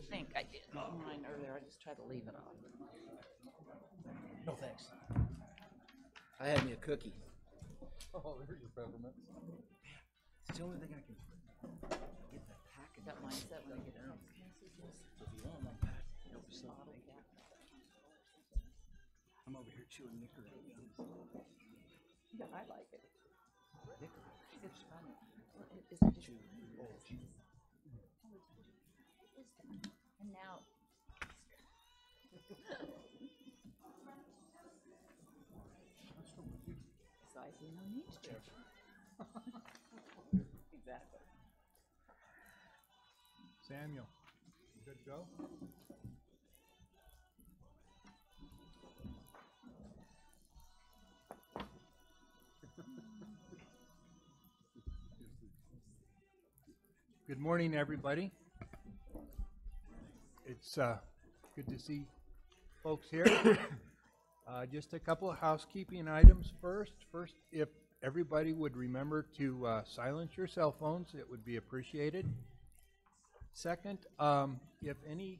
think I did mine earlier. I just tried to leave it on. No thanks. I had me a cookie. Oh, there's your peppermint. It's the only thing I can get that pack in. Got mine set when I get home. So if you want one, Pat, help yourself. Thank you. I'm over here chewing Nicorette gums. Yeah, I like it. Nicorette. It's funny. Is it just and now so I see no need to change. Exactly. Samuel, you good to go? Good morning, everybody. It's good to see folks here. Just a couple of housekeeping items first. First, if everybody would remember to silence your cell phones, it would be appreciated. Second, if any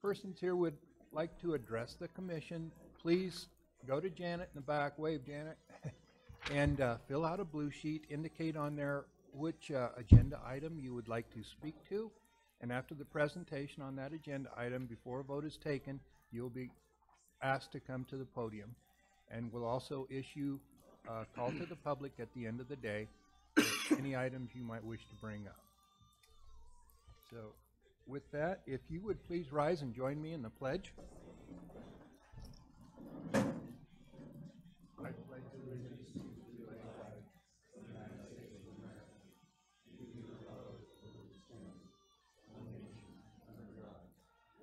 persons here would like to address the commission, please go to Janet in the back, wave Janet, and fill out a blue sheet, indicate on there which agenda item you would like to speak to, and after the presentation on that agenda item, before a vote is taken, you'll be asked to come to the podium, and we'll also issue a call to the public at the end of the day for any items you might wish to bring up. So with that, if you would please rise and join me in the pledge. I pledge allegiance to the flag of the United States of America, to the republic for which it stands, one nation, under God,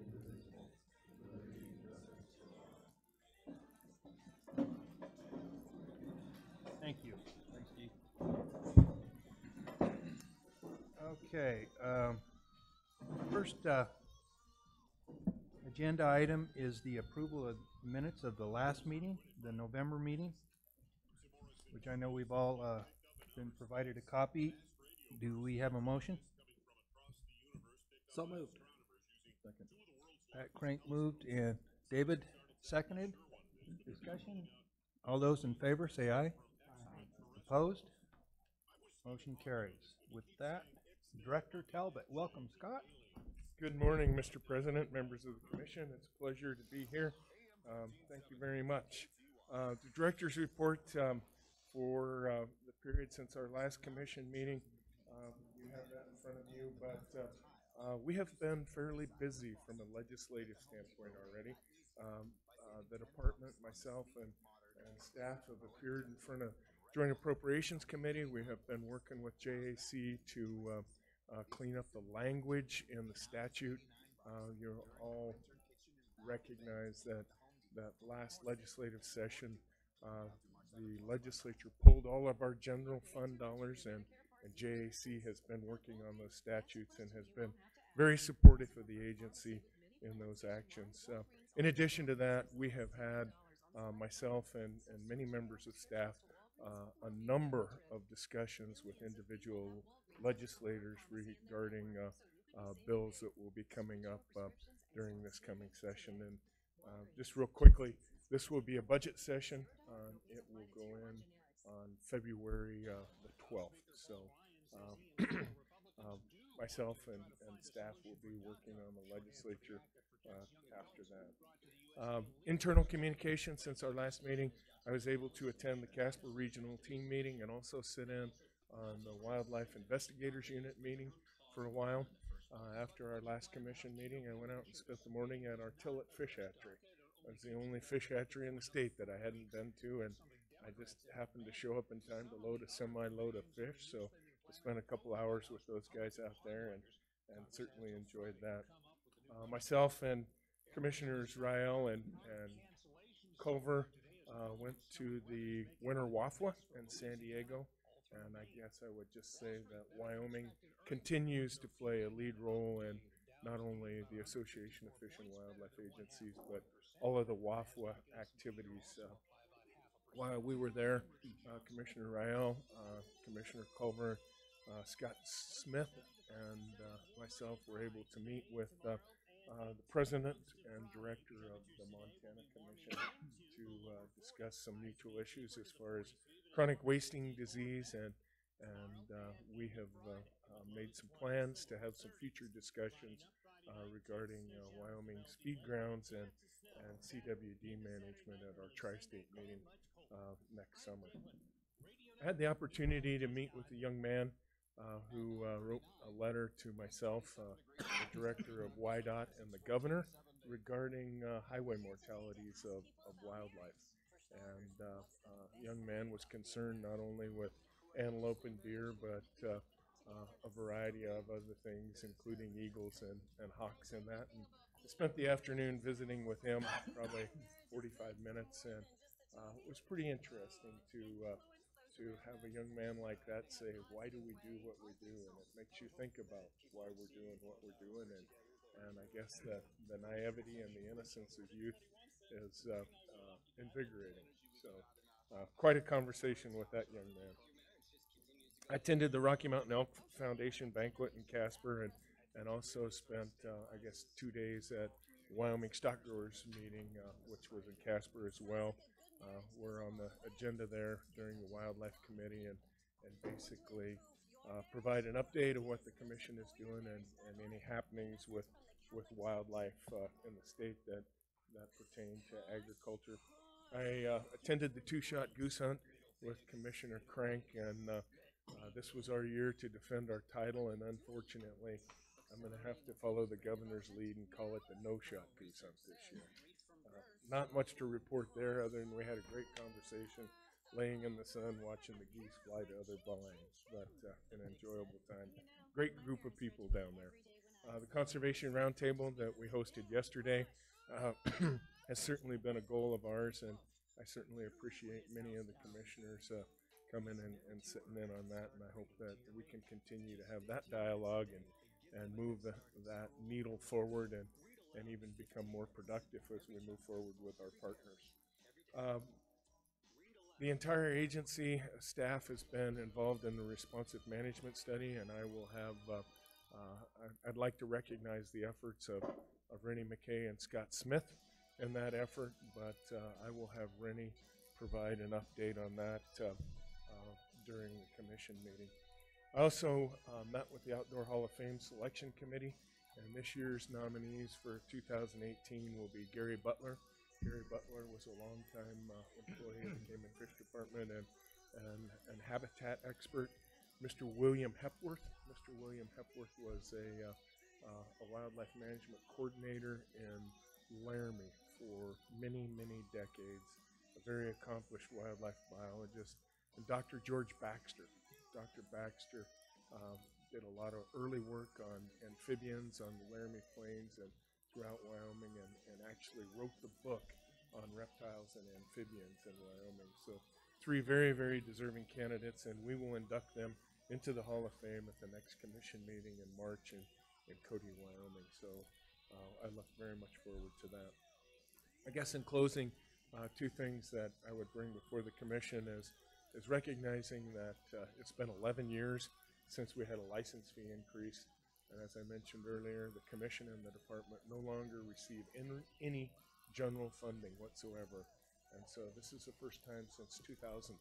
indivisible, with liberty and justice for all. Thank you. Thanks, Steve. Okay. First agenda item is the approval of minutes of the last meeting, the November meeting, which I know we've all been provided a copy. Do we have a motion? So moved. Second. Pat Crank moved and David seconded. Discussion? All those in favor say aye. Aye. Opposed? Motion carries. With that, Director Talbot. Welcome, Scott. Good morning, Mr. President, members of the Commission. It's a pleasure to be here. Thank you very much. The Director's report for the period since our last Commission meeting, you have that in front of you, but we have been fairly busy from a legislative standpoint already. The department, myself, and staff have appeared in front of Joint Appropriations Committee. We have been working with JAC to clean up the language in the statute. You all recognize that last legislative session, the legislature pulled all of our general fund dollars, and JAC has been working on those statutes and has been very supportive of the agency in those actions. In addition to that, we have had myself and many members of staff a number of discussions with individual legislators regarding bills that will be coming up during this coming session. And just real quickly, this will be a budget session. It will go in on February the 12th. So myself and staff will be working on the legislature after that. Internal communication. Since our last meeting, I was able to attend the Casper Regional Team meeting and also sit in on the Wildlife Investigators Unit meeting for a while. After our last commission meeting, I went out and spent the morning at our Tillet Fish Hatchery. It was the only fish hatchery in the state that I hadn't been to, and I just happened to show up in time to load a semi-load of fish, so I spent a couple hours with those guys out there and certainly enjoyed that. Myself and Commissioners Rael and Culver went to the Winter WAFWA in San Diego, and I guess I would just say that Wyoming continues to play a lead role in not only the Association of Fish and Wildlife Agencies, but all of the WAFWA activities. While we were there, Commissioner Rael, Commissioner Culver, Scott Smith and myself were able to meet with the president and director of the Montana Commission to discuss some mutual issues as far as chronic wasting disease, and we have made some plans to have some future discussions regarding Wyoming's feed grounds and CWD management at our tri-state meeting next summer. I had the opportunity to meet with a young man who wrote a letter to myself, the director of WYDOT, and the governor regarding highway mortalities of wildlife. And young man was concerned not only with antelope and deer, but a variety of other things, including eagles and hawks in that. And I spent the afternoon visiting with him, probably 45 minutes, and it was pretty interesting to have a young man like that say, why do we do what we do? And it makes you think about why we're doing what we're doing. And I guess that the naivety and the innocence of youth is invigorating. So quite a conversation with that young man. I attended the Rocky Mountain Elk Foundation banquet in Casper, and also spent, I guess, 2 days at Wyoming Stock Growers meeting, which was in Casper as well. We're on the agenda there during the Wildlife Committee, and basically provide an update of what the commission is doing and any happenings with wildlife in the state that pertain to agriculture. I attended the two-shot goose hunt with Commissioner Crank, and this was our year to defend our title, and unfortunately I'm going to have to follow the governor's lead and call it the no-shot goose hunt this year. Not much to report there other than we had a great conversation laying in the sun watching the geese fly to other blinds, but an enjoyable time. Great group of people down there. The Conservation Roundtable that we hosted yesterday has certainly been a goal of ours, and I certainly appreciate many of the commissioners coming and sitting in on that, and I hope that we can continue to have that dialogue and move that needle forward and even become more productive as we move forward with our partners. The entire agency staff has been involved in the responsive management study, and I will have, I'd like to recognize the efforts of Rennie McKay and Scott Smith in that effort, but I will have Rennie provide an update on that during the commission meeting. I also met with the Outdoor Hall of Fame Selection Committee, and this year's nominees for 2018 will be Gary Butler. Gary Butler was a longtime employee of the Game and Fish Department and habitat expert. Mr. William Hepworth. Mr. William Hepworth was a wildlife management coordinator in Laramie for many, many decades. A very accomplished wildlife biologist. And Dr. George Baxter. Dr. Baxter did a lot of early work on amphibians on the Laramie Plains and throughout Wyoming, and actually wrote the book on reptiles and amphibians in Wyoming. So 3 very, very deserving candidates, and we will induct them into the Hall of Fame at the next commission meeting in March in Cody, Wyoming. So I look very much forward to that. I guess in closing, 2 things that I would bring before the commission is recognizing that it's been 11 years since we had a license fee increase. And as I mentioned earlier, the commission and the department no longer receive any general funding whatsoever. And so this is the first time since 2005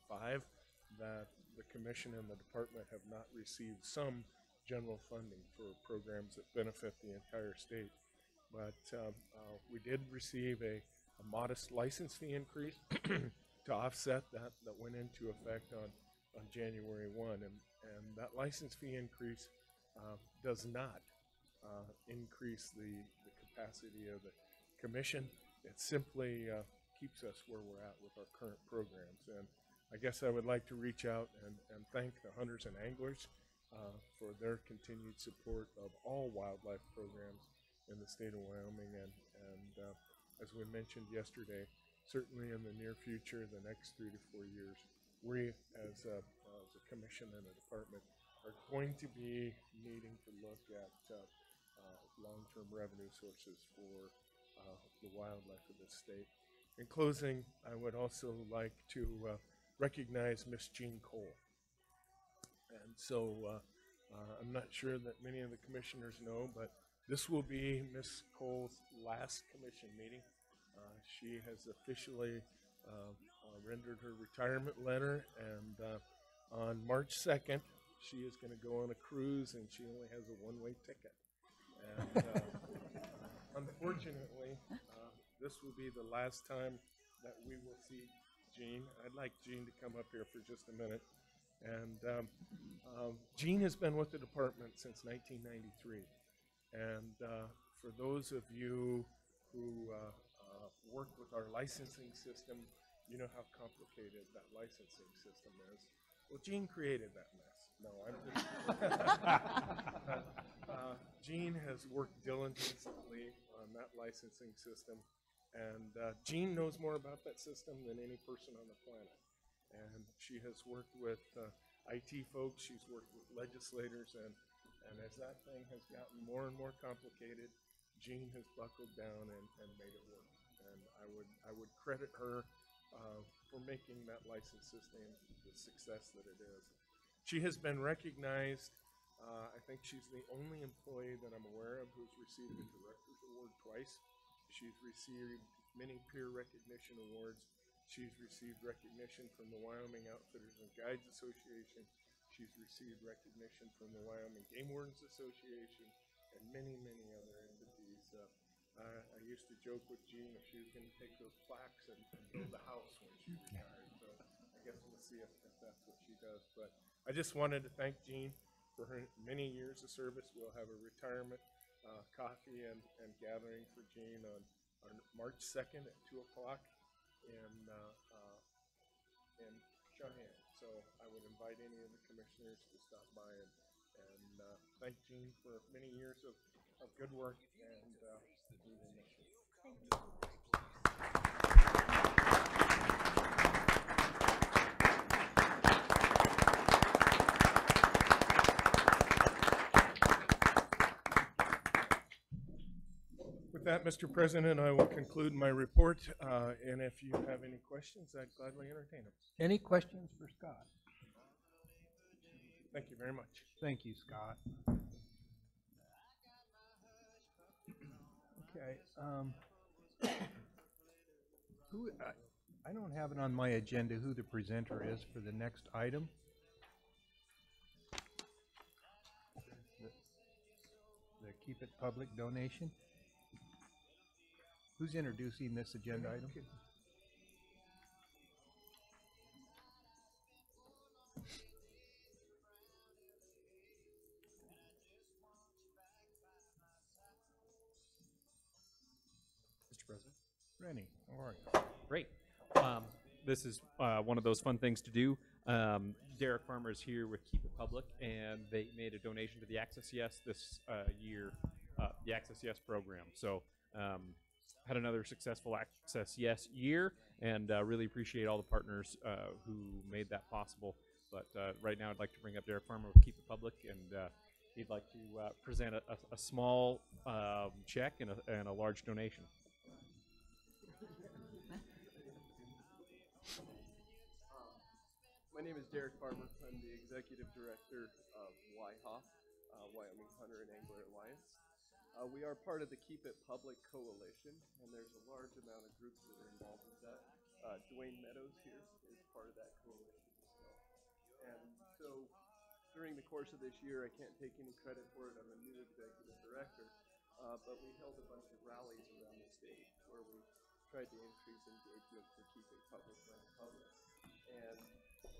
that the commission and the department have not received some general funding for programs that benefit the entire state. But we did receive a modest license fee increase to offset that went into effect on January 1. And that license fee increase does not increase the capacity of the commission. It simply keeps us where we're at with our current programs. And I guess I would like to reach out and thank the hunters and anglers for their continued support of all wildlife programs in the state of Wyoming. And as we mentioned yesterday, certainly in the near future, the next 3 to 4 years, we as a commission and a department are going to be needing to look at long-term revenue sources for the wildlife of this state. In closing, I would also like to recognize Miss Jean Cole. And so I'm not sure that many of the commissioners know, but this will be Ms. Cole's last commission meeting. She has officially rendered her retirement letter, and on March 2nd, she is going to go on a cruise, and she only has a one-way ticket. And unfortunately, this will be the last time that we will see Jean. I'd like Jean to come up here for just a minute. And Jean has been with the department since 1993. And for those of you who work with our licensing system, you know how complicated that licensing system is. Well, Jean created that mess. No, I'm just Jean has worked diligently on that licensing system, and Jean knows more about that system than any person on the planet. And she has worked with IT folks, she's worked with legislators, and as that thing has gotten more and more complicated, Jean has buckled down and made it work. And I would credit her for making that license system the success that it is. She has been recognized. I think she's the only employee that I'm aware of who's received a Director's Award twice. She's received many peer recognition awards. She's received recognition from the Wyoming Outfitters and Guides Association. She's received recognition from the Wyoming Game Wardens Association and many, many other entities. I used to joke with Jean if she was going to take those plaques and build a house when she retired. So I guess we'll see if that's what she does. But I just wanted to thank Jean for her many years of service. We'll have a retirement coffee and gathering for Jean on March 2nd at 2 o'clock in Cheyenne. So I would invite any of the commissioners to stop by and thank Jean for many years of good work, and we will miss you. Thank you. With that, Mr. President, I will conclude my report, and if you have any questions, I'd gladly entertain them. Any questions for Scott? Thank you very much. Thank you, Scott. Okay. I don't have it on my agenda who the presenter is for the next item. The Keep It Public donation. Who's introducing this agenda item? Mr. President. Rennie, how are you? Great. This is one of those fun things to do. Derek Farmer is here with Keep It Public, and they made a donation to the Access Yes this year, the Access Yes program. So had another successful Access Yes year, and really appreciate all the partners who made that possible. But right now I'd like to bring up Derek Farmer with Keep It Public, and he'd like to present a small check and a large donation. My name is Derek Farmer. I'm the Executive Director of WIHA, Wyoming Hunter and Angler Alliance. We are part of the Keep It Public Coalition, and there's a large amount of groups that are involved with that. Dwayne Meadows here is part of that coalition as well. And so during the course of this year, I can't take any credit for it. I'm a new Executive Director, but we held a bunch of rallies around the state where we tried to increase engagement for keeping public land public. And I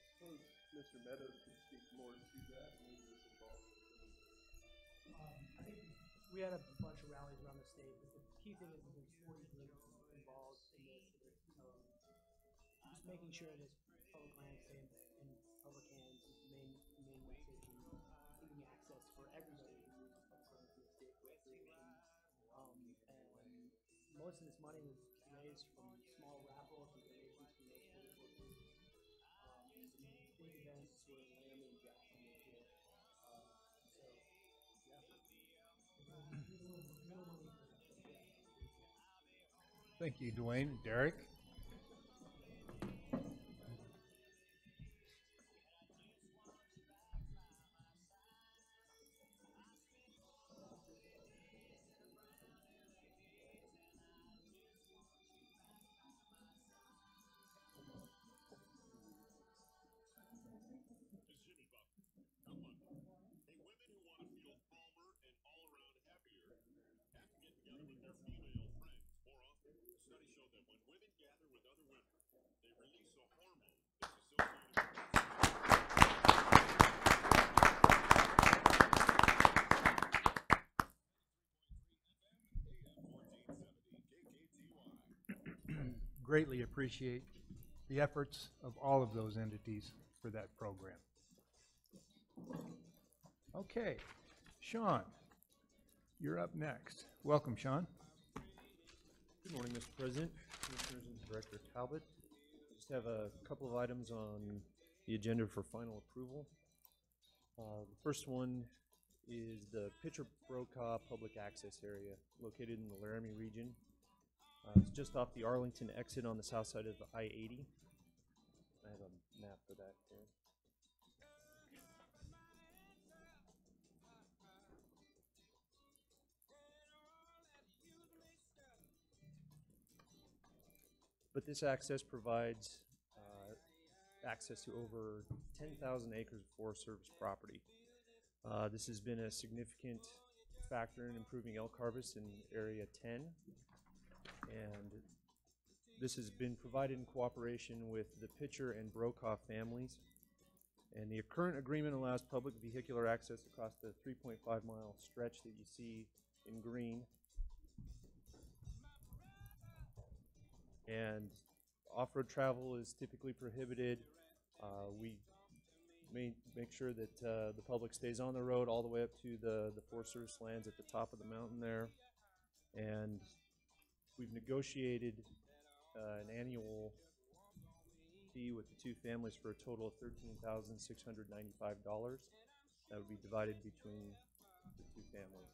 suppose Mr. Meadows could speak more to that and he was involved with it. I think we had a bunch of rallies around the state, but the key thing is there's 40 groups involved in this. Just making sure this public land stays in public hands is the main message, and giving access for everybody who uses public land to the state recreation. And most of this money was raised from small raffles and donations from those 44 groups. Big events were Laramie and Jackson this year. So, yeah. Thank you, Dwayne. Derek? greatly appreciate the efforts of all of those entities for that program. Okay, Sean, you're up next. Welcome, Sean. Good morning, Mr. President, Commissioners, and Director Talbot. I just have a couple of items on the agenda for final approval. The first one is the Pitcher Brokaw Public Access Area located in the Laramie region. It's just off the Arlington exit on the south side of I-80. I have a map for that here. But this access provides access to over 10,000 acres of Forest Service property. This has been a significant factor in improving elk harvest in Area 10, and this has been provided in cooperation with the Pitcher and Brokaw families. And the current agreement allows public vehicular access across the 3.5-mile stretch that you see in green. And off-road travel is typically prohibited. We make sure that the public stays on the road all the way up to the Forest Service lands at the top of the mountain there. And we've negotiated an annual fee with the two families for a total of $13,695. That would be divided between the two families.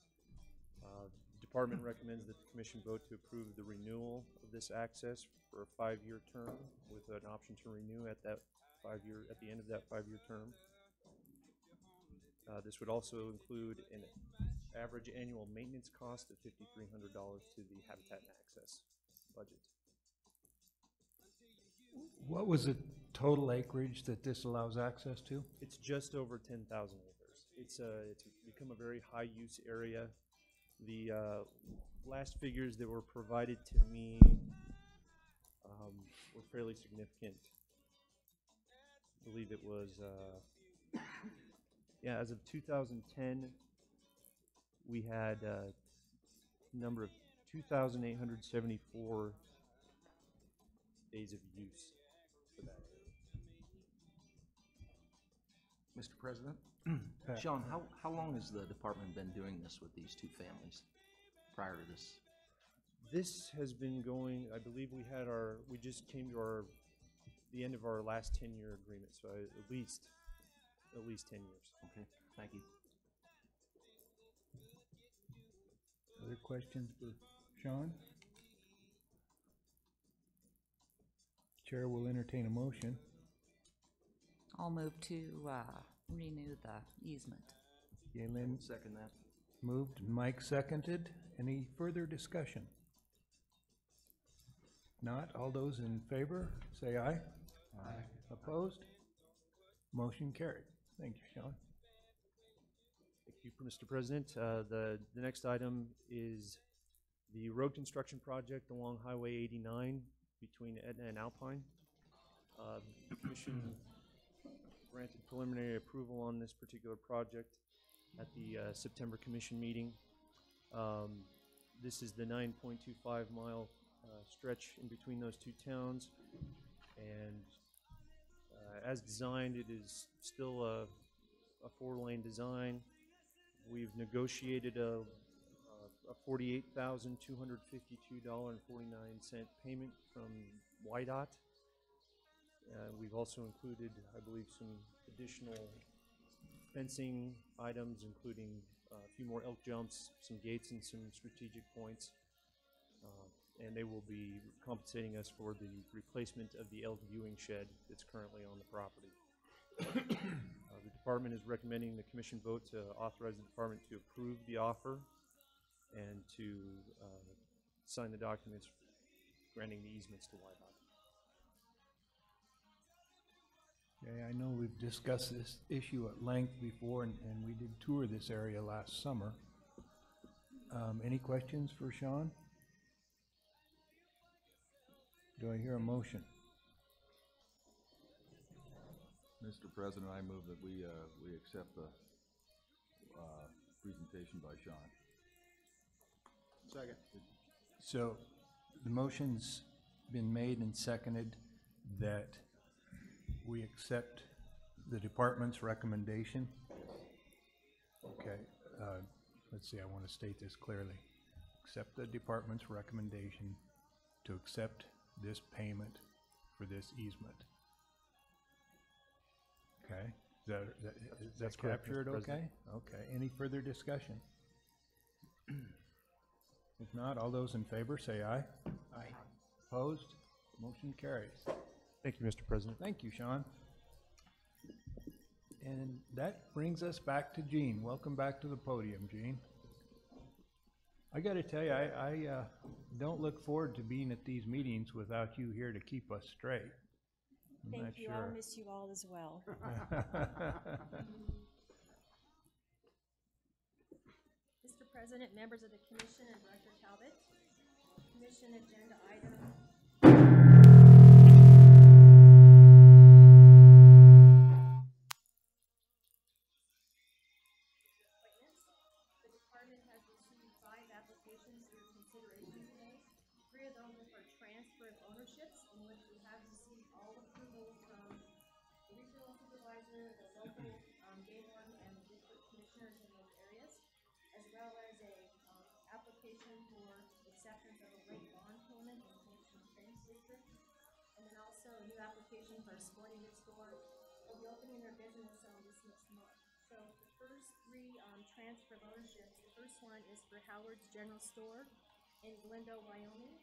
The department recommends that the commission vote to approve the renewal of this access for a 5-year term with an option to renew at the end of that 5-year term. This would also include an average annual maintenance cost of $5,300 to the Habitat and Access budget. What was the total acreage that this allows access to? It's just over 10,000 acres. It's become a very high use area. The last figures that were provided to me were fairly significant. I believe it was, yeah, as of 2010, we had a number of 2,874 days of use for that area. Mr. President? Sean, how long has the department been doing this with these two families prior to this? This has been going, I believe we just came to the end of our last 10-year agreement, so at least 10 years. Okay, thank you. Other questions for Sean? Chair will entertain a motion. I'll move to renew the easement. Galen Second that. moved, Mike seconded. Any further discussion? Not, all those in favor, say aye. Aye. Opposed? Motion carried. Thank you, Sean. Thank you, Mr. President. The next item is the road construction project along Highway 89 between Etna and Alpine. The Commission granted preliminary approval on this particular project at the September Commission meeting. This is the 9.25-mile stretch in between those two towns, and as designed, it is still a 4-lane design. We've negotiated a $48,252.49 payment from WYDOT. We've also included, I believe, some additional fencing items, including a few more elk jumps, some gates, and some strategic points. And they will be compensating us for the replacement of the elk viewing shed that's currently on the property. The department is recommending the commission vote to authorize the department to approve the offer and to sign the documents granting the easements to WYDOT. Okay, I know we've discussed this issue at length before, and we did tour this area last summer. Any questions for Sean? Do I hear a motion? Mr. President, I move that we accept the presentation by Sean. Second. So the motion's been made and seconded that we accept the department's recommendation. Okay, let's see, I want to state this clearly. Accept the department's recommendation to accept this payment for this easement. Okay, does that correct, capture it Mr. okay? President. Okay, any further discussion? If not, all those in favor say aye. Aye. Opposed? Motion carries. Thank you, Mr. President. Thank you, Sean. And that brings us back to Gene. Welcome back to the podium, Gene. I gotta tell you, I don't look forward to being at these meetings without you here to keep us straight. I'm not Thank you. I'll sure. miss you all as well. Mr. President, members of the commission, and Director Talbot, commission agenda item. Appointments. The department has received 5 applications for your consideration today. 3 of those are for transfer of ownerships, in which we have received all approval from the regional supervisor, the local game warden, and the district commissioners in those areas, as well as a application for acceptance of a late bond payment in Commission Springs District, and then also a new application for a sporting goods store. They'll be opening their business this next month. So the first 3 transfer of ownerships, the first one is for Howard's General Store in Glendo, Wyoming.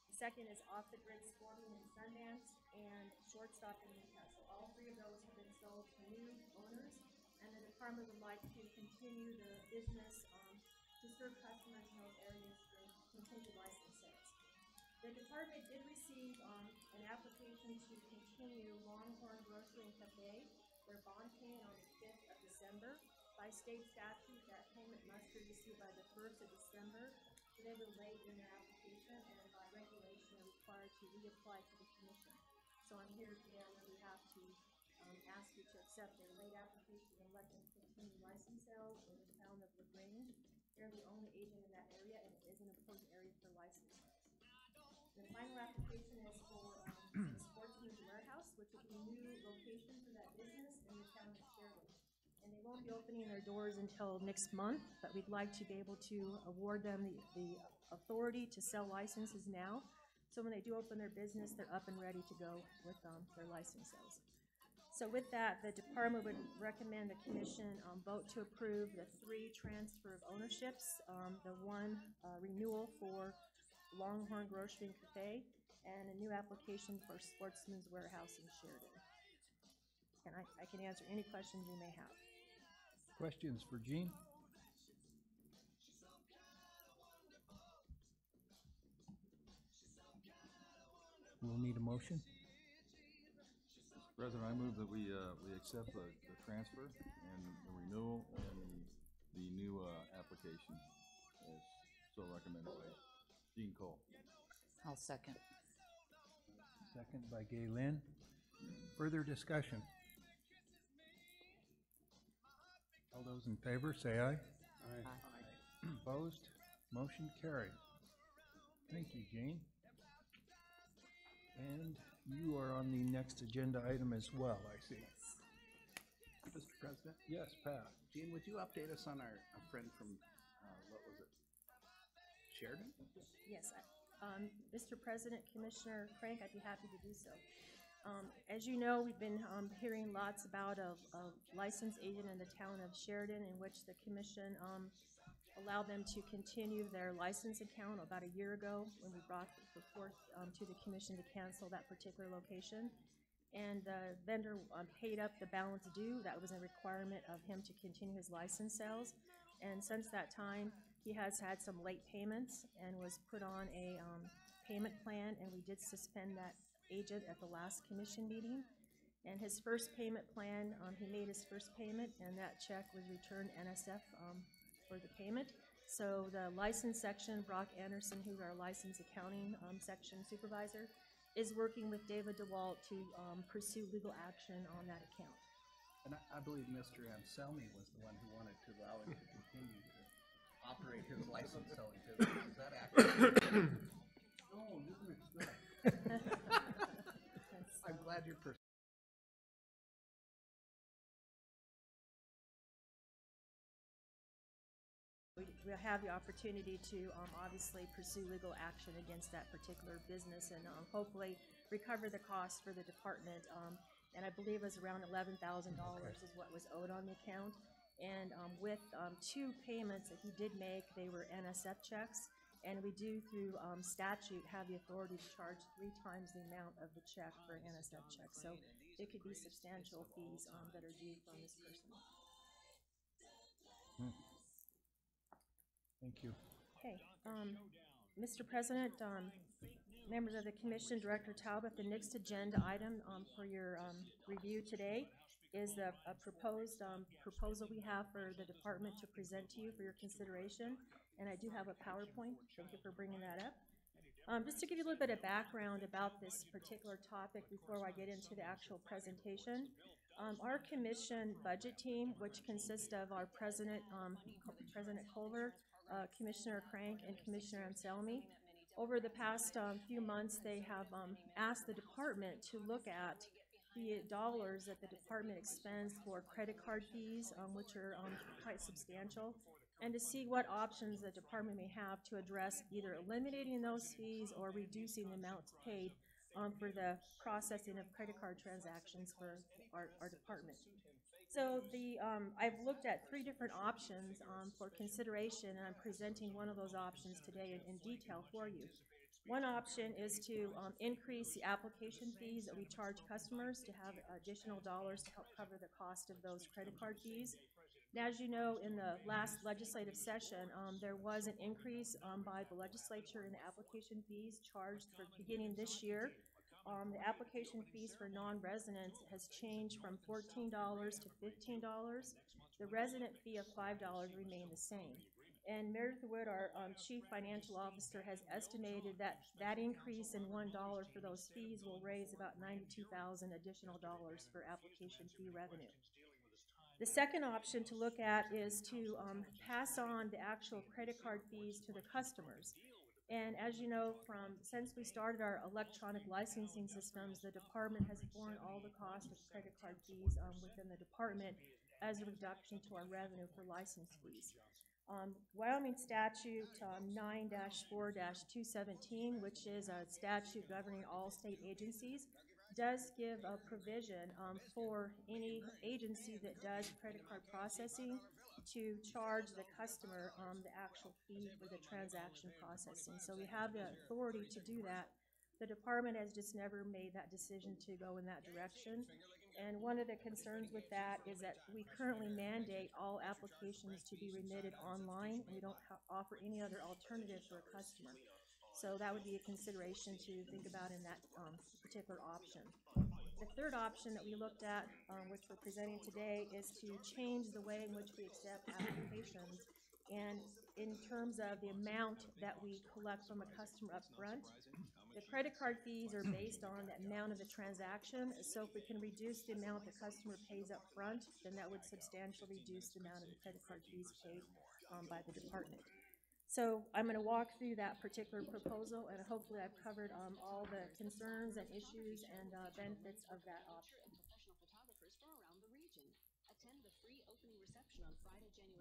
The second is Off the Grid Sporting in Sundance, and Shortstop in Newcastle. All 3 of those have been sold to new owners, and the department would like to continue the business to serve customers in those areas for continued license sales. The department did receive an application to continue Longhorn Grocery and Cafe, their bond payment on the 5th of December. By state statute, that payment must be received by the 1st of December. So they were late in their application, and by regulation are required to reapply to the commission. So I'm here today on their behalf to ask you to accept their late application and let them continue license sales in the town of LaGrange. They're the only agent in that area, and it is an important area for license sales. The final application is for the Sportsman's Warehouse, which will be a new location for that business in the town of Sheridan. And they won't be opening their doors until next month, but we'd like to be able to award them the authority to sell licenses now. So when they do open their business, they're up and ready to go with their license sales. So with that, the department would recommend the commission vote to approve the 3 transfer of ownerships, the 1 renewal for Longhorn Grocery and Cafe, and a new application for Sportsman's Warehouse in Sheridan. And I can answer any questions you may have. Questions for Gene? We'll need a motion. Mr. President, I move that we accept the transfer and the renewal and the new application as so recommended by Gene Cole. I'll second. Second by Gay Lynn. Further discussion? All those in favor, say aye. Aye. Opposed? Motion carried. Thank you, Gene. And you are on the next agenda item as well, I see. Mr. President, Yes, Pat. Gene, would you update us on our friend from, what was it, Sheridan? Yes, Mr. President, Commissioner Crank, I'd be happy to do so. As you know, we've been hearing lots about a licensed agent in the town of Sheridan, in which the commission allowed them to continue their license account about a year ago when we brought the report to the commission to cancel that particular location. And the vendor paid up the balance due. That was a requirement of him to continue his license sales. And since that time, he has had some late payments and was put on a payment plan, and we did suspend that agent at the last commission meeting. And his first payment plan, he made his first payment, and that check was returned NSF for the payment. So the license section, Brock Anderson, who's our license accounting section supervisor, is working with David DeWalt to pursue legal action on that account. And I believe Mr. Anselmi was the one who wanted to allow him to continue to operate his license selling business. Is that accurate? No, you understood. I'm glad you're we have the opportunity to obviously pursue legal action against that particular business and hopefully recover the costs for the department. And I believe it was around $11,000 is what was owed on the account. And with 2 payments that he did make, they were NSF checks. And we do, through statute, have the authority to charge 3 times the amount of the check for an NSF check. So it could be substantial fees that are due from this person. Thank you. Okay, Mr. President, members of the Commission, Director Talbot, the next agenda item for your review today is a proposed proposal we have for the department to present to you for your consideration. And I do have a PowerPoint. Thank you for bringing that up. Just to give you a little bit of background about this particular topic before I get into the actual presentation. Our commission budget team, which consists of our president, President Culver, Commissioner Crank, and Commissioner Anselmi, over the past few months, they have asked the department to look at the dollars that the department expends for credit card fees, which are quite substantial, and to see what options the department may have to address either eliminating those fees or reducing the amounts paid for the processing of credit card transactions for our department. So I've looked at 3 different options for consideration, and I'm presenting one of those options today in detail for you. One option is to increase the application fees that we charge customers to have additional dollars to help cover the cost of those credit card fees. Now, as you know, in the last legislative session, there was an increase by the legislature in the application fees charged for beginning this year. The application fees for non-residents has changed from $14 to $15. The resident fee of $5 remained the same. And Meredith Wood, our Chief Financial Officer, has estimated that that increase in $1 for those fees will raise about $92,000 additional dollars for application fee revenue. The second option to look at is to pass on the actual credit card fees to the customers. And as you know, since we started our electronic licensing systems, the department has borne all the cost of credit card fees within the department as a reduction to our revenue for license fees. Wyoming Statute 9-4-217, which is a statute governing all state agencies, does give a provision for any agency that does credit card processing to charge the customer the actual fee for the transaction processing. So we have the authority to do that. The department has just never made that decision to go in that direction. And one of the concerns with that is that we currently mandate all applications to be remitted online, and we don't offer any other alternative for a customer. So that would be a consideration to think about in that particular option. The third option that we looked at, which we're presenting today, is to change the way in which we accept applications. And in terms of the amount that we collect from a customer up front, the credit card fees are based on the amount of the transaction. So if we can reduce the amount the customer pays up front, then that would substantially reduce the amount of the credit card fees paid by the department. So I'm going to walk through that particular proposal, and hopefully I've covered all the concerns and issues and benefits of that option.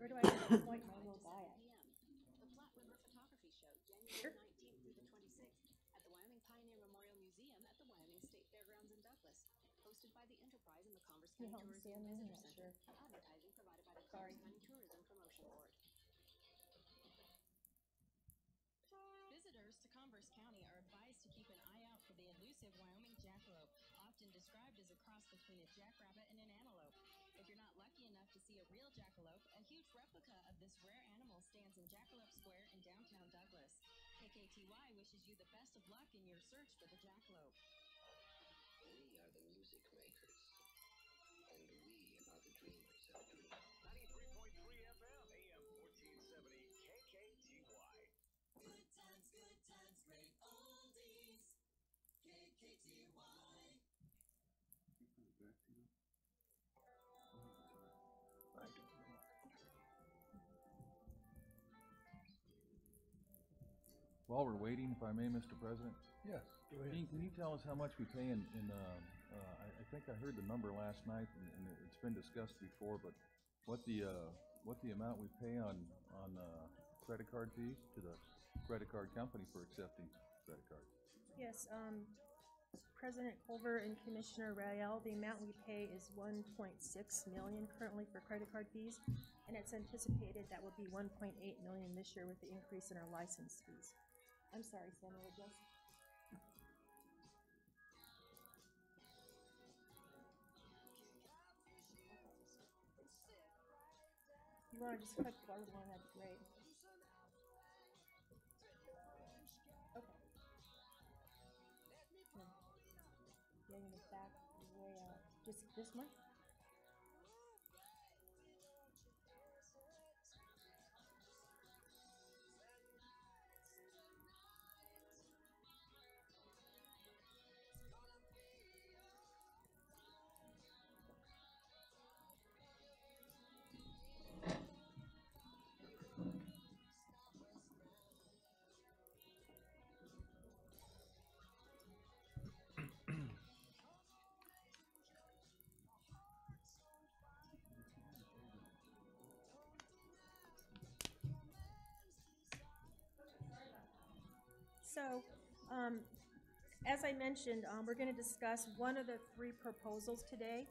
Where do I point my little guy at? Here? Can you help me stand there? I'm not sure. Sorry. Visitors to Converse County are advised to keep an eye out for the elusive Wyoming jackalope, often described as a cross between a jackrabbit and an antelope. If you're not lucky enough to see a real jackalope, a huge replica of this rare animal stands in Jackalope Square in downtown Douglas. KKTY wishes you the best of luck in your search for the jackalope. We are the music makers, and we are the dreamers of dreams. 93.3 FM, AM 1470, KKTY. Good times, great oldies, KKTY. While we're waiting, if I may, Mr. President, Yes, go ahead. can you tell us how much we pay I think I heard the number last night, and it's been discussed before, but what the amount we pay on credit card fees to the credit card company for accepting credit cards? Yes, President Culver and Commissioner Rael, the amount we pay is 1.6 million currently for credit card fees, and it's anticipated that will be 1.8 million this year with the increase in our license fees. I'm sorry, Senator, just. You want to just click the other one, that'd be great. Okay. Getting it back way out. Just this one? So, as I mentioned, we're going to discuss one of the three proposals today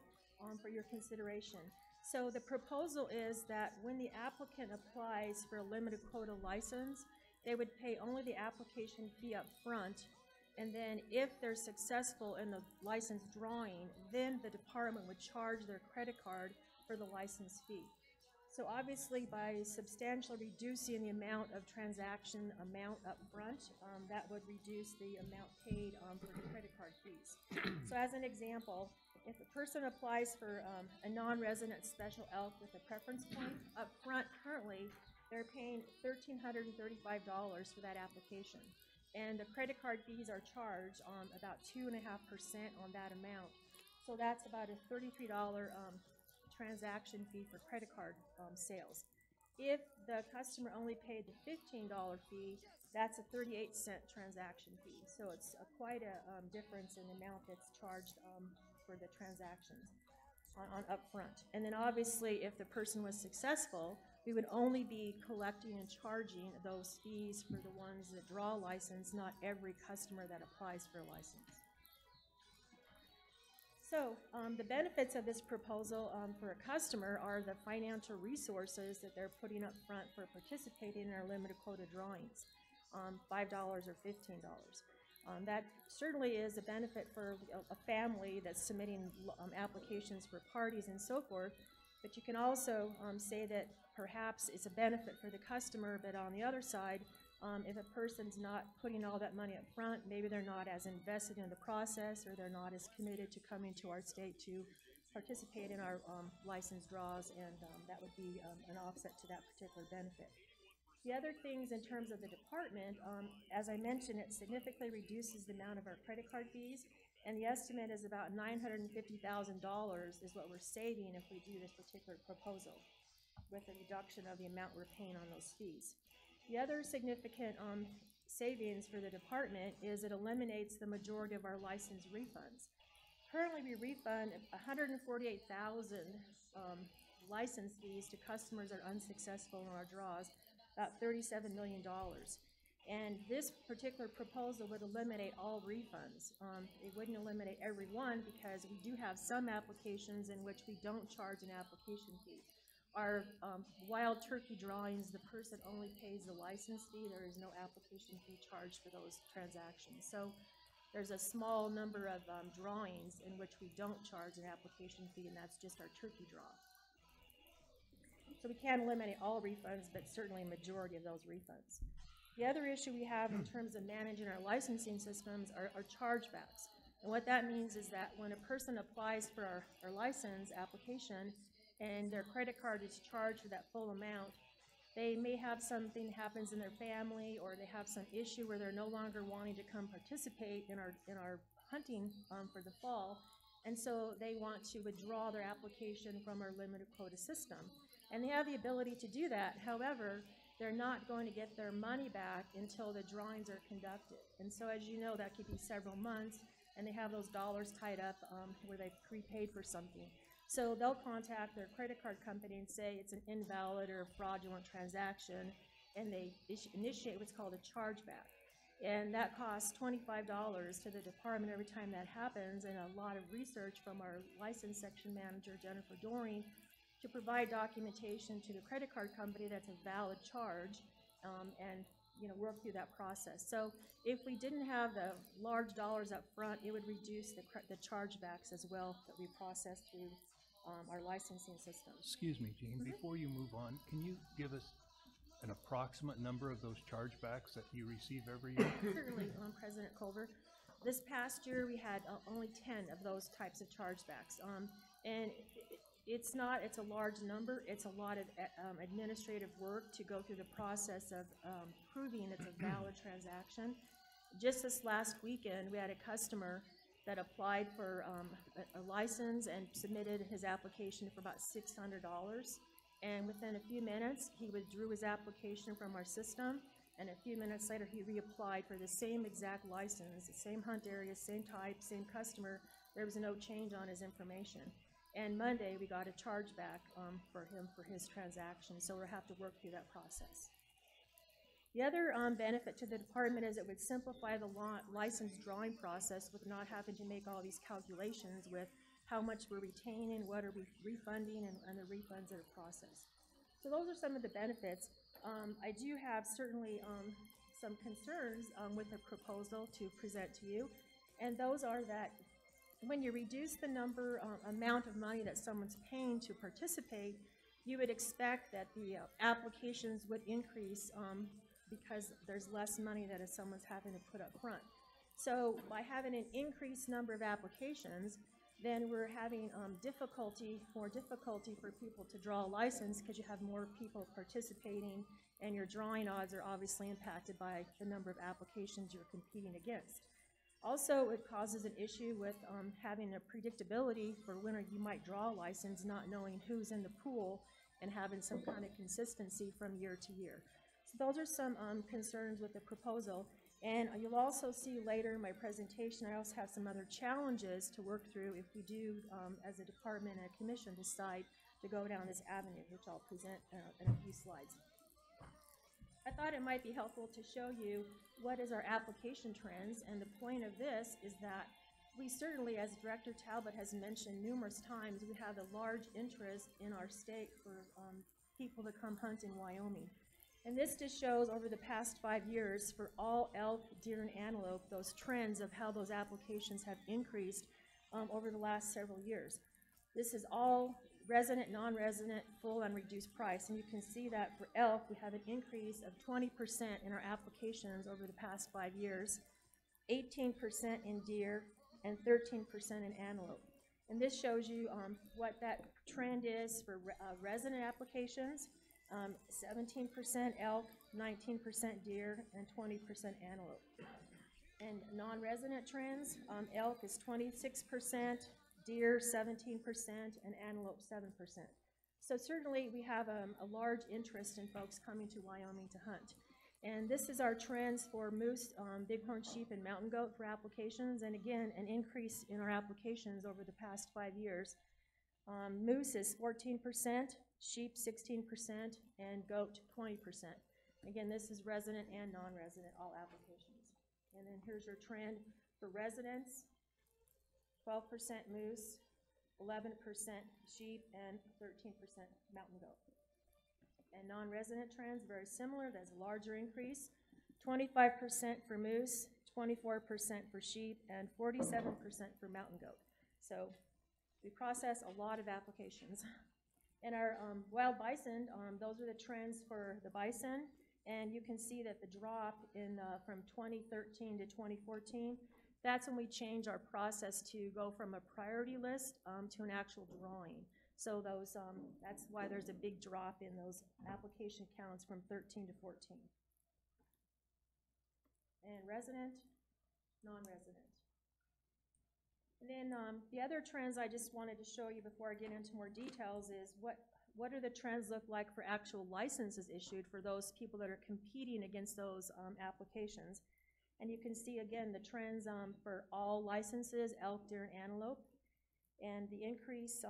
for your consideration. So the proposal is that when the applicant applies for a limited quota license, they would pay only the application fee up front, and then if they're successful in the license drawing, then the department would charge their credit card for the license fee. So obviously, by substantially reducing the amount of transaction amount up front, that would reduce the amount paid for the credit card fees. So as an example, if a person applies for a non-resident special elk with a preference point, up front currently, they're paying $1,335 for that application. And the credit card fees are charged on about 2.5% on that amount. So that's about a $33 transaction fee for credit card sales. If the customer only paid the $15 fee, that's a 38-cent transaction fee. So it's quite a difference in the amount that's charged for the transactions on upfront. And then obviously, if the person was successful, we would only be collecting and charging those fees for the ones that draw a license, not every customer that applies for a license. So the benefits of this proposal for a customer are the financial resources that they're putting up front for participating in our limited quota drawings, $5 or $15. That certainly is a benefit for a family that's submitting applications for parties and so forth, but you can also say that perhaps it's a benefit for the customer, but on the other side, if a person's not putting all that money up front, maybe they're not as invested in the process, or they're not as committed to coming to our state to participate in our license draws, and that would be an offset to that particular benefit. The other things in terms of the department, as I mentioned, it significantly reduces the amount of our credit card fees, and the estimate is about $950,000 is what we're saving if we do this particular proposal, with a reduction of the amount we're paying on those fees. The other significant savings for the department is it eliminates the majority of our license refunds. Currently, we refund 148,000 license fees to customers that are unsuccessful in our draws, about $37 million. And this particular proposal would eliminate all refunds. It wouldn't eliminate every one, because we do have some applications in which we don't charge an application fee. Our wild turkey drawings, the person only pays the license fee. There is no application fee charged for those transactions. So there's a small number of drawings in which we don't charge an application fee, and that's just our turkey draw. So we can't eliminate all refunds, but certainly a majority of those refunds. The other issue we have in terms of managing our licensing systems are chargebacks. And what that means is that when a person applies for our license application, and their credit card is charged for that full amount, they may have something happens in their family, or they have some issue where they're no longer wanting to come participate in our hunting for the fall, and so they want to withdraw their application from our limited quota system. And they have the ability to do that. However, they're not going to get their money back until the drawings are conducted. And so as you know, that could be several months, and they have those dollars tied up where they prepaid for something. So they'll contact their credit card company and say it's an invalid or fraudulent transaction, and they initiate what's called a chargeback. And that costs $25 to the department every time that happens, and a lot of research from our license section manager, Jennifer Doring, to provide documentation to the credit card company that's a valid charge, and work through that process. So if we didn't have the large dollars up front, it would reduce the chargebacks as well that we process through our licensing system. Excuse me, Jean, before you move on, can you give us an approximate number of those chargebacks that you receive every year? Certainly, President Culver. This past year, we had only 10 of those types of chargebacks. And it's a large number. It's a lot of administrative work to go through the process of proving it's a valid transaction. Just this last weekend, we had a customer that applied for a license and submitted his application for about $600. And within a few minutes, he withdrew his application from our system, and a few minutes later, he reapplied for the same exact license, the same hunt area, same type, same customer. There was no change on his information. And Monday, we got a chargeback for him for his transaction, so we'll have to work through that process. The other benefit to the department is it would simplify the license drawing process with not having to make all these calculations with how much we're retaining, what are we refunding, and the refunds that are processed. So those are some of the benefits. I do have certainly some concerns with the proposal to present to you, and those are that when you reduce the amount of money that someone's paying to participate, you would expect that the applications would increase because there's less money that someone's having to put up front. So by having an increased number of applications, then we're having more difficulty for people to draw a license because you have more people participating, and your drawing odds are obviously impacted by the number of applications you're competing against. Also, it causes an issue with having a predictability for when you might draw a license, not knowing who's in the pool and having some kind of consistency from year to year. So those are some concerns with the proposal. And you'll also see later in my presentation, I also have some other challenges to work through if we do, as a department and a commission, decide to go down this avenue, which I'll present in a few slides. I thought it might be helpful to show you what is our application trends, and the point of this is that we certainly, as Director Talbot has mentioned numerous times, we have a large interest in our state for people to come hunt in Wyoming. And this just shows over the past 5 years for all elk, deer, and antelope, those trends of how those applications have increased over the last several years. This is all resident, non-resident, full and reduced price. And you can see that for elk, we have an increase of 20% in our applications over the past 5 years, 18% in deer, and 13% in antelope. And this shows you what that trend is for resident applications. 17% elk, 19% deer, and 20% antelope. And non-resident trends, elk is 26%, deer 17%, and antelope 7%. So certainly we have a large interest in folks coming to Wyoming to hunt. And this is our trends for moose, bighorn sheep, and mountain goat for applications. And again, an increase in our applications over the past 5 years. Moose is 14%, sheep 16%, and goat 20%. Again, this is resident and non-resident, all applications. And then here's your trend for residents, 12% moose, 11% sheep, and 13% mountain goat. And non-resident trends, very similar. There's a larger increase, 25% for moose, 24% for sheep, and 47% for mountain goat. So we process a lot of applications. And our wild bison, those are the trends for the bison. And you can see that the drop in from 2013 to 2014, that's when we changed our process to go from a priority list to an actual drawing. So those, that's why there's a big drop in those application counts from 13 to 14. And resident, non-resident. And then the other trends I just wanted to show you before I get into more details is what what do the trends look like for actual licenses issued for those people that are competing against those applications. And you can see again the trends for all licenses, elk, deer, and antelope. And the increase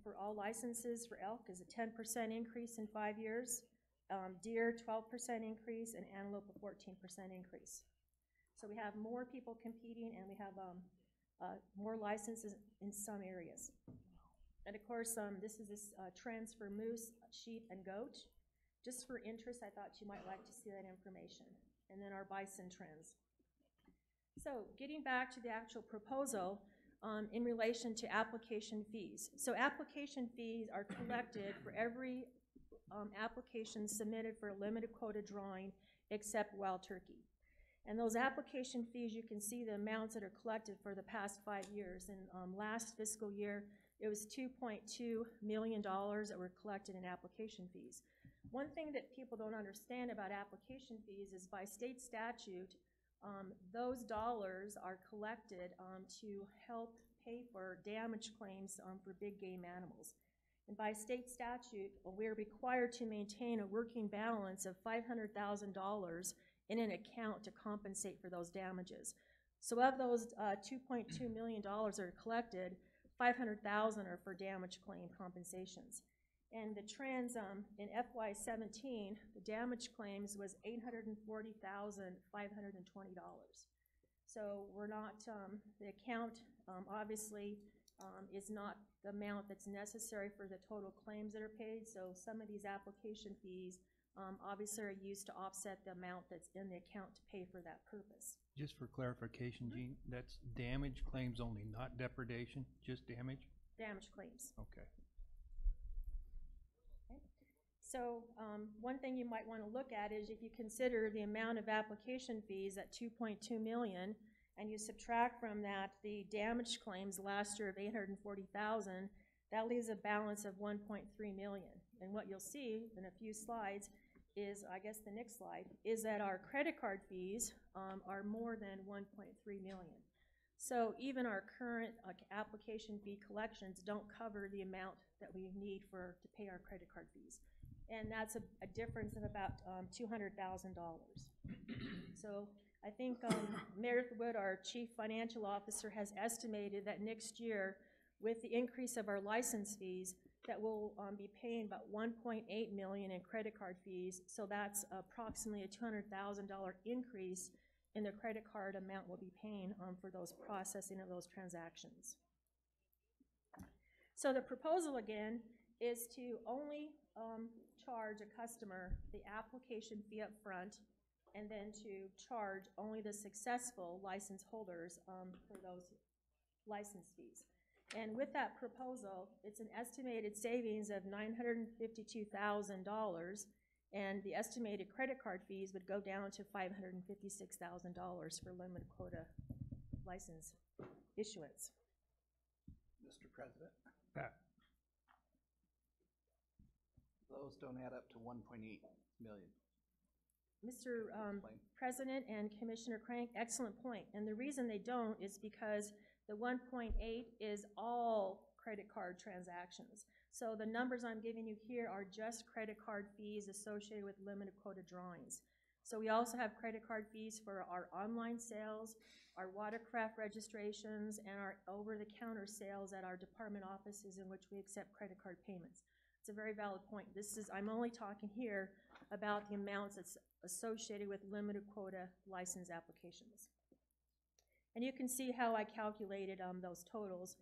for all licenses for elk is a 10% increase in 5 years, deer 12% increase, and antelope a 14% increase. So we have more people competing, and we have more licenses in some areas. And of course, this is trends for moose, sheep, and goat. Just for interest, I thought you might like to see that information. And then our bison trends. So getting back to the actual proposal in relation to application fees. So application fees are collected for every application submitted for a limited quota drawing except wild turkey. And those application fees, you can see the amounts that are collected for the past 5 years. And last fiscal year, it was $2.2 million that were collected in application fees. One thing that people don't understand about application fees is by state statute, those dollars are collected to help pay for damage claims for big game animals. And by state statute, we're required to maintain a working balance of $500,000 in an account to compensate for those damages. So of those $2.2 million that are collected, $500,000 are for damage claim compensations. And the trends in FY17, the damage claims was $840,520. So we're not, the account obviously is not the amount that's necessary for the total claims that are paid. So some of these application fees obviously are used to offset the amount that's in the account to pay for that purpose. Just for clarification, Jean, that's damage claims only, not depredation, just damage? Damage claims. Okay. So one thing you might want to look at is if you consider the amount of application fees at $2.2 million, and you subtract from that the damage claims last year of $840,000, that leaves a balance of $1.3 million. And what you'll see in a few slides is, I guess the next slide, is that our credit card fees are more than $1.3 million. So even our current application fee collections don't cover the amount that we need to pay our credit card fees. And that's a difference of about $200,000. So I think Meredith Wood, our Chief Financial Officer, has estimated that next year, with the increase of our license fees, that we'll be paying about $1.8 million in credit card fees. So that's approximately a $200,000 increase in the credit card amount we'll be paying for those processing of those transactions. So the proposal again is to only charge a customer the application fee up front, and then to charge only the successful license holders for those license fees. And with that proposal, it's an estimated savings of $952,000, and the estimated credit card fees would go down to $556,000 for limited quota license issuance. Mr. President, Pat. those don't add up to 1.8 million. Mr. President and Commissioner Crank, excellent point. And the reason they don't is because the 1.8 is all credit card transactions. So the numbers I'm giving you here are just credit card fees associated with limited quota drawings. So we also have credit card fees for our online sales, our watercraft registrations, and our over-the-counter sales at our department offices in which we accept credit card payments. It's a very valid point. I'm only talking here about the amounts that's associated with limited quota license applications. And you can see how I calculated those totals.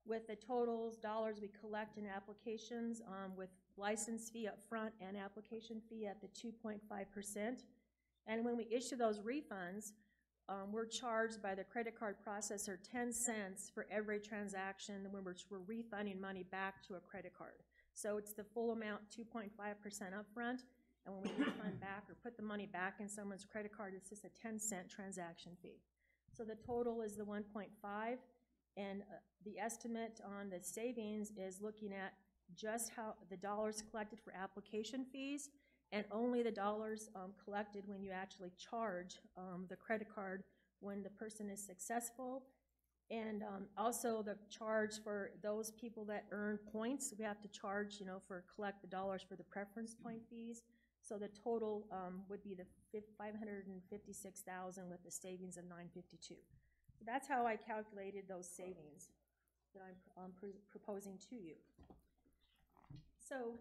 With the totals, dollars we collect in applications with license fee up front and application fee at the 2.5%. And when we issue those refunds, we're charged by the credit card processor 10 cents for every transaction when we're refunding money back to a credit card. So it's the full amount, 2.5% upfront, and when we refund back or put the money back in someone's credit card, it's just a 10-cent transaction fee. So the total is the 1.5, and the estimate on the savings is looking at just how the dollars collected for application fees and only the dollars collected when you actually charge the credit card when the person is successful And also the charge for those people that earn points, we have to charge, for collect the dollars for the preference point fees. So the total would be the $556,000 with the savings of $952. So that's how I calculated those savings that I'm proposing to you. So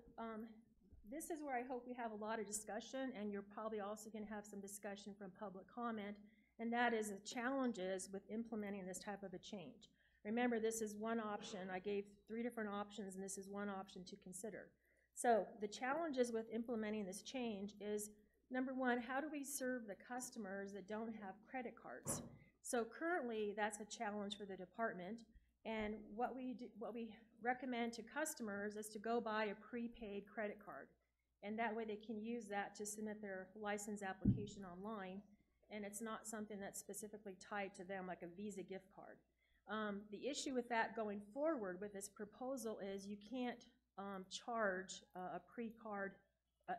this is where I hope we have a lot of discussion, and you're probably also going to have some discussion from public comment, and that is the challenges with implementing this type of a change. Remember, this is one option. I gave 3 different options, and this is one option to consider. So the challenges with implementing this change is, number one, how do we serve the customers that don't have credit cards? So currently, that's a challenge for the department, and what we recommend to customers is to go buy a prepaid credit card, and that way they can use that to submit their license application online, and it's not something that's specifically tied to them like a Visa gift card. The issue with that going forward with this proposal is you can't charge a pre-card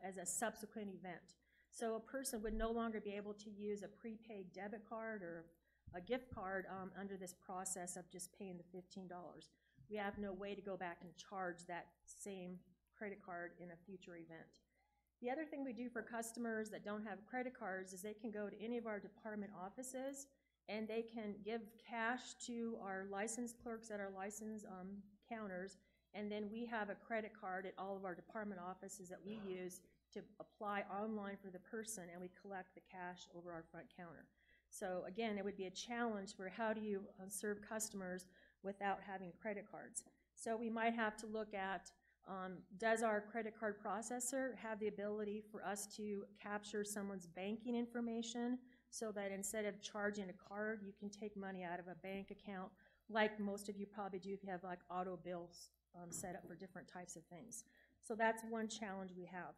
as a subsequent event. So a person would no longer be able to use a prepaid debit card or a gift card under this process of just paying the $15. We have no way to go back and charge that same credit card in a future event. The other thing we do for customers that don't have credit cards is they can go to any of our department offices and they can give cash to our license clerks at our license counters, and then we have a credit card at all of our department offices that we use to apply online for the person, and we collect the cash over our front counter. So again, it would be a challenge for how do you serve customers without having credit cards. So we might have to look at, does our credit card processor have the ability for us to capture someone's banking information so that instead of charging a card, you can take money out of a bank account, like most of you probably do if you have like auto bills set up for different types of things. So that's one challenge we have.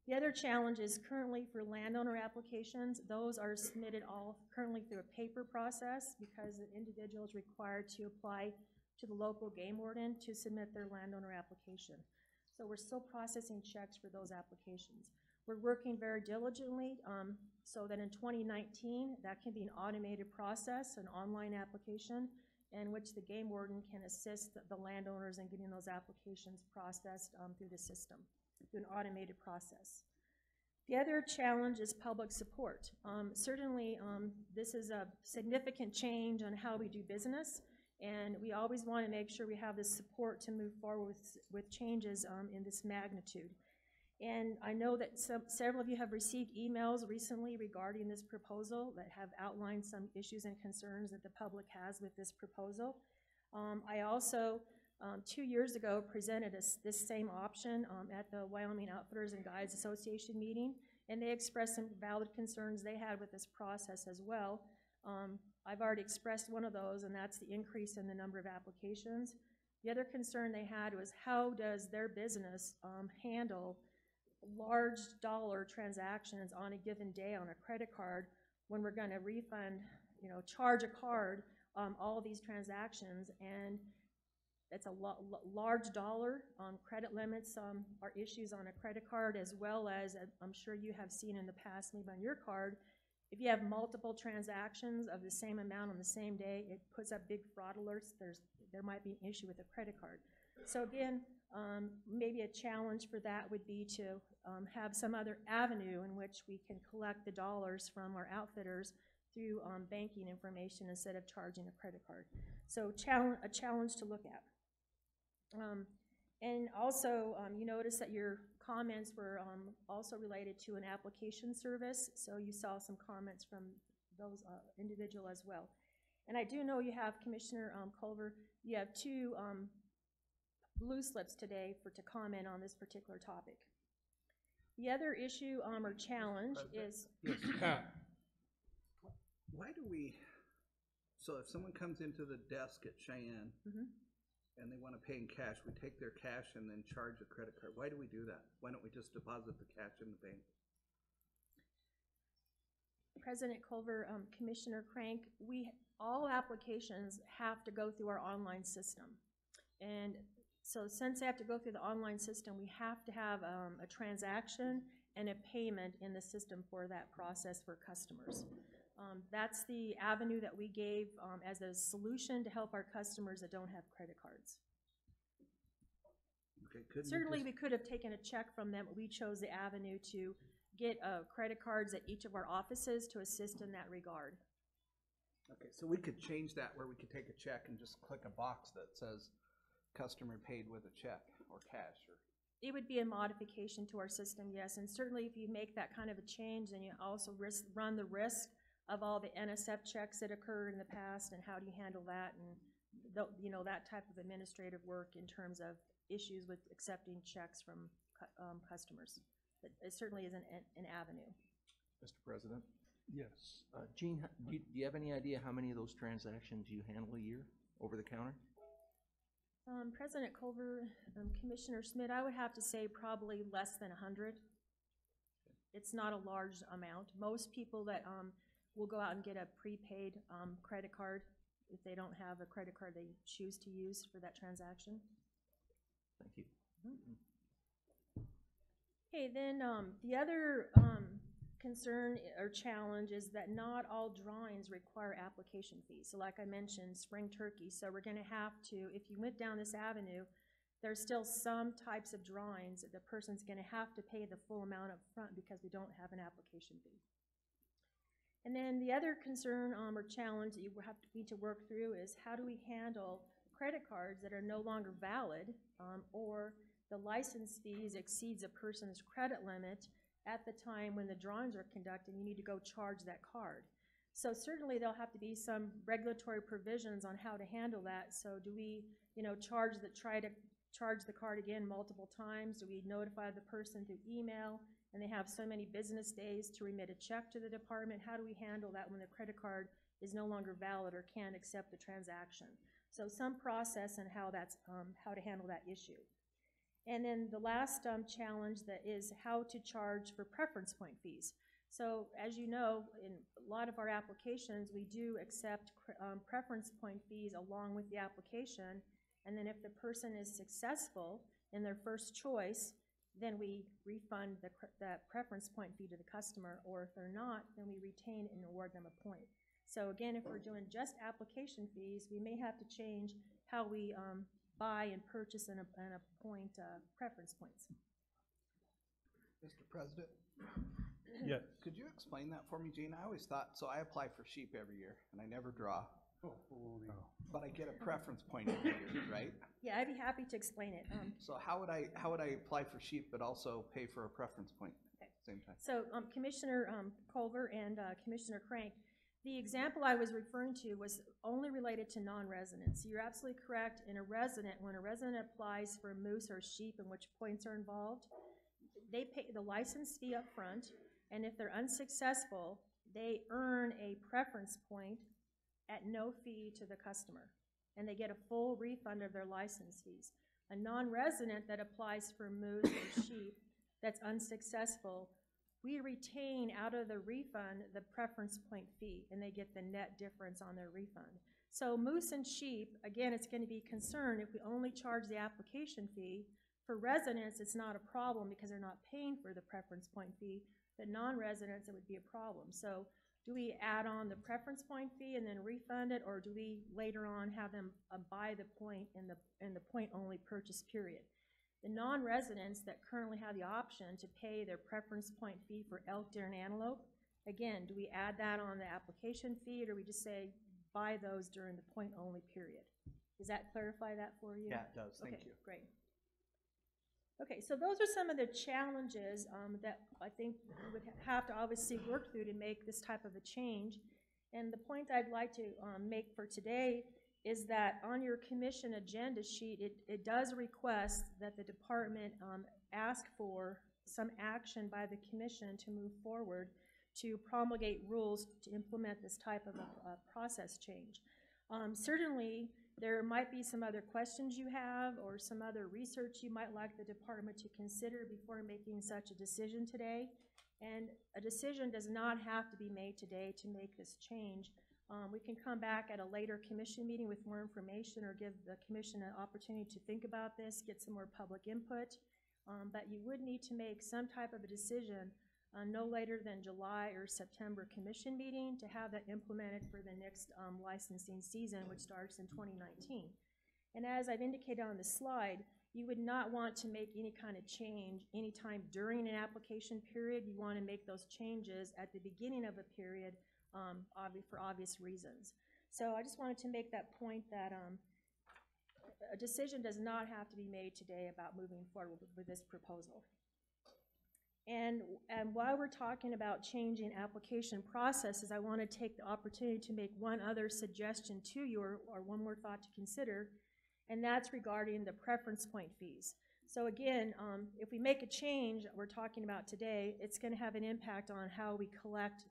The other challenge is currently for landowner applications, those are submitted all currently through a paper process because the individual is required to apply to the local game warden to submit their landowner application. So we're still processing checks for those applications. We're working very diligently so that in 2019, that can be an automated process, an online application, in which the game warden can assist the landowners in getting those applications processed through the system, through an automated process. The other challenge is public support. Certainly, this is a significant change on how we do business, and we always want to make sure we have the support to move forward with changes in this magnitude. And I know that several of you have received emails recently regarding this proposal that have outlined some issues and concerns that the public has with this proposal. I also, 2 years ago, presented this same option at the Wyoming Outfitters and Guides Association meeting, and they expressed some valid concerns they had with this process as well. I've already expressed one of those, and that's the increase in the number of applications. The other concern they had was how does their business handle large dollar transactions on a given day on a credit card when we're going to refund, charge a card all these transactions, and it's a large dollar. Credit limits are issues on a credit card, as well as I'm sure you have seen in the past, maybe on your card, if you have multiple transactions of the same amount on the same day, it puts up big fraud alerts. There might be an issue with a credit card. So again, maybe a challenge for that would be to have some other avenue in which we can collect the dollars from our outfitters through banking information instead of charging a credit card. So a challenge to look at. And also, you notice that your comments were also related to an application service, so you saw some comments from those individual as well. And I do know you have, Commissioner Culver, you have 2 blue slips today to comment on this particular topic. The other issue or challenge is... Why do we, so if someone comes into the desk at Cheyenne and they want to pay in cash, we take their cash and then charge a credit card. Why do we do that? Why don't we just deposit the cash in the bank? President Culver, Commissioner Crank, all applications have to go through our online system. And so since they have to go through the online system, we have to have a transaction and a payment in the system for that process for customers. That's the avenue that we gave as a solution to help our customers that don't have credit cards. Okay, couldn't you Certainly, just- we could have taken a check from them, but we chose the avenue to get credit cards at each of our offices to assist in that regard. Okay, so we could change that where we could take a check and just click a box that says customer paid with a check or cash or. It would be a modification to our system, yes, and certainly if you make that kind of a change, then you also run the risk of all the NSF checks that occurred in the past, and how do you handle that, and you know, that type of administrative work in terms of issues with accepting checks from customers. But it certainly is an avenue. Mr. President? Yes. Gene, do you have any idea how many of those transactions you handle a year over the counter? President Culver, Commissioner Schmidt, I would have to say probably less than 100. It's not a large amount. Most people that will go out and get a prepaid credit card if they don't have a credit card they choose to use for that transaction. Thank you. Okay, then the other concern or challenge is that not all drawings require application fees. So like I mentioned, spring turkey. So we're going to have to, if you went down this avenue, there's still some types of drawings that the person's going to have to pay the full amount up front because we don't have an application fee. And then the other concern or challenge that you need to work through is how do we handle credit cards that are no longer valid or the license fees exceeds a person's credit limit at the time when the drawings are conducted, you need to go charge that card. So certainly there'll have to be some regulatory provisions on how to handle that. So do we, try to charge the card again multiple times? Do we notify the person through email and they have so many business days to remit a check to the department? How do we handle that when the credit card is no longer valid or can't accept the transaction? So some process and how to handle that issue. And then the last challenge that is how to charge for preference point fees. So as you know, in a lot of our applications, we do accept preference point fees along with the application. And then if the person is successful in their first choice, then we refund that preference point fee to the customer. Or if they're not, then we retain and award them a point. So again, if we're doing just application fees, we may have to change how we buy and purchase and appoint preference points. Mr. President? Yes. Could you explain that for me, Gene? I always thought, so I apply for sheep every year, and I never draw. But I get a preference point every year, right? Yeah, I'd be happy to explain it. So how would I apply for sheep but also pay for a preference point at the same time? So Commissioner Culver and Commissioner Crank, the example I was referring to was only related to non-residents. You're absolutely correct. In a resident, when a resident applies for a moose or sheep in which points are involved, they pay the license fee up front, and if they're unsuccessful, they earn a preference point at no fee to the customer, and they get a full refund of their license fees. A non-resident that applies for moose or sheep that's unsuccessful, we retain out of the refund the preference point fee, and they get the net difference on their refund. So moose and sheep, again, it's going to be concerned if we only charge the application fee. For residents, it's not a problem because they're not paying for the preference point fee, but non-residents, it would be a problem. So do we add on the preference point fee and then refund it, or do we later on have them buy the point in the point-only purchase period? The non-residents that currently have the option to pay their preference point fee for elk, deer, and antelope, again, do we add that on the application fee, or do we just say buy those during the point-only period? Does that clarify that for you? Yeah, it does. Thank you. Great. Okay, so those are some of the challenges that I think we would have to obviously work through to make this type of a change. And the point I'd like to make for today is that on your commission agenda sheet, it does request that the department ask for some action by the commission to move forward to promulgate rules to implement this type of a process change. Certainly, there might be some other questions you have or some other research you might like the department to consider before making such a decision today. And a decision does not have to be made today to make this change. We can come back at a later commission meeting with more information or give the commission an opportunity to think about this, get some more public input. But you would need to make some type of a decision no later than July or September commission meeting to have that implemented for the next licensing season, which starts in 2019. And as I've indicated on the slide, you would not want to make any kind of change anytime during an application period. You want to make those changes at the beginning of a period for obvious reasons. So I just wanted to make that point that a decision does not have to be made today about moving forward with this proposal. And while we're talking about changing application processes, I want to take the opportunity to make one other suggestion to you, or one more thought to consider, and that's regarding the preference point fees. So again, if we make a change that we're talking about today, it's going to have an impact on how we collect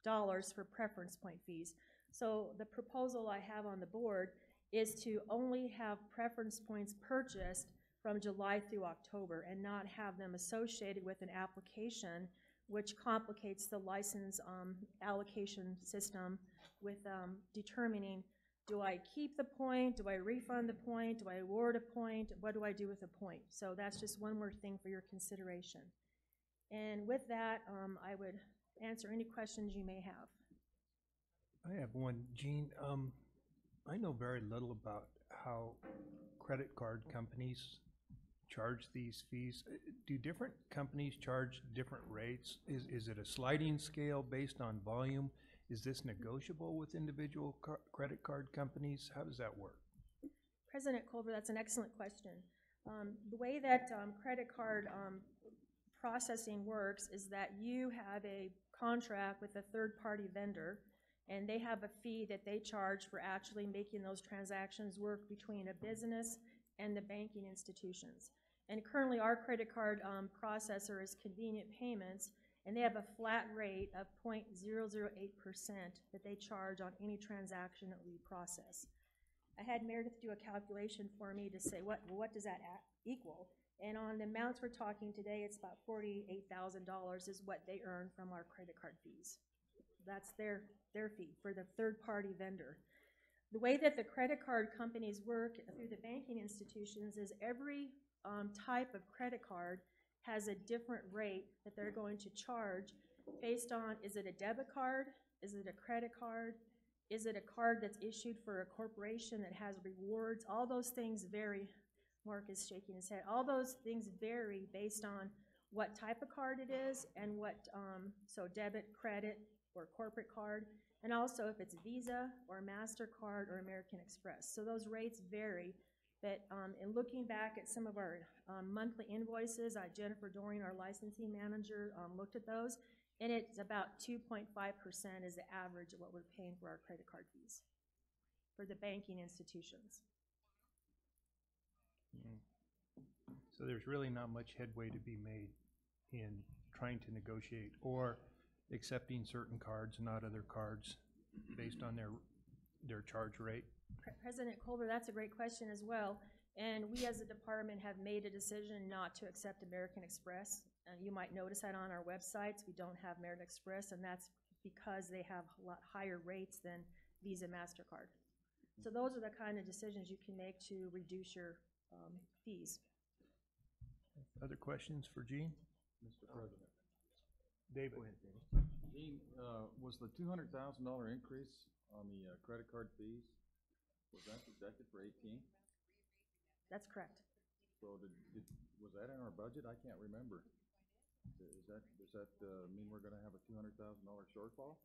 dollars for preference point fees. So the proposal I have on the board is to only have preference points purchased from July through October and not have them associated with an application, which complicates the license allocation system with determining, do I keep the point, do I refund the point, do I award a point, what do I do with the point? So that's just one more thing for your consideration. And with that, I would answer any questions you may have. I have one, Gene. I know very little about how credit card companies charge these fees. Do different companies charge different rates? Is it a sliding scale based on volume? Is this negotiable with individual credit card companies? How does that work? President Culver, that's an excellent question. The way that credit card processing works is that you have a contract with a third-party vendor, and they have a fee that they charge for actually making those transactions work between a business and the banking institutions. And currently our credit card processor is Convenient Payments, and they have a flat rate of 0.008% that they charge on any transaction that we process. I had Meredith do a calculation for me to say, what does that equal? And on the amounts we're talking today, it's about $48,000 is what they earn from our credit card fees. That's their fee for the third-party vendor. The way that the credit card companies work through the banking institutions is every type of credit card has a different rate that they're going to charge based on, is it a debit card? Is it a credit card? Is it a card that's issued for a corporation that has rewards? All those things vary. Mark is shaking his head. All those things vary based on what type of card it is and what, so debit, credit, or corporate card, and also if it's Visa or MasterCard or American Express. So those rates vary, but in looking back at some of our monthly invoices, Jennifer Doring, our licensing manager, looked at those, and it's about 2.5% is the average of what we're paying for our credit card fees for the banking institutions. So there's really not much headway to be made in trying to negotiate or accepting certain cards, not other cards, based on their charge rate? President Culver, that's a great question as well. And we as a department have made a decision not to accept American Express. You might notice that on our websites. We don't have American Express, and that's because they have a lot higher rates than Visa, MasterCard. So those are the kind of decisions you can make to reduce your fees. Other questions for Gene? Mr. President. David. Go ahead, David. Gene, was the $200,000 increase on the credit card fees, was that projected for 18? That's correct. So was that in our budget? I can't remember. Does that mean we're gonna have a $200,000 shortfall?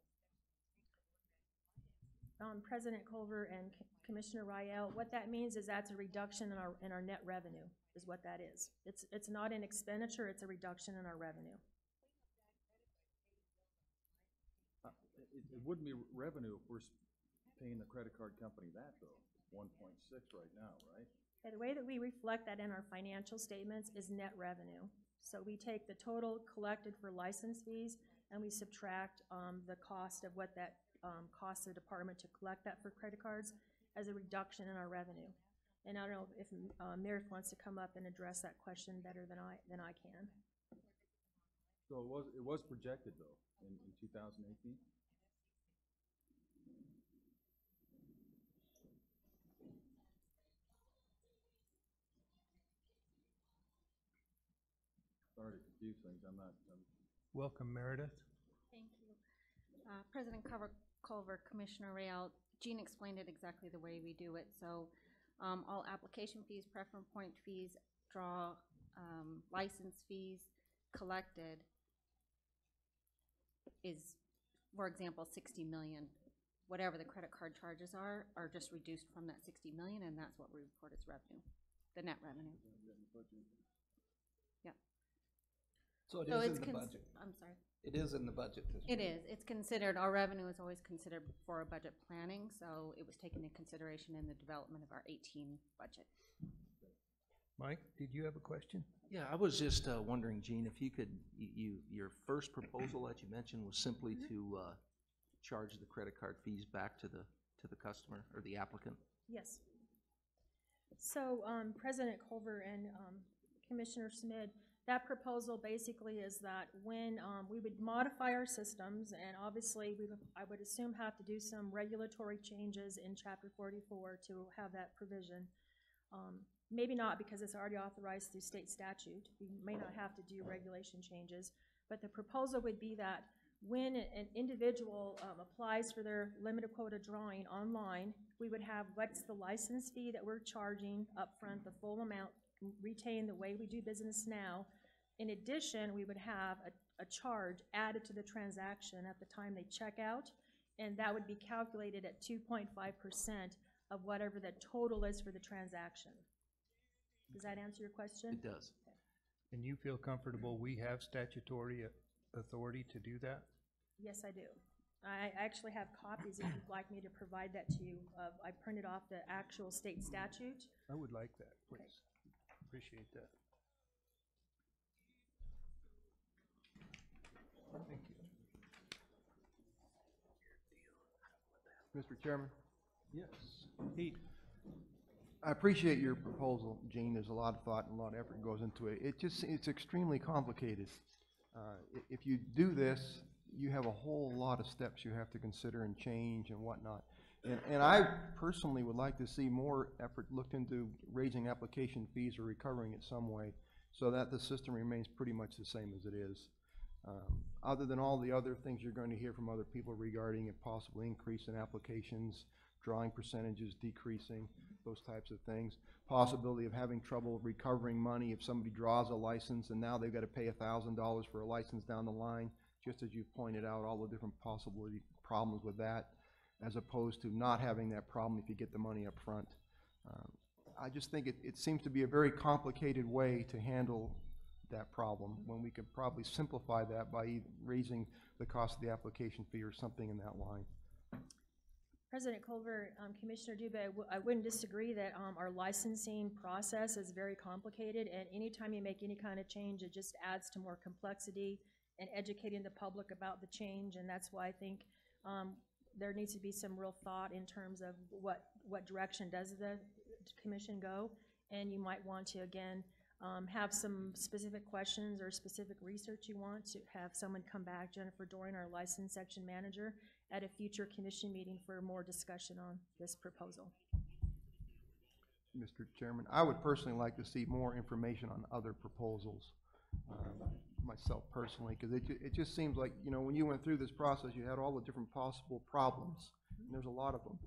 President Culver and Commissioner Rael, what that means is that's a reduction in our net revenue, is what that is. It's not an expenditure, it's a reduction in our revenue. It wouldn't be revenue if we're paying the credit card company that, though. 1.6 right now, right? Yeah, the way that we reflect that in our financial statements is net revenue. So we take the total collected for license fees and we subtract the cost of what that costs the department to collect that for credit cards as a reduction in our revenue. And I don't know if Meredith wants to come up and address that question better than I can. So it was projected, though, in 2018? Sorry to confuse things. Welcome, Meredith. Thank you. President Culver, Commissioner Real, Jean explained it exactly the way we do it. So all application fees, preference point fees, draw, license fees collected is, for example, 60 million. Whatever the credit card charges are just reduced from that 60 million, and that's what we report as revenue, the net revenue. Yep. So it So is it's in the budget. I'm sorry. It is in the budget this It year. is. It's considered, our revenue is always considered for our budget planning, so it was taken into consideration in the development of our 18 budget. Mike, did you have a question? Yeah, I was just wondering, Gene, if you could, your first proposal that you mentioned was simply to charge the credit card fees back to the customer or the applicant? Yes. So President Culver and Commissioner Smith, that proposal basically is that when we would modify our systems, and obviously I would assume have to do some regulatory changes in Chapter 44 to have that provision. Maybe not because it's already authorized through state statute. We may not have to do regulation changes, but the proposal would be that when an individual applies for their limited quota drawing online, we would have what's the license fee that we're charging upfront, the full amount, retain the way we do business now. In addition, we would have a charge added to the transaction at the time they check out, and that would be calculated at 2.5% of whatever the total is for the transaction. Does that answer your question? It does. Okay. And you feel comfortable we have statutory authority to do that? Yes, I do. I actually have copies if you'd like me to provide that to you. I printed off the actual state statute. I would like that, please. Okay. Appreciate that. Thank you. Mr. Chairman? Yes. Pete, I appreciate your proposal, Gene. There's a lot of thought and a lot of effort goes into it. It's extremely complicated. If you do this, you have a whole lot of steps you have to consider and change and whatnot. And I personally would like to see more effort looked into raising application fees or recovering it some way so that the system remains pretty much the same as it is. Other than all the other things you're going to hear from other people regarding a possible increase in applications, drawing percentages decreasing, those types of things. Possibility of having trouble recovering money if somebody draws a license and now they've got to pay $1,000 for a license down the line, just as you pointed out, all the different possibility problems with that, as opposed to not having that problem if you get the money up front. I just think it seems to be a very complicated way to handle that problem when we could probably simplify that by raising the cost of the application fee or something in that line. President Culver, Commissioner Dubé, I wouldn't disagree that our licensing process is very complicated, and anytime you make any kind of change, it just adds to more complexity and educating the public about the change, and that's why I think there needs to be some real thought in terms of what direction does the commission go, and you might want to, again, have some specific questions or specific research you want to have someone come back, Jennifer Doran, our license section manager, at a future commission meeting for more discussion on this proposal. Mr. Chairman, I would personally like to see more information on other proposals, myself personally, because it just seems like, you know, when you went through this process, you had all the different possible problems, and there's a lot of them.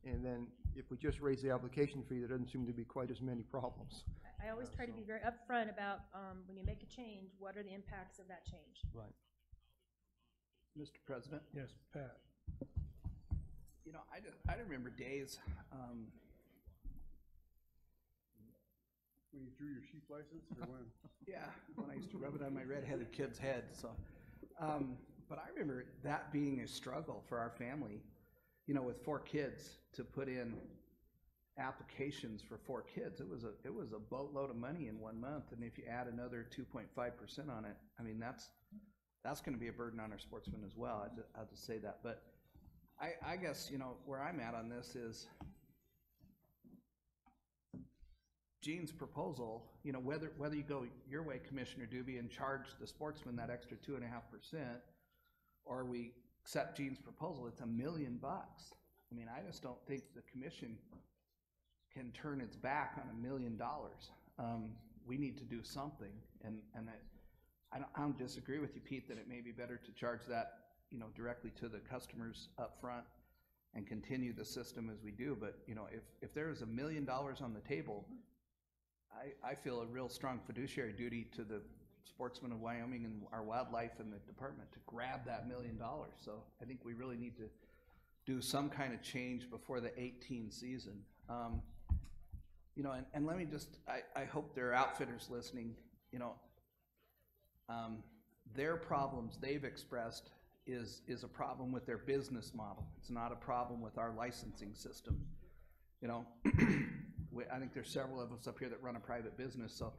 And then if we just raise the application fee, there doesn't seem to be quite as many problems. I always try to be very upfront about when you make a change, what are the impacts of that change? Right. Mr. President? Yes, Pat. You know, I remember days, When you drew your sheep license, or when? yeah, when I used to rub it on my redheaded kid's head, so. But I remember that being a struggle for our family, you know, with 4 kids, to put in applications for 4 kids. It was a boatload of money in 1 month, and if you add another 2.5% on it, I mean, that's going to be a burden on our sportsmen as well. I'll just say that. But I guess, you know, where I'm at on this is Gene's proposal, you know, whether you go your way, Commissioner Doobie, and charge the sportsman that extra 2.5%, or we accept Gene's proposal, it's $1 million. I mean, I just don't think the commission can turn its back on $1 million. We need to do something, and I don't disagree with you, Pete, that it may be better to charge that, you know, directly to the customers up front and continue the system as we do. But, you know, if there is $1 million on the table, I feel a real strong fiduciary duty to the sportsmen of Wyoming and our wildlife and the department to grab that $1 million. So I think we really need to do some kind of change before the 18 season. You know, and let me just, I hope there are outfitters listening, you know, their problems they've expressed is a problem with their business model. It's not a problem with our licensing system. You know, I think there's several of us up here that run a private business. So,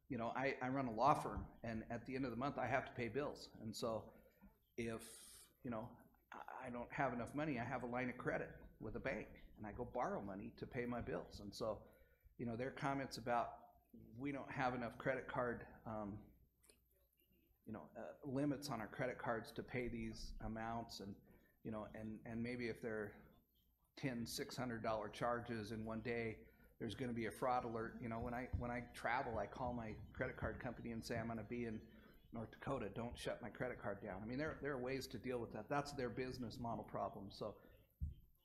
you know, I run a law firm, and at the end of the month, I have to pay bills. And so if, you know, I don't have enough money, I have a line of credit with a bank, and I go borrow money to pay my bills. And so, you know, their comments about we don't have enough credit card, you know, limits on our credit cards to pay these amounts, and, you know, and maybe if they're $600 charges in one day, there's going to be a fraud alert. You know, when I travel, I call my credit card company and say I'm going to be in North Dakota. Don't shut my credit card down. I mean, there are ways to deal with that. That's their business model problem. So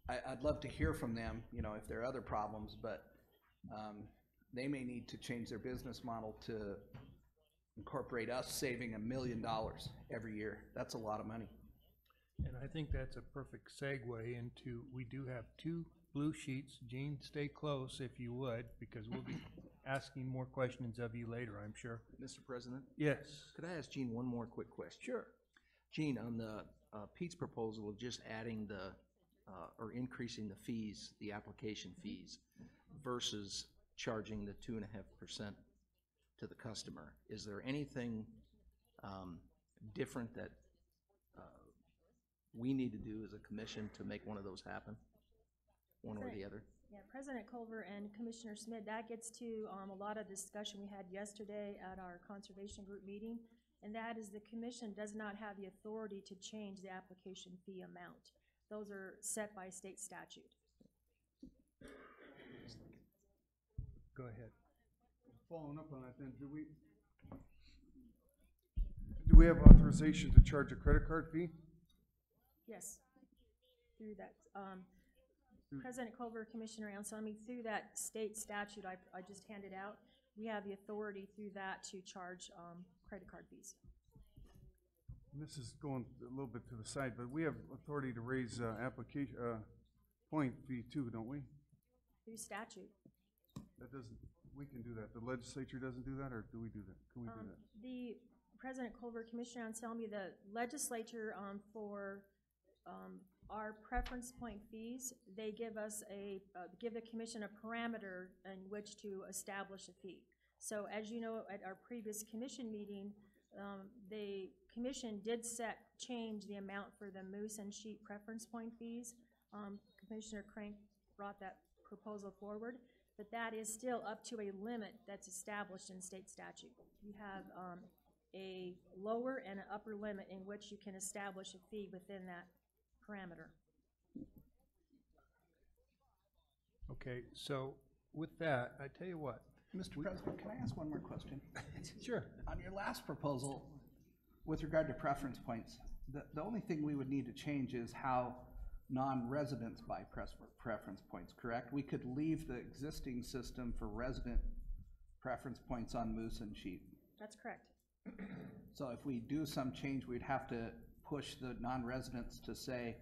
I'd love to hear from them, you know, if there are other problems, but they may need to change their business model to incorporate us saving $1 million every year. That's a lot of money. And I think that's a perfect segue into, we do have 2 blue sheets. Gene, stay close if you would, because we'll be asking more questions of you later, I'm sure. Mr. President? Yes. Could I ask Gene one more quick question? Sure. Gene, on the Pete's proposal of just adding the, or increasing the fees, the application fees, versus charging the 2.5% to the customer, is there anything different that we need to do as a commission to make one of those happen, one or the other? Yeah, President Culver and Commissioner Smith, that gets to a lot of discussion we had yesterday at our conservation group meeting, and that is the commission does not have the authority to change the application fee amount. Those are set by state statute. Go ahead. Following up on that then, do we have authorization to charge a credit card fee? Yes, through that. President Culver, Commissioner Anselmi, through that state statute I just handed out, we have the authority through that to charge credit card fees. And this is going a little bit to the side, but we have authority to raise application point fee too, don't we? Through statute. That doesn't, we can do that. The legislature doesn't do that, or do we do that? Can we do that? The President Culver, Commissioner Anselmi, the legislature for our preference point fees, they give us give the commission a parameter in which to establish a fee. So as you know, at our previous commission meeting, the commission did change the amount for the moose and sheep preference point fees. Commissioner Crank brought that proposal forward, but that is still up to a limit that's established in state statute. You have a lower and an upper limit in which you can establish a fee within that parameter. Okay, so with that, I tell you what. Mr. President, can I ask one more question? Sure. On your last proposal, with regard to preference points, the only thing we would need to change is how non-residents buy preference points, correct? We could leave the existing system for resident preference points on moose and sheep. That's correct. So if we do some change, we'd have to push the non-residents to say,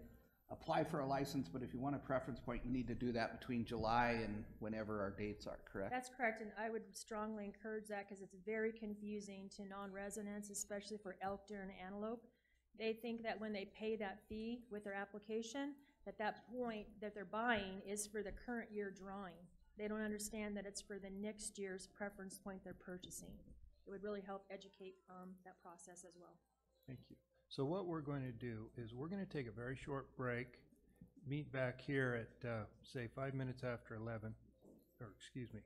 apply for a license, but if you want a preference point, you need to do that between July and whenever our dates are, correct? That's correct, and I would strongly encourage that because it's very confusing to non-residents, especially for elk, deer, and antelope. They think that when they pay that fee with their application, that point that they're buying is for the current year drawing. They don't understand that it's for the next year's preference point they're purchasing. It would really help educate that process as well. Thank you. So what we're going to do is we're going to take a very short break, meet back here at, say, 5 minutes after 11, or excuse me,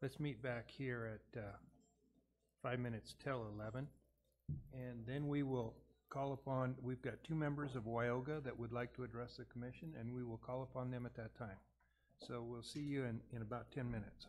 let's meet back here at 5 minutes till 11, and then we will call upon, we've got 2 members of Wyoga that would like to address the commission, and we will call upon them at that time. So we'll see you in about 10 minutes.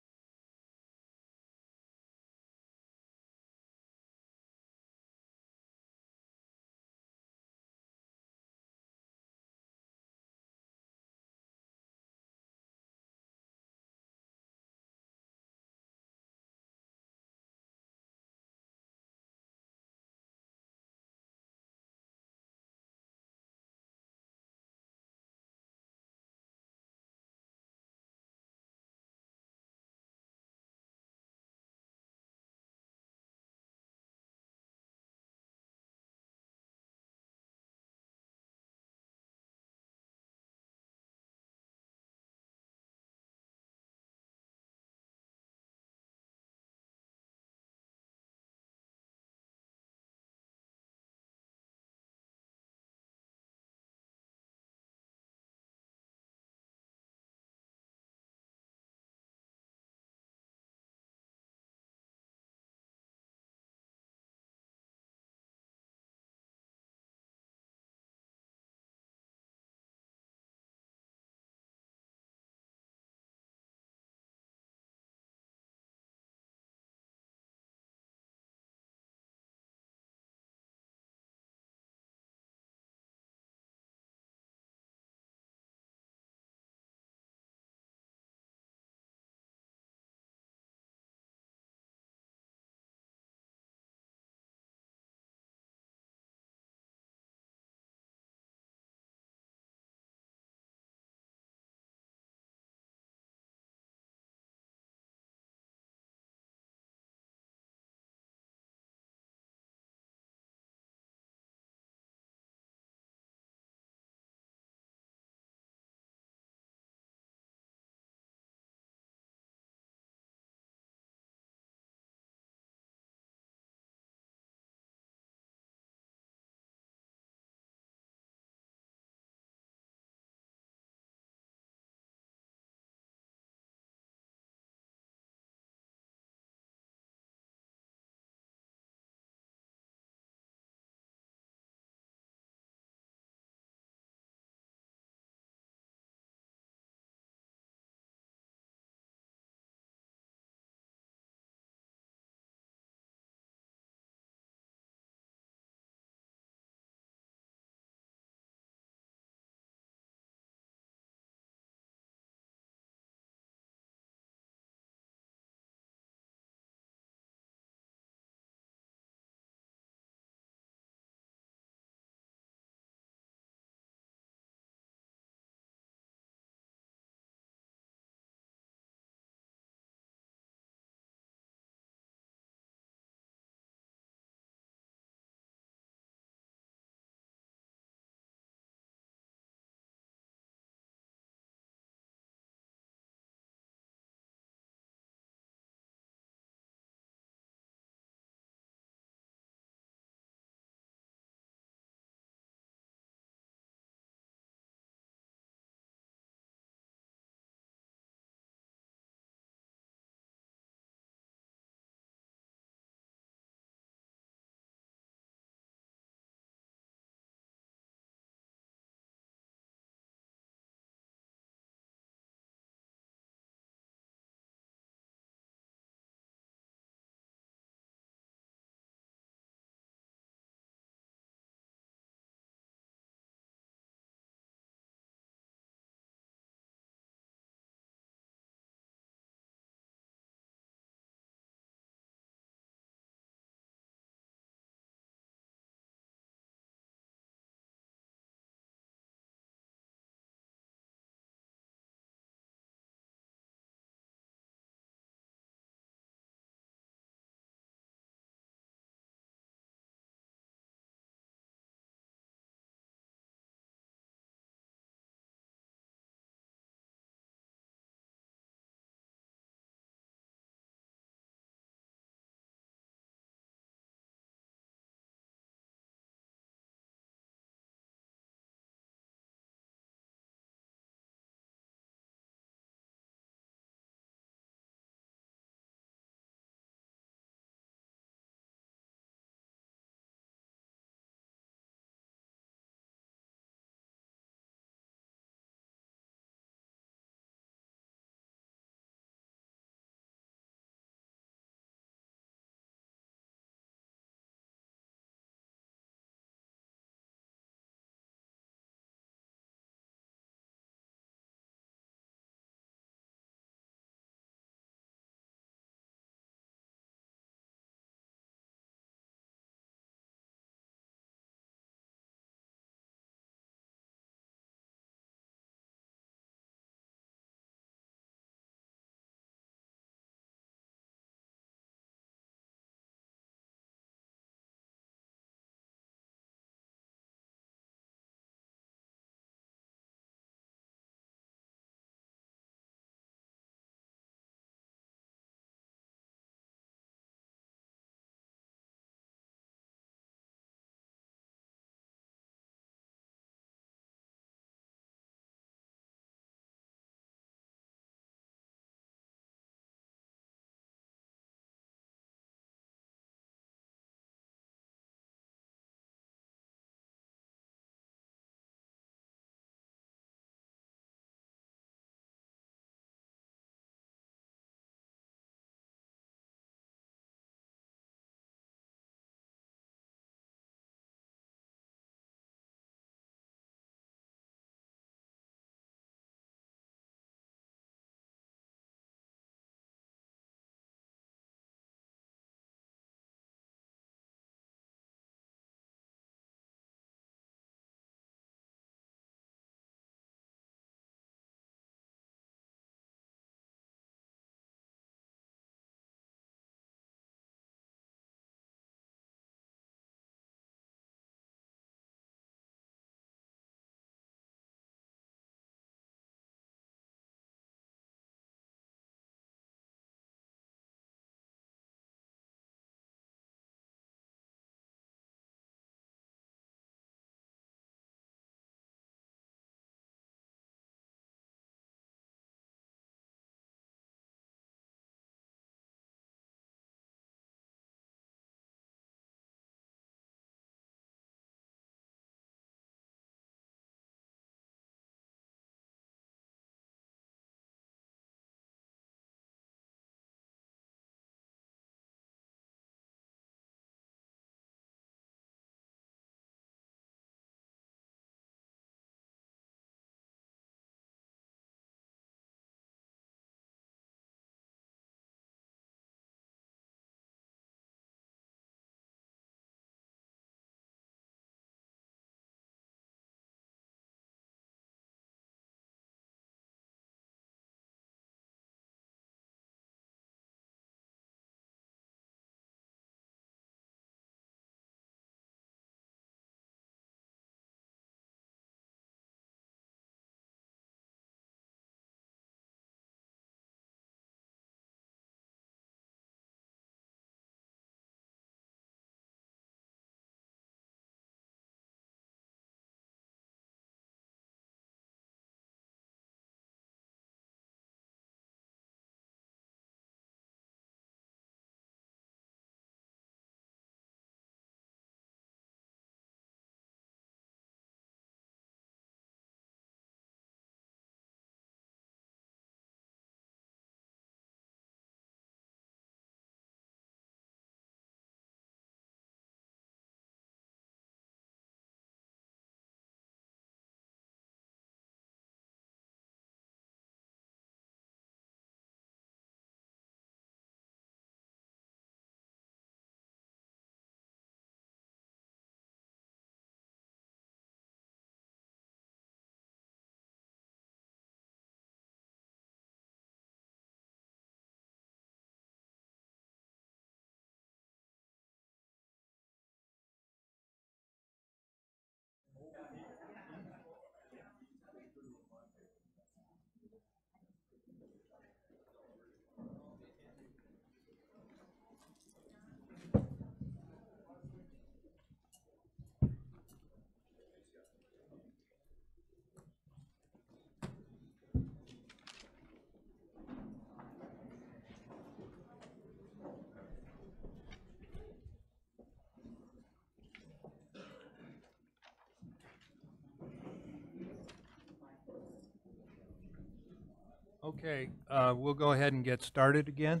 Okay, we'll go ahead and get started again.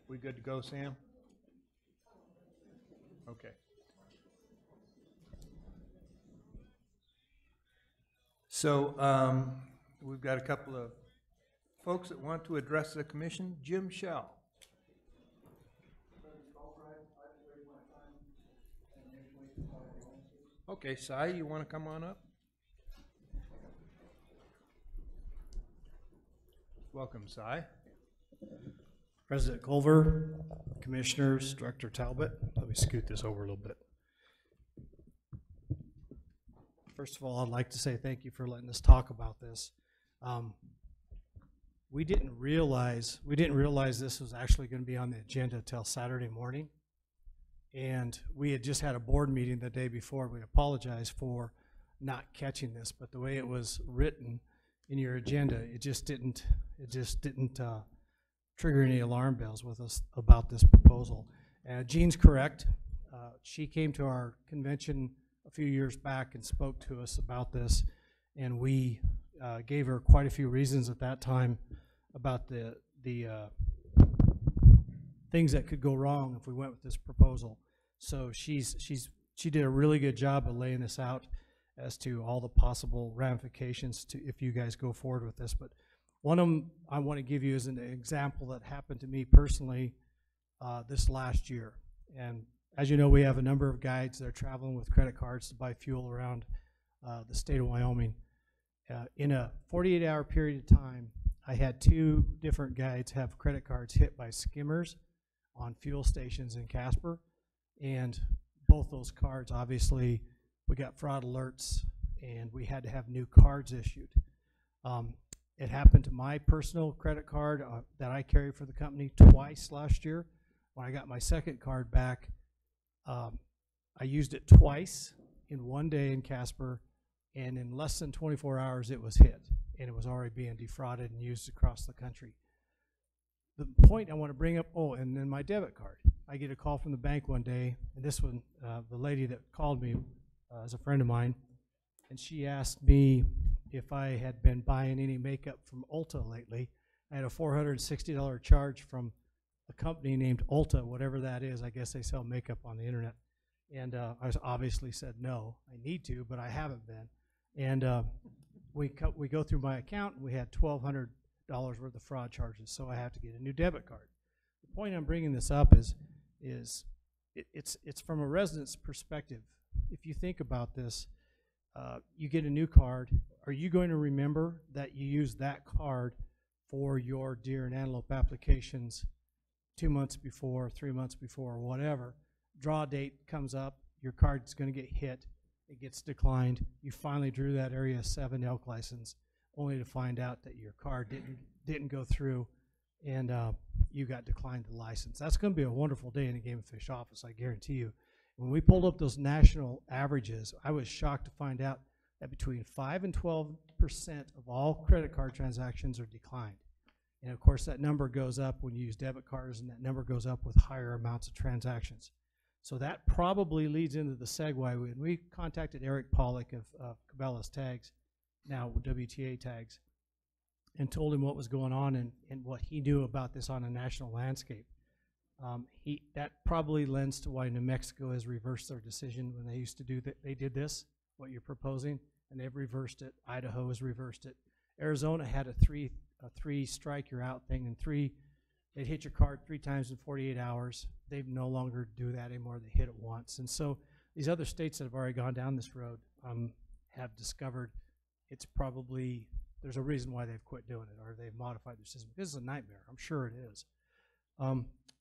We good to go, Sam? Okay. So, we've got a couple of folks that want to address the commission. Jim Shell. Okay, Cy, you want to come on up? Welcome, Cy. President Culver, Commissioners, Director Talbot. Let me scoot this over a little bit. First of all, I'd like to say thank you for letting us talk about this. We didn't realize this was actually going to be on the agenda till Saturday morning. And we had just had a board meeting the day before. We apologize for not catching this, but the way it was written in your agenda, it just didn't trigger any alarm bells with us about this proposal. Jean's correct. She came to our convention a few years back and spoke to us about this, and we gave her quite a few reasons at that time about the things that could go wrong if we went with this proposal. So she did a really good job of laying this out as to all the possible ramifications to if you guys go forward with this. But one of them I want to give you is an example that happened to me personally this last year. And as you know, we have a number of guides that are traveling with credit cards to buy fuel around the state of Wyoming. In a 48-hour period of time, I had 2 different guides have credit cards hit by skimmers on fuel stations in Casper. And both those cards, obviously, we got fraud alerts and we had to have new cards issued. It happened to my personal credit card that I carry for the company twice last year. When I got my second card back, I used it twice in one day in Casper, and in less than 24 hours it was hit, and it was already being defrauded and used across the country. The point I want to bring up, oh, and then my debit card. I get a call from the bank one day, and this one, the lady that called me is a friend of mine, and she asked me if I had been buying any makeup from Ulta lately. I had a $460 charge from a company named Ulta, whatever that is. I guess they sell makeup on the internet. And I obviously said, no, I need to, but I haven't been. And we go through my account, and we had $1,200 worth of fraud charges, so I have to get a new debit card. The point I'm bringing this up is it's from a resident's perspective. If you think about this, you get a new card. Are you going to remember that you used that card for your deer and antelope applications 2 months before, 3 months before, or whatever? Draw date comes up, your card's going to get hit, it gets declined. You finally drew that Area 7 elk license, only to find out that your card didn't go through, and you got declined the license. That's going to be a wonderful day in a game and fish office, I guarantee you. When we pulled up those national averages, I was shocked to find out that between 5 and 12% of all credit card transactions are declined. And of course, that number goes up when you use debit cards, and that number goes up with higher amounts of transactions. So that probably leads into the segue. When we contacted Eric Pollock of Cabela's Tags, now WTA Tags, and told him what was going on and what he knew about this on a national landscape. That probably lends to why New Mexico has reversed their decision when they used to do that. They did this, what you're proposing, and they've reversed it. Idaho has reversed it. Arizona had a three strike you're out thing, and they'd hit your card 3 times in 48 hours. They no longer do that anymore. They hit it once. And so these other states that have already gone down this road have discovered it's probably, there's a reason why they've quit doing it, or they've modified their system. This is a nightmare. I'm sure it is.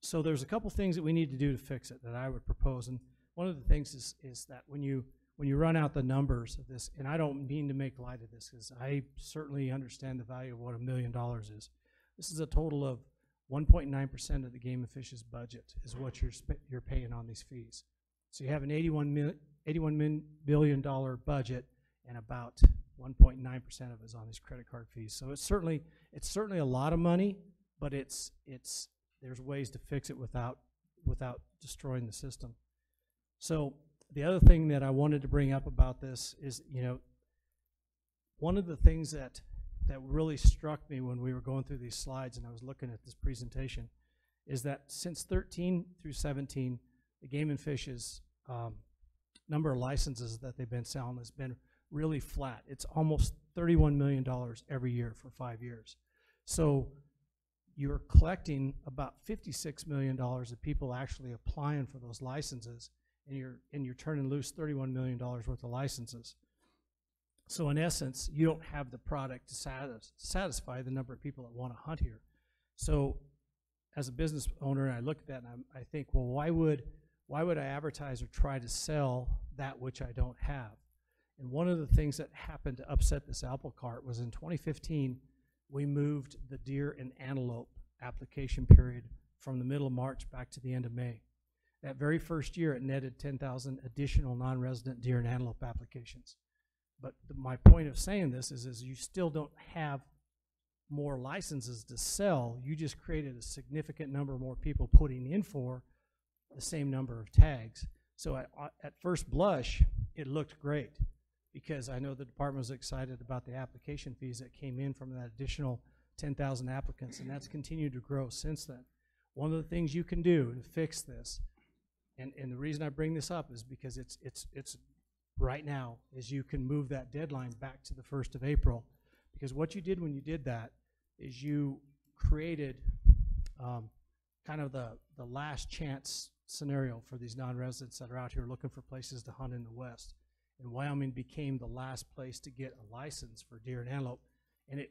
So there's a couple things that we need to do to fix it that I would propose. And one of the things is that when you run out the numbers of this, and I don't mean to make light of this, because I certainly understand the value of what $1 million is. This is a total of 1.9% of the Game and Fish's budget is what you're paying on these fees. So you have an $81 billion budget, and about 1.9% of it is on these credit card fees. So it's certainly a lot of money, but there's ways to fix it without destroying the system. So the other thing that I wanted to bring up about this is, one of the things that that really struck me when we were going through these slides and I was looking at this presentation is that since 13 through 17, the Game and Fish's number of licenses that they've been selling has been really flat. It's almost $31 million every year for 5 years. So you're collecting about $56 million of people actually applying for those licenses, and you're turning loose $31 million worth of licenses. So in essence, you don't have the product to satisfy the number of people that want to hunt here. So as a business owner, I look at that and I think, well, why would I advertise or try to sell that which I don't have? And one of the things that happened to upset this apple cart was in 2015, we moved the deer and antelope application period from the middle of March back to the end of May. That very first year, it netted 10,000 additional non-resident deer and antelope applications. But my point of saying this is you still don't have more licenses to sell. You just created a significant number more people putting in for the same number of tags. So at first blush, it looked great because I know the department was excited about the application fees that came in from that additional 10,000 applicants, and that's continued to grow since then. One of the things you can do to fix this, and the reason I bring this up is because it's right now, is you can move that deadline back to the 1st of April, because what you did when you did that is you created kind of the last chance scenario for these non-residents that are out here looking for places to hunt in the West. And Wyoming became the last place to get a license for deer and antelope. And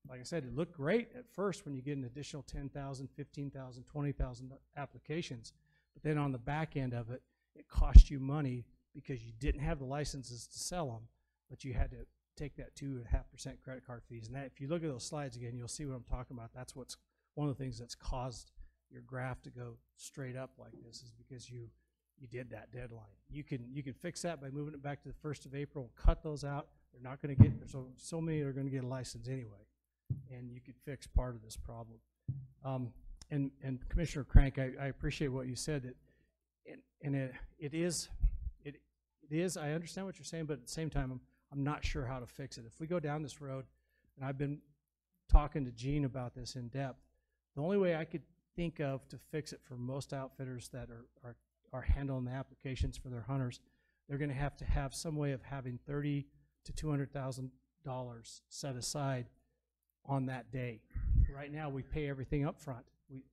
like I said, it looked great at first when you get an additional 10,000, 15,000, 20,000 applications. But then on the back end of it, it cost you money because you didn't have the licenses to sell them, but you had to take that 2.5% credit card fees. And that, if you look at those slides again, you'll see what I'm talking about. That's what's one of the things that's caused your graph to go straight up like this, is because you did that deadline. You can fix that by moving it back to the 1st of April, cut those out. They're not going to get, so many are going to get a license anyway, and you could fix part of this problem. And Commissioner Crank, I appreciate what you said. It is, I understand what you're saying, but at the same time, I'm not sure how to fix it. If we go down this road, and I've been talking to Gene about this in depth, the only way I could think of to fix it for most outfitters that are handling the applications for their hunters, they're going to have some way of having $30,000 to $200,000 set aside on that day. Right now, we pay everything up front.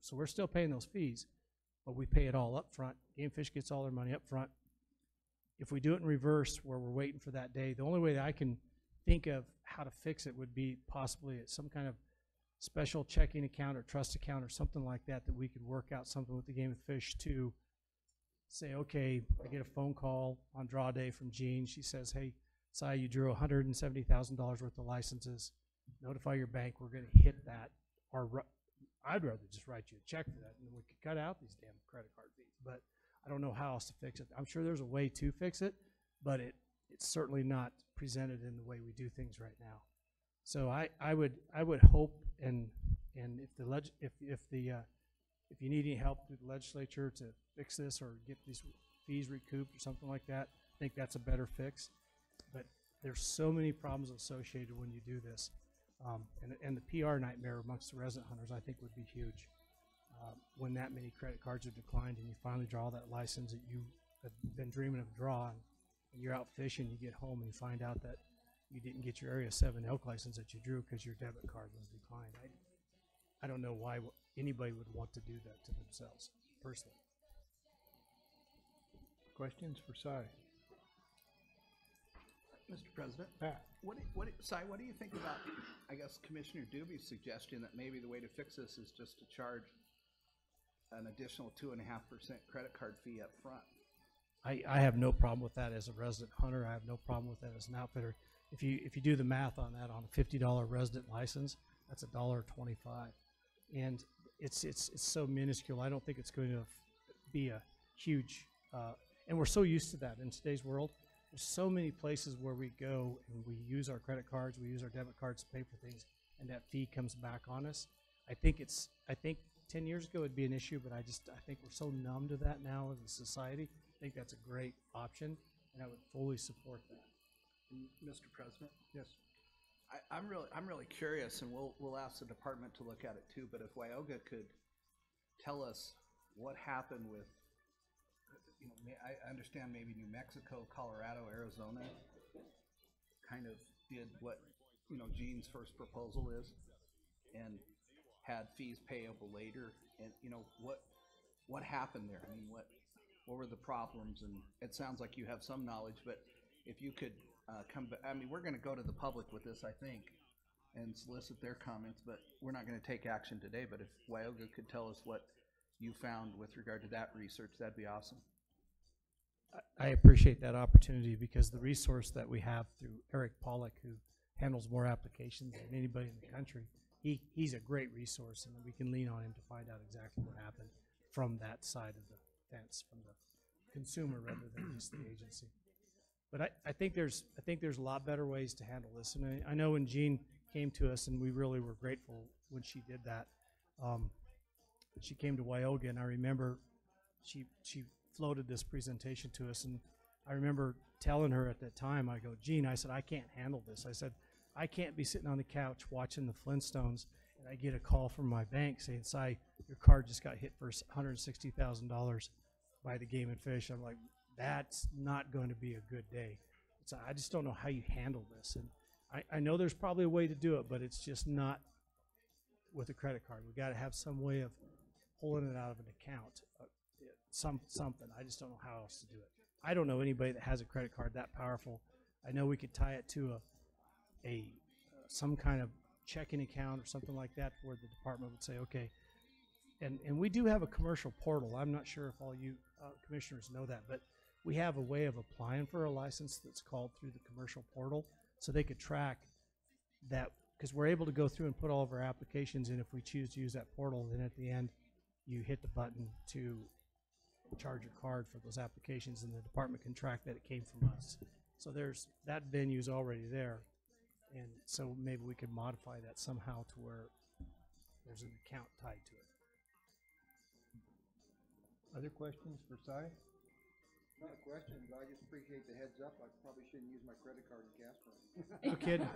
So we're still paying those fees, but we pay it all up front. Game Fish gets all their money up front. If we do it in reverse, where we're waiting for that day, the only way that I can think of how to fix it would be possibly at some kind of special checking account or trust account or something like that, that we could work out something with the Game and Fish to say, okay, I get a phone call on draw day from Jean. She says, hey, Si, you drew $170,000 worth of licenses. Notify your bank. We're going to hit that. Or I'd rather just write you a check for that, and then we could cut out these damn credit card fees. But I don't know how else to fix it. I'm sure there's a way to fix it, but it's certainly not presented in the way we do things right now. So I would hope, and if you need any help through the legislature to fix this or get these fees recouped or something like that, I think that's a better fix. But there's so many problems associated when you do this. And the PR nightmare amongst the resident hunters, I think, would be huge. When that many credit cards are declined and you finally draw that license that you have been dreaming of drawing, and you're out fishing, you get home and you find out that you didn't get your Area 7 elk license that you drew because your debit card was declined. I don't know why anybody would want to do that to themselves, personally. Questions for Si? Mr. President, Pat. Si, what do you think about, I guess, Commissioner Dubie's suggestion that maybe the way to fix this is just to charge an additional 2.5% credit card fee up front? I have no problem with that as a resident hunter. I have no problem with that as an outfitter. If you do the math on that, on a $50 resident license, that's $1.25, and it's so minuscule. I don't think it's going to be a huge, and we're so used to that in today's world. There's so many places where we go and we use our credit cards, we use our debit cards to pay for things, and that fee comes back on us. I think 10 years ago it'd be an issue, but I think we're so numb to that now as a society. I think that's a great option, and I would fully support that. Mr. President? Yes. I'm really curious, and we'll ask the department to look at it too, but if Wyoga could tell us what happened with, I understand maybe New Mexico, Colorado, Arizona kind of did what, Gene's first proposal is and had fees payable later, and, what happened there? I mean, what were the problems? And it sounds like you have some knowledge, but if you could come back, I mean, we're gonna go to the public with this, I think, and solicit their comments, but we're not gonna take action today, but if Wyoga could tell us what you found with regard to that research, that'd be awesome. I appreciate that opportunity because the resource that we have through Eric Pollock, who handles more applications than anybody in the country, he's a great resource, and we can lean on him to find out exactly what happened from that side of the fence, from the consumer rather than just the agency. But I think there's a lot better ways to handle this, and I know when Jean came to us, and we really were grateful when she did that. She came to Wyoga, and I remember she floated this presentation to us, and I remember telling her at that time, I go, Jean, I said, I can't handle this. I said, I can't be sitting on the couch watching the Flintstones, and I get a call from my bank saying, Si, your card just got hit for $160,000 by the Game and Fish. I'm like, that's not going to be a good day. So I just don't know how you handle this. And I know there's probably a way to do it, but it's just not with a credit card. We got to have some way of pulling it out of an account, something. I just don't know how else to do it. I don't know anybody that has a credit card that powerful. I know we could tie it to some kind of checking account or something like that, where the department would say, okay. And we do have a commercial portal. I'm not sure if all you commissioners know that, but we have a way of applying for a license that's called through the commercial portal, so they could track that, because we're able to go through and put all of our applications in. If we choose to use that portal, then at the end you hit the button to charge your card for those applications, and the department can track that it came from us. So there's that venue's already there, and so maybe we could modify that somehow to where there's an account tied to it. Other questions for Si? Not a question, but I just appreciate the heads up. I probably shouldn't use my credit card in gas money. No kidding.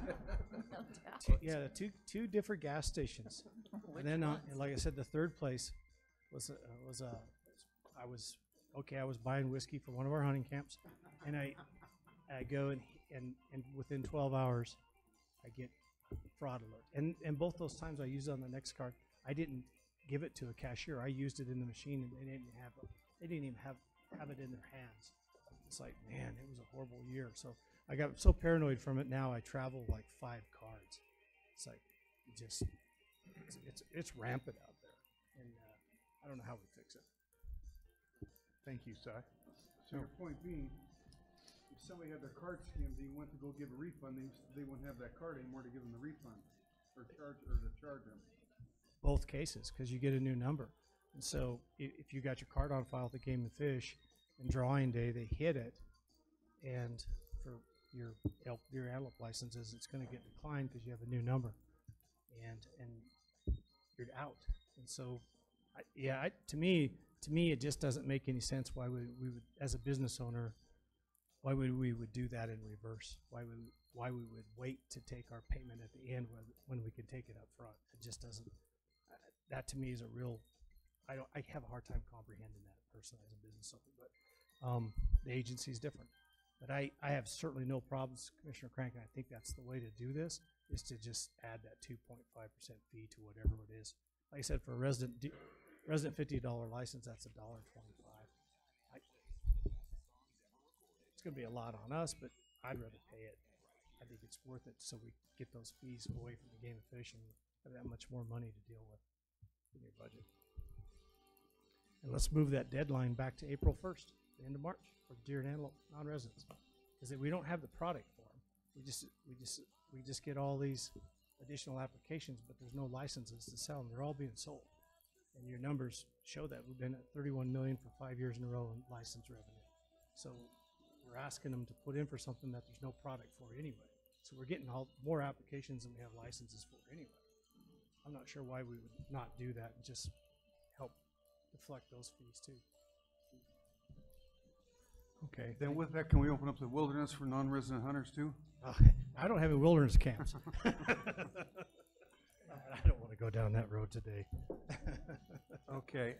No doubt. Yeah, two different gas stations. Which And then, ones? like I said, the third place was I was buying whiskey for one of our hunting camps, and I go and within 12 hours I get fraud alert. And both those times I used it on the next card, I didn't give it to a cashier. I used it in the machine, and they didn't even have it in their hands. It's like, man, it was a horrible year. So I got so paranoid from it. Now I travel like 5 cards. It's like, it's rampant out there, and I don't know how we fix it. Thank you, Si. So your point being, if somebody had their card skimmed, and you went to go give a refund, they wouldn't have that card anymore to give them the refund, or to charge them. Both cases, because you get a new number. And so if you got your card on file at the Game and Fish, and drawing day they hit it, and for your elk, deer, antelope licenses, it's going to get declined because you have a new number, and you're out. And so, to me, it just doesn't make any sense why we would, as a business owner, why we would do that in reverse. Why we would wait to take our payment at the end when we could take it up front. It just doesn't. That to me is a real. I have a hard time comprehending that personally as a business owner, but the agency is different. But I have certainly no problems, Commissioner Crank, and I think that's the way to do this, is to just add that 2.5% fee to whatever it is. Like I said, for a resident $50 license, that's $1.25. It's going to be a lot on us, but I'd rather pay it. I think it's worth it, so we get those fees away from the Game and Fish and have that much more money to deal with in your budget. And let's move that deadline back to April 1st, the end of March, for deer and antelope non-residents, because we don't have the product for them. We just get all these additional applications, but there's no licenses to sell them. They're all being sold, and your numbers show that. We've been at $31 million for 5 years in a row in license revenue. So we're asking them to put in for something that there's no product for anyway. So we're getting more applications than we have licenses for anyway. I'm not sure why we would not do that and just help deflect those fees too. Okay. Then with that, can we open up the wilderness for non-resident hunters too? I don't have any wilderness camps. I don't want to go down that road today. Okay,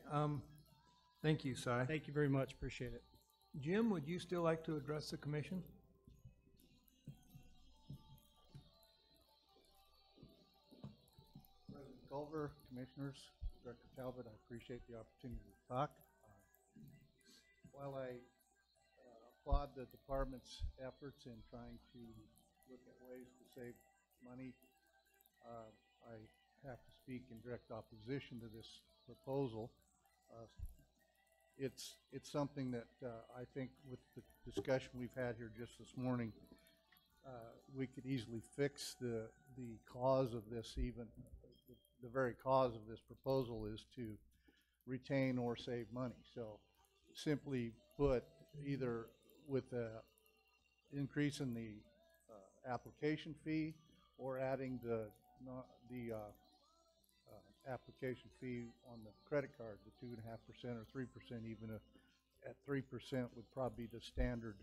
thank you, Si. Thank you very much, appreciate it. Jim, would you still like to address the commission? President Culver, Commissioners, Director Talbot, I appreciate the opportunity to talk. While I applaud the department's efforts in trying to look at ways to save money, I have to speak in direct opposition to this proposal. It's something that I think with the discussion we've had here just this morning, we could easily fix the cause of this. Even the very cause of this proposal is to retain or save money. So simply put, either with increase in the application fee or adding the application fee on the credit card, the 2.5% or 3%, even at 3% would probably be the standard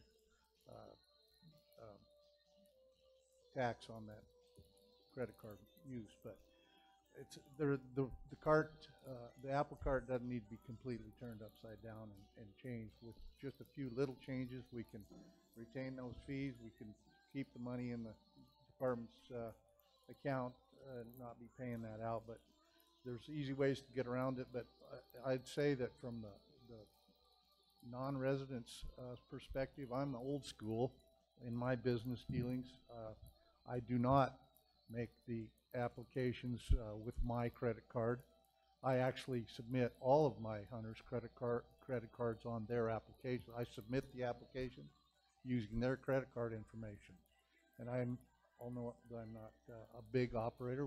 tax on that credit card use. But it's the cart, the Apple Cart doesn't need to be completely turned upside down and changed. With just a few little changes, we can retain those fees. We can keep the money in the department's account and not be paying that out. But there's easy ways to get around it. But I'd say that from the non-residents' perspective, I'm old school in my business dealings. I do not make the applications with my credit card. I actually submit all of my hunters' credit cards on their application. I submit the application using their credit card information. And I'll know that I'm not a big operator.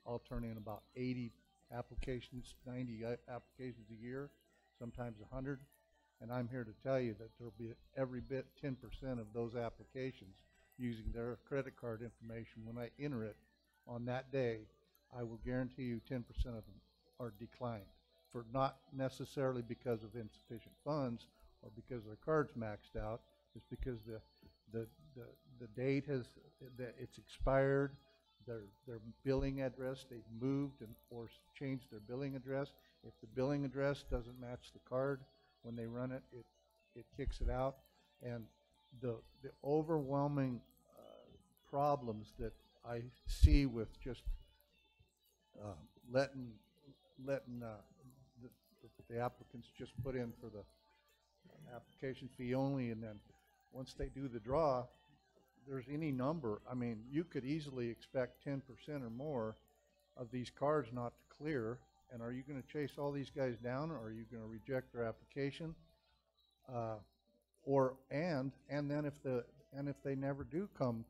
I'll turn in about 80 applications, 90 applications a year, sometimes 100. And I'm here to tell you that there'll be every bit 10% of those applications using their credit card information. When I enter it on that day, I will guarantee you 10% of them are declined, for not necessarily because of insufficient funds or because their card's maxed out. It's because the date it's expired, their billing address, they've moved or changed their billing address. If the billing address doesn't match the card, when they run it, it kicks it out. And the overwhelming problems that I see with just letting the applicants just put in for the application fee only, and then once they do the draw, there's any number. I mean, you could easily expect 10% or more of these cards not to clear. And are you going to chase all these guys down, or are you going to reject their application? And then if they never do come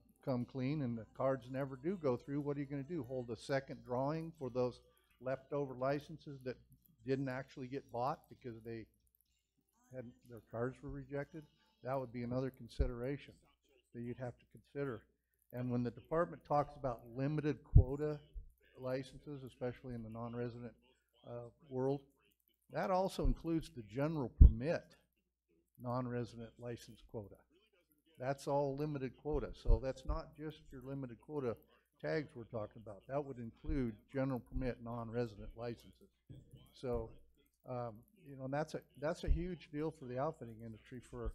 clean and the cards never do go through, what are you going to do? Hold a second drawing for those leftover licenses that didn't actually get bought because their cards were rejected? That would be another consideration that you'd have to consider. And when the department talks about limited quota licenses, especially in the non-resident world, that also includes the general permit non-resident license quota. That's all limited quota. So that's not just your limited quota tags we're talking about. That would include general permit non-resident licenses. So, that's a huge deal for the outfitting industry for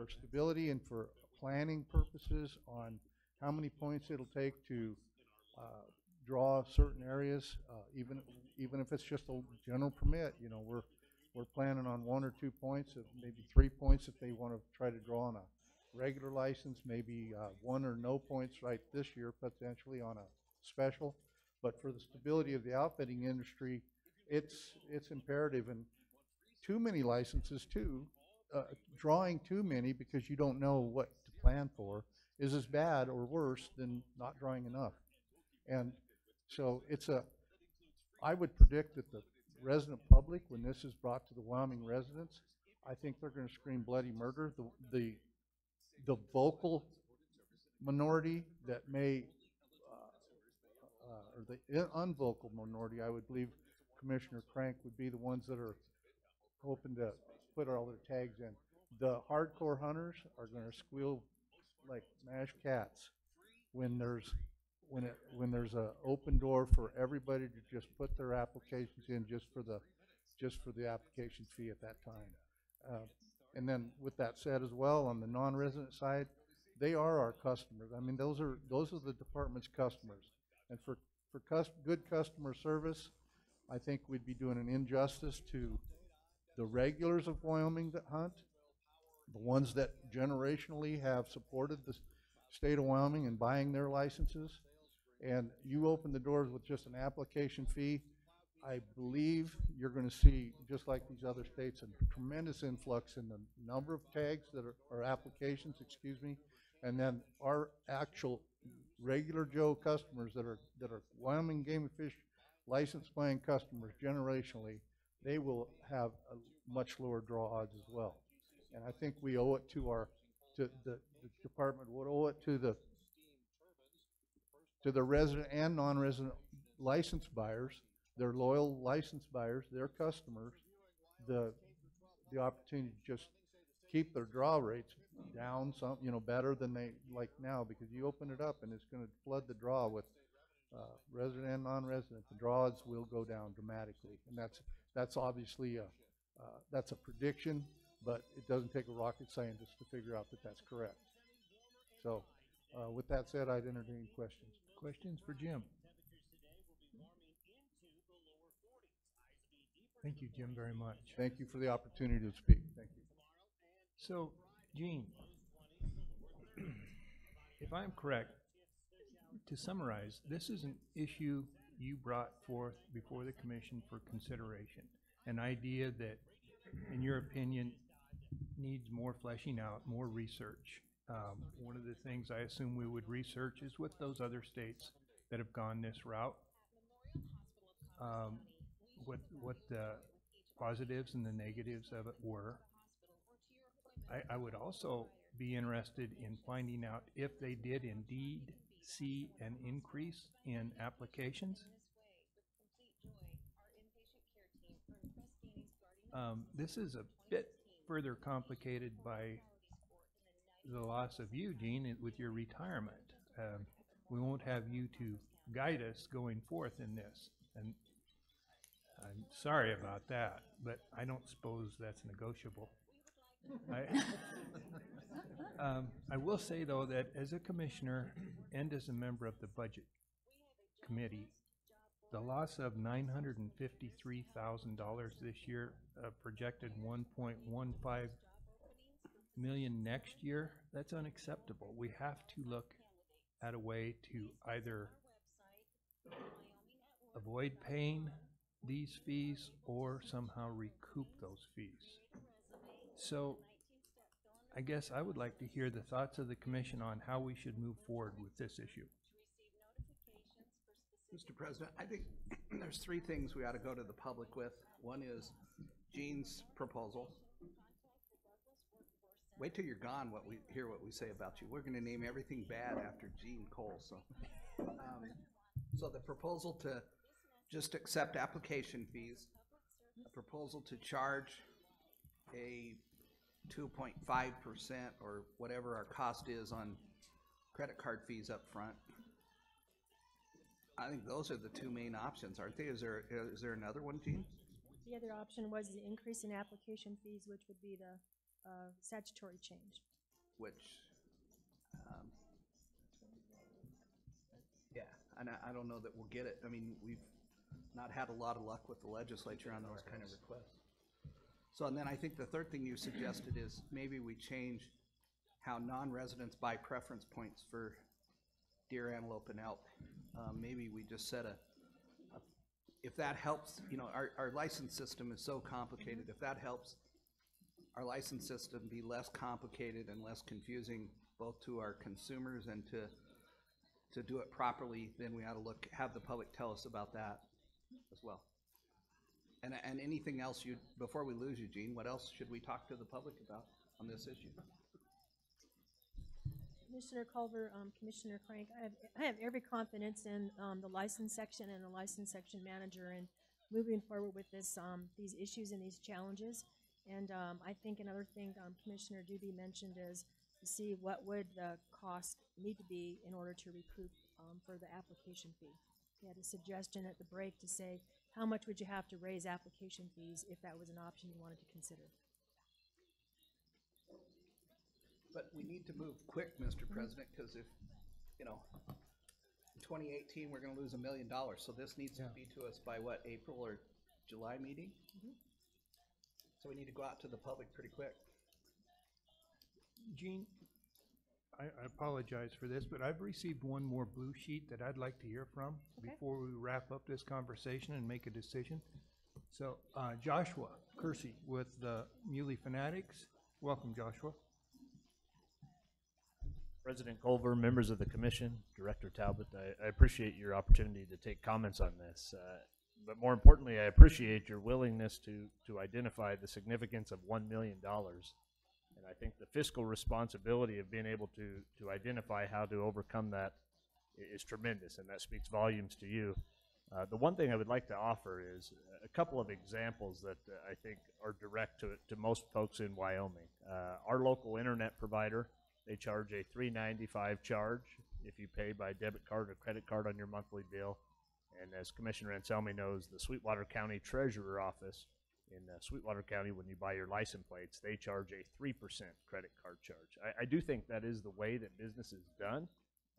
stability and for planning purposes on how many points it'll take to draw certain areas, even if it's just a general permit. We're planning on 1 or 2 points, maybe 3 points if they want to try to draw on a regular license, maybe 1 or no points right this year, potentially on a special. But for the stability of the outfitting industry, it's imperative. And too many licenses too, drawing too many because you don't know what to plan for is as bad or worse than not drawing enough. And so I would predict that the resident public, when this is brought to the Wyoming residents, I think they're going to scream bloody murder. The vocal minority that may, or the unvocal minority, I would believe Commissioner Crank would be the ones that are hoping to put all their tags in. The hardcore hunters are gonna squeal like mashed cats when there's a open door for everybody to just put their applications in just for the application fee at that time. And then with that said as well, on the non-resident side, they are our customers. I mean, those are the department's customers. And for good customer service, I think we'd be doing an injustice to the regulars of Wyoming that hunt, the ones that generationally have supported the state of Wyoming in buying their licenses. And you open the doors with just an application fee, I believe you're going to see, just like these other states, a tremendous influx in the number of tags that or applications, excuse me, and then our actual regular Joe customers that are Wyoming Game and Fish license buying customers generationally, they will have a much lower draw odds as well. And I think we owe it to the department would owe it to the resident and non-resident license buyers, their loyal license buyers, their customers, the opportunity to just keep their draw rates down some, better than they like now, because you open it up and it's going to flood the draw with resident and non-resident. The draws will go down dramatically, and that's obviously that's a prediction, but it doesn't take a rocket scientist to figure out that that's correct. So with that said, I'd entertain questions. Questions for Jim? Thank you, Jim, very much. Thank you for the opportunity to speak. Thank you. So, Gene, if I'm correct, to summarize, this is an issue you brought forth before the commission for consideration, an idea that, in your opinion, needs more fleshing out, more research. One of the things I assume we would research is with those other states that have gone this route, what the positives and the negatives of it were. I would also be interested in finding out if they did indeed see an increase in applications. This is a bit further complicated by the loss of you, Gene, with your retirement. We won't have you to guide us going forth in this, and I'm sorry about that, but I don't suppose that's negotiable. I will say, though, that as a commissioner and as a member of the budget committee, the loss of $953,000 this year, projected $1.15 million next year, that's unacceptable. We have to look at a way to either avoid paying these fees or somehow recoup those fees. So I guess I would like to hear the thoughts of the commission on how we should move forward with this issue. Mr. President, I think there's three things we ought to go to the public with. One is Gene's proposal. Wait till you're gone hear what we say about you. We're going to name everything bad after Gene Cole. So the proposal to just accept application fees, a proposal to charge a 2.5% or whatever our cost is on credit card fees up front. I think those are the two main options, aren't they? Is there another one, Gene? The other option was the increase in application fees, which would be the statutory change. Which, yeah, and I don't know that we'll get it. I mean, we've not had a lot of luck with the legislature on those kind of requests. So, and then I think the third thing you suggested is maybe we change how non-residents buy preference points for deer, antelope, and elk. Maybe we just set if that helps, our license system is so complicated. If that helps our license system be less complicated and less confusing both to our consumers and to do it properly, then we ought to have the public tell us about that as well. And anything else before we lose you, Gene, what else should we talk to the public about on this issue? Commissioner Culver, Commissioner Crank, I have every confidence in the license section and the license section manager in moving forward with this, these issues and these challenges. And I think another thing Commissioner Doobie mentioned is to see what would the cost need to be in order to recoup for the application fee. He had a suggestion at the break to say, how much would you have to raise application fees if that was an option you wanted to consider? But we need to move quick, Mr. President, because if, you know, in 2018, we're gonna lose $1 million, so this needs to be to us by what, April or July meeting? So we need to go out to the public pretty quick. Gene, I apologize for this, but I've received one more blue sheet that I'd like to hear from before we wrap up this conversation and make a decision. So, Joshua Kersey with the Muley Fanatics. Welcome, Joshua. President Culver, members of the commission, Director Talbot, I appreciate your opportunity to take comments on this. But more importantly, I appreciate your willingness to identify the significance of $1 million. And I think the fiscal responsibility of being able to identify how to overcome that is tremendous, and that speaks volumes to you. The one thing I would like to offer is a couple of examples that I think are direct to most folks in Wyoming. Our local internet provider, they charge a $3.95 charge if you pay by debit card or credit card on your monthly bill. And as Commissioner Anselmi knows, the Sweetwater County Treasurer Office in Sweetwater County, when you buy your license plates, they charge a 3% credit card charge. I do think that is the way that business is done.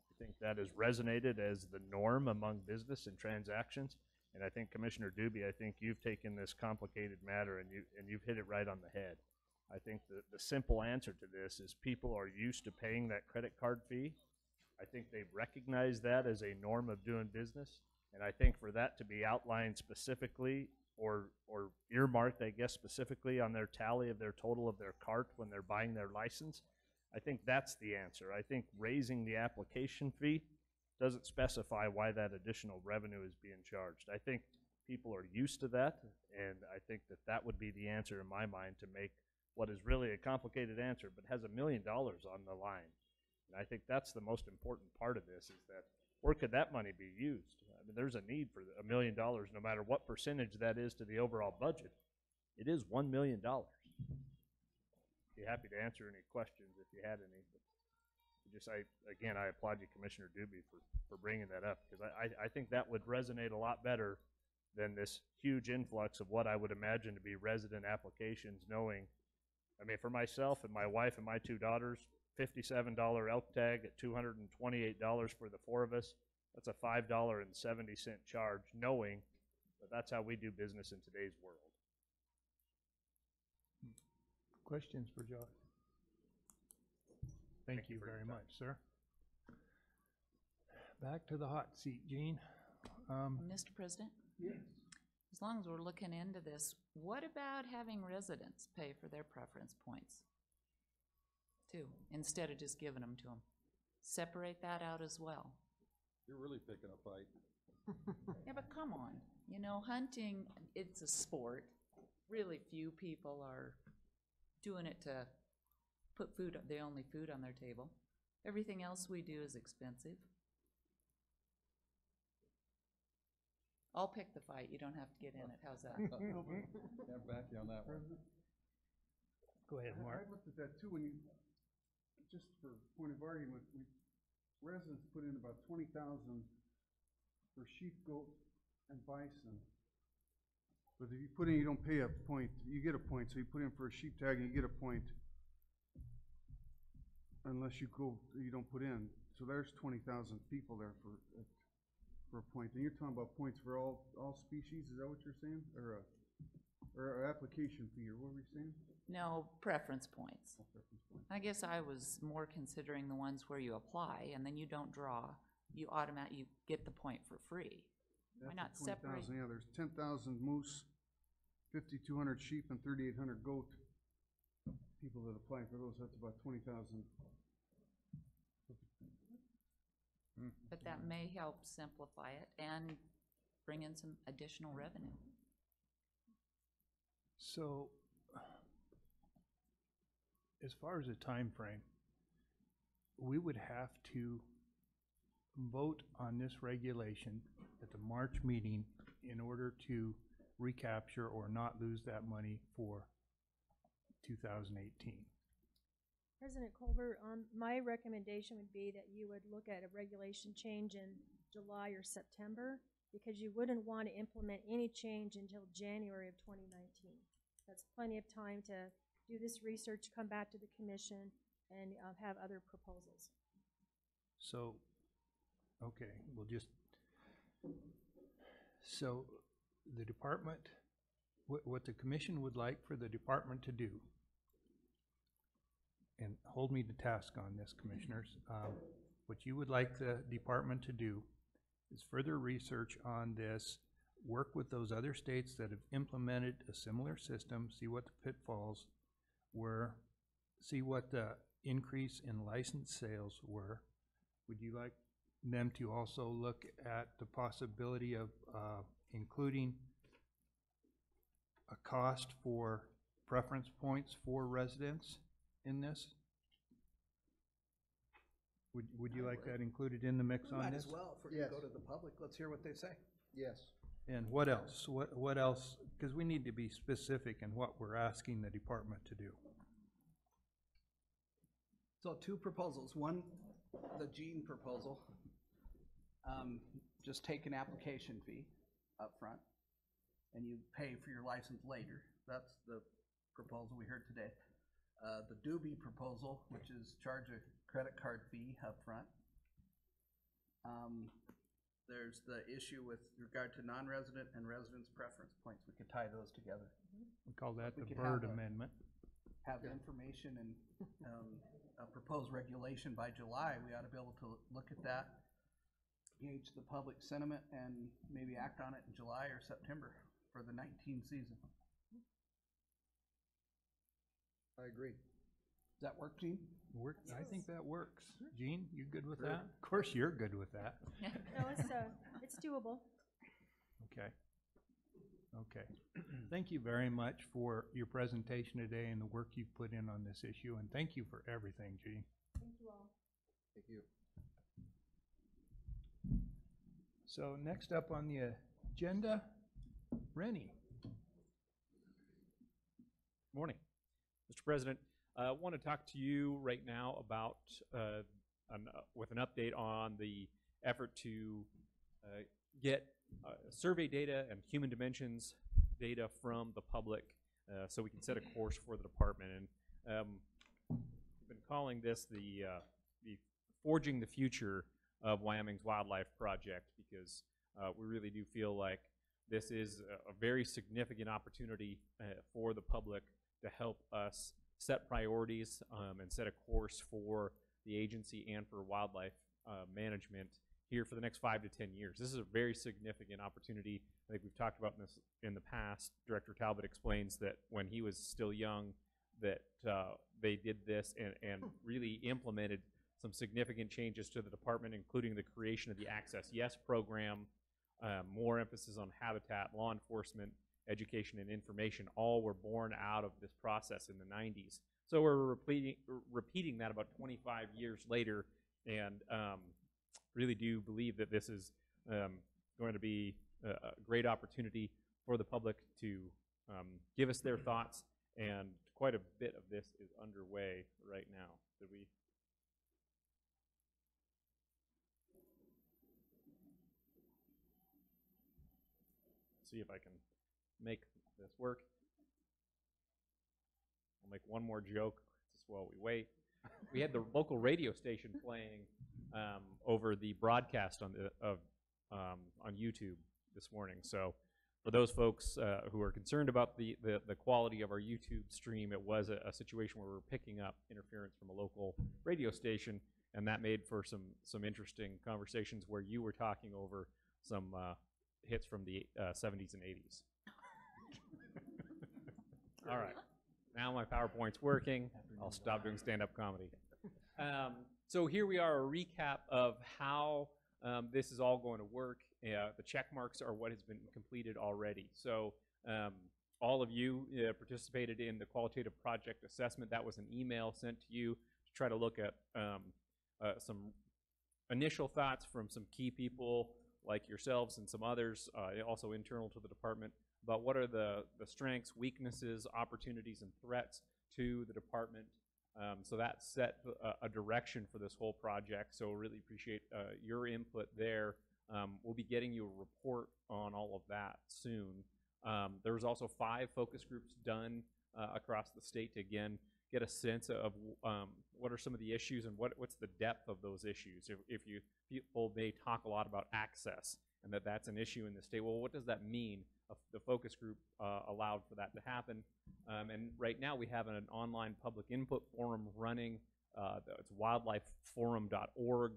I think that has resonated as the norm among business and transactions. And I think, Commissioner Doobie, I think you've taken this complicated matter and you've hit it right on the head. I think the simple answer to this is people are used to paying that credit card fee. I think they've recognized that as a norm of doing business. And I think for that to be outlined specifically or earmarked, I guess, specifically on their tally of their total of their cart when they're buying their license, I think that's the answer. I think raising the application fee doesn't specify why that additional revenue is being charged. I think people are used to that, and I think that that would be the answer in my mind to make what is really a complicated answer, but has $1 million on the line. And I think that's the most important part of this, is that where could that money be used? I mean, there's a need for $1 million, no matter what percentage that is to the overall budget. It is $1 million. Be happy to answer any questions if you had any. But again, I applaud you, Commissioner Doobie, for bringing that up, because I think that would resonate a lot better than this huge influx of what I would imagine to be resident applications, knowing, I mean, for myself and my wife and my two daughters, $57 elk tag at $228 for the four of us. That's a $5.70 charge, knowing that that's how we do business in today's world. Questions for Josh? Thank you very much, sir. Back to the hot seat, Gene. Mr. President? Yes. As long as we're looking into this, what about having residents pay for their preference points too, instead of just giving them to them? Separate that out as well. You're really picking a fight. Yeah, but come on, you know, hunting, it's a sport. Really few people are doing it to put food, the only food on their table. Everything else we do is expensive. I'll pick the fight, you don't have to get in it, how's that? Can't back you on that one. Go ahead, Mark. I looked at that too, when you, just for point of argument, residents put in about 20,000 for sheep, goat, and bison. But if you put in, you don't pay a point, you get a point. So you put in for a sheep tag and you get a point. Unless you don't put in. So there's 20,000 people there for a point. And you're talking about points for all species, is that what you're saying? Or application fee, or what were you saying? No, preference points. Oh, preference point. I guess I was more considering the ones where you apply and then you don't draw, you get the point for free. Why not separate? Yeah, there's 10,000 moose, 5,200 sheep, and 3,800 goat people that apply for those. That's about 20,000. But that may help simplify it and bring in some additional revenue. So, as far as a time frame, we would have to vote on this regulation at the March meeting in order to recapture or not lose that money for 2018. President Culver, my recommendation would be that you would look at a regulation change in July or September, because you wouldn't want to implement any change until January of 2019. That's plenty of time to do this research, come back to the commission, and have other proposals. So, okay, so the department, what the commission would like for the department to do, and hold me to task on this, commissioners, what you would like the department to do is further research on this, work with those other states that have implemented a similar system, see what the pitfalls were, see what the increase in license sales were. Would you like them to also look at the possibility of including a cost for preference points for residents in this? Would you like that included in the mix We on might this? as well, if we're gonna go to the public, let's hear what they say. Yes. And what else? What else? Because we need to be specific in what we're asking the department to do. So two proposals. One, the Gene proposal, just take an application fee up front, and you pay for your license later. That's the proposal we heard today. The Doobie proposal, which is charge a credit card fee up front. There's the issue with regard to non-resident and residents' preference points. We could tie those together. We call that We the could Byrd have Amendment. Have information and a proposed regulation by July. We ought to be able to look at that, gauge the public sentiment, and maybe act on it in July or September for the 19 season. I agree. Does that work, Gene? I think that works. Gene, you good with that? Of course, you're good with that. No, it's doable. Okay. Okay. Thank you very much for your presentation today and the work you've put in on this issue, and thank you for everything, Gene. Thank you all. Thank you. So next up on the agenda, Rennie. Morning. Mr. President, I want to talk to you right now about with an update on the effort to get survey data and human dimensions data from the public so we can set a course for the department. And we've been calling this the Forging the Future of Wyoming's Wildlife Project, because we really do feel like this is a very significant opportunity for the public to help us set priorities and set a course for the agency and for wildlife management here for the next 5 to 10 years. This is a very significant opportunity. I think we've talked about this in the past. Director Talbot explains that when he was still young, that they did this and really implemented some significant changes to the department, including the creation of the Access Yes program, more emphasis on habitat, law enforcement, education, and information. All were born out of this process in the 90s. So we're repeating that about 25 years later, and really do believe that this is going to be a great opportunity for the public to give us their thoughts, and quite a bit of this is underway right now. Did we? See if I can make this work. I'll make one more joke just while we wait. We had the local radio station playing over the broadcast on YouTube this morning. So for those folks who are concerned about the quality of our YouTube stream, it was a situation where we were picking up interference from a local radio station, and that made for some interesting conversations where you were talking over some hits from the 70s and 80s. All right. Now my PowerPoint's working. I'll stop doing stand-up comedy. So here we are, a recap of how this is all going to work. The check marks are what has been completed already. So all of you participated in the qualitative project assessment. That was an email sent to you to try to look at some initial thoughts from some key people like yourselves and some others, also internal to the department, about what are the strengths, weaknesses, opportunities, and threats to the department. So that set a direction for this whole project, so really appreciate your input there. We'll be getting you a report on all of that soon. There was also 5 focus groups done across the state to, again, get a sense of what are some of the issues and what's the depth of those issues. If people may talk a lot about access and that's an issue in the state, well, what does that mean? The focus group allowed for that to happen. And right now we have an online public input forum running. It's wildlifeforum.org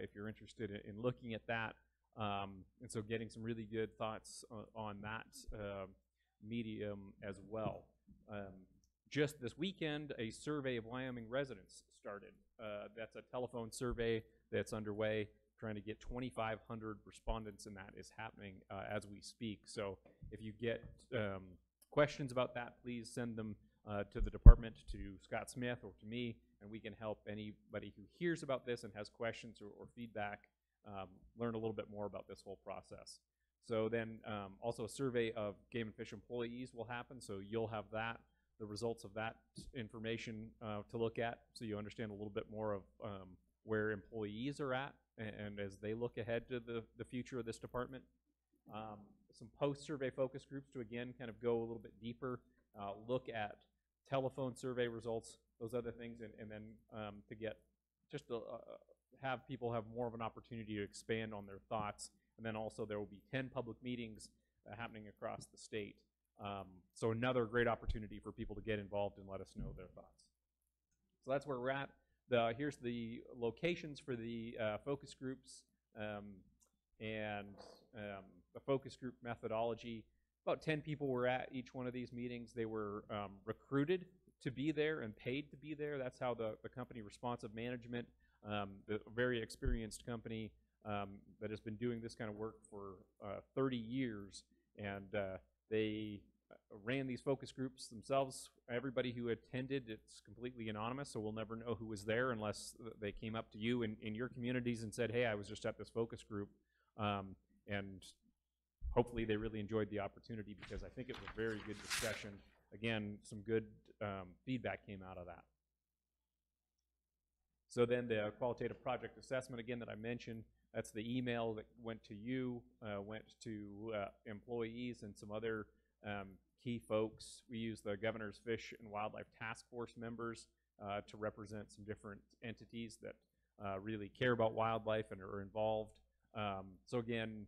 if you're interested in looking at that. And so getting some really good thoughts on that medium as well. Just this weekend, a survey of Wyoming residents started. That's a telephone survey that's underway, trying to get 2,500 respondents, and that is happening as we speak. So if you get questions about that, please send them to the department, to Scott Smith or to me, and we can help anybody who hears about this and has questions or feedback learn a little bit more about this whole process. So then also a survey of Game and Fish employees will happen, so you'll have that, the results of that information to look at, so you understand a little bit more of where employees are at and as they look ahead to the future of this department. Some post-survey focus groups to, again, kind of go a little bit deeper, look at telephone survey results, those other things, and then to get just have people have more of an opportunity to expand on their thoughts. And then also there will be 10 public meetings happening across the state. So another great opportunity for people to get involved and let us know their thoughts. So that's where we're at. Here's the locations for the focus groups and the focus group methodology. About 10 people were at each one of these meetings. They were recruited to be there and paid to be there. That's how the company Responsive Management, the very experienced company that has been doing this kind of work for 30 years, and they ran these focus groups themselves. Everybody who attended, it's completely anonymous, so we'll never know who was there unless they came up to you in your communities and said, hey, I was just at this focus group. And hopefully they really enjoyed the opportunity, because I think it was a very good discussion. Again, some good feedback came out of that. So then the qualitative project assessment, again, that I mentioned, that's the email that went to you, went to employees and some other key folks. We use the Governor's Fish and Wildlife Task Force members to represent some different entities that really care about wildlife and are involved. So again,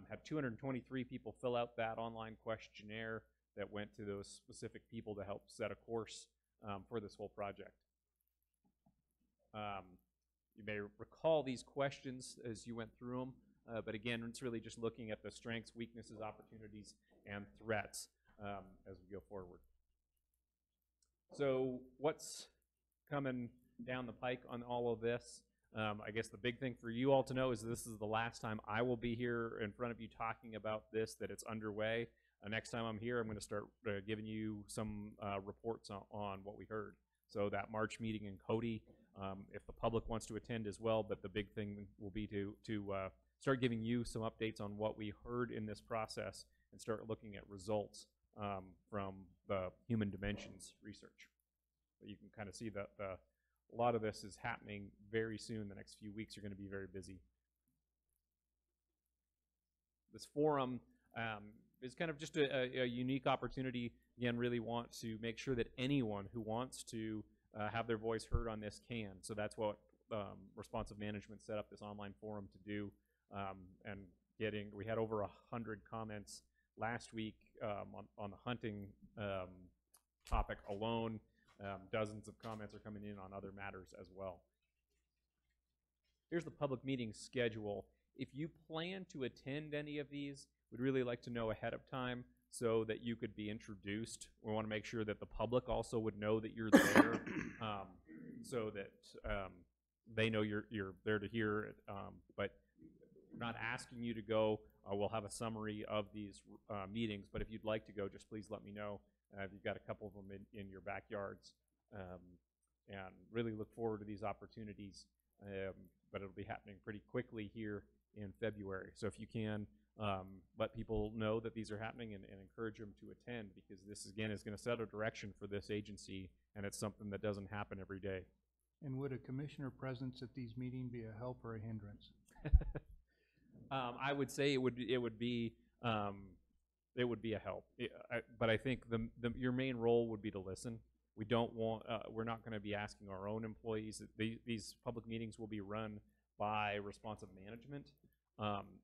had 223 people fill out that online questionnaire that went to those specific people to help set a course for this whole project. You may recall these questions as you went through them, but again, it's really just looking at the strengths, weaknesses, opportunities, and threats as we go forward. So what's coming down the pike on all of this? I guess the big thing for you all to know is this is the last time I will be here in front of you talking about this, that it's underway. Next time I'm here, I'm going to start giving you some reports on what we heard. So that March meeting in Cody, if the public wants to attend as well, but the big thing will be to start giving you some updates on what we heard in this process and start looking at results from the human dimensions research. So you can kind of see that a lot of this is happening very soon. The next few weeks are going to be very busy. This forum is kind of just a unique opportunity. Again, really want to make sure that anyone who wants to have their voice heard on this can. So that's what Responsive Management set up this online forum to do. And we had over 100 comments last week on the hunting topic alone. Dozens of comments are coming in on other matters as well. Here's the public meeting schedule. If you plan to attend any of these, we'd really like to know ahead of time so that you could be introduced. We want to make sure that the public also would know that you're there, so that they know you're there to hear it. But we're not asking you to go. We'll have a summary of these meetings, but if you'd like to go, just please let me know. You've got a couple of them in your backyards, and really look forward to these opportunities. But it'll be happening pretty quickly here in February. So if you can let people know that these are happening and encourage them to attend, because this, again, is going to set a direction for this agency, and it's something that doesn't happen every day. And would a commissioner presence at these meetings be a help or a hindrance? I would say it would be a help. But I think your main role would be to listen. We don't want we're not going to be asking our own employees. These public meetings will be run by responsive management,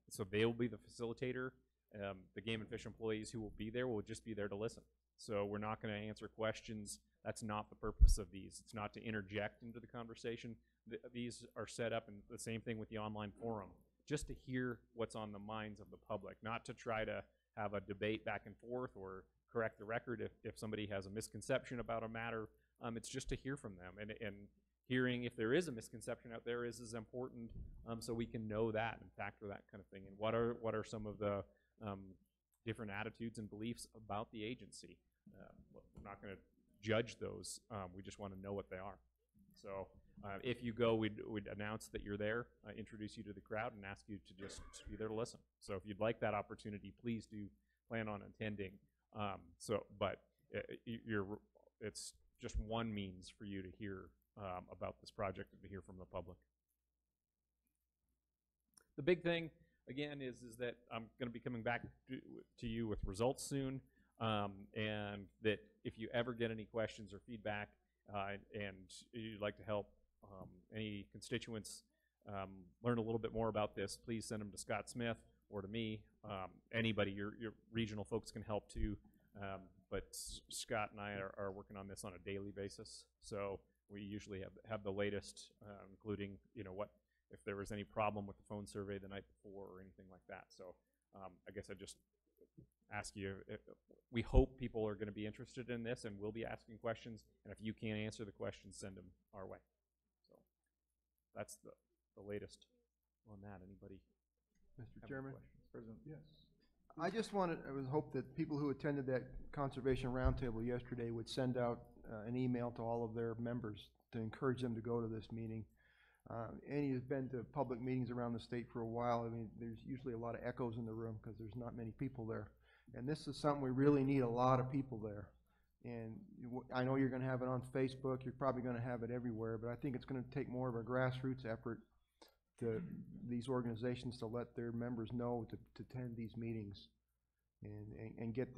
so they will be the facilitator. The Game and Fish employees who will be there will just be there to listen. So we're not going to answer questions. That's not the purpose of these. It's not to interject into the conversation. These are set up, and the same thing with the online forum, just to hear what's on the minds of the public, not to try to have a debate back and forth or correct the record if somebody has a misconception about a matter. It's just to hear from them, and hearing if there is a misconception out there is important, so we can know that and factor that kind of thing. And what are some of the different attitudes and beliefs about the agency? We're not going to judge those. We just want to know what they are. So if you go, we'd announce that you're there, introduce you to the crowd, and ask you to just be there to listen. So if you'd like that opportunity, please do plan on attending. But it's just one means for you to hear about this project and to hear from the public. The big thing, again, is that I'm going to be coming back to you with results soon, and that if you ever get any questions or feedback and you'd like to help any constituents learn a little bit more about this, please send them to Scott Smith or to me. Anybody, your regional folks can help too, but Scott and I are working on this on a daily basis, so we usually have the latest, including what if there was any problem with the phone survey the night before or anything like that. So I guess I just ask you, we hope people are going to be interested in this and we'll be asking questions, and if you can't answer the questions, send them our way. So that's the latest on that. Anybody? Mr. Chairman? President, yes. I just wanted, I would hope that people who attended that conservation roundtable yesterday would send out an email to all of their members to encourage them to go to this meeting. Annie has been to public meetings around the state for a while. I mean, there's usually a lot of echoes in the room because there's not many people there. And this is something we really need a lot of people there. And I know you're going to have it on Facebook. You're probably going to have it everywhere. But I think it's going to take more of a grassroots effort to these organizations to let their members know to attend these meetings and get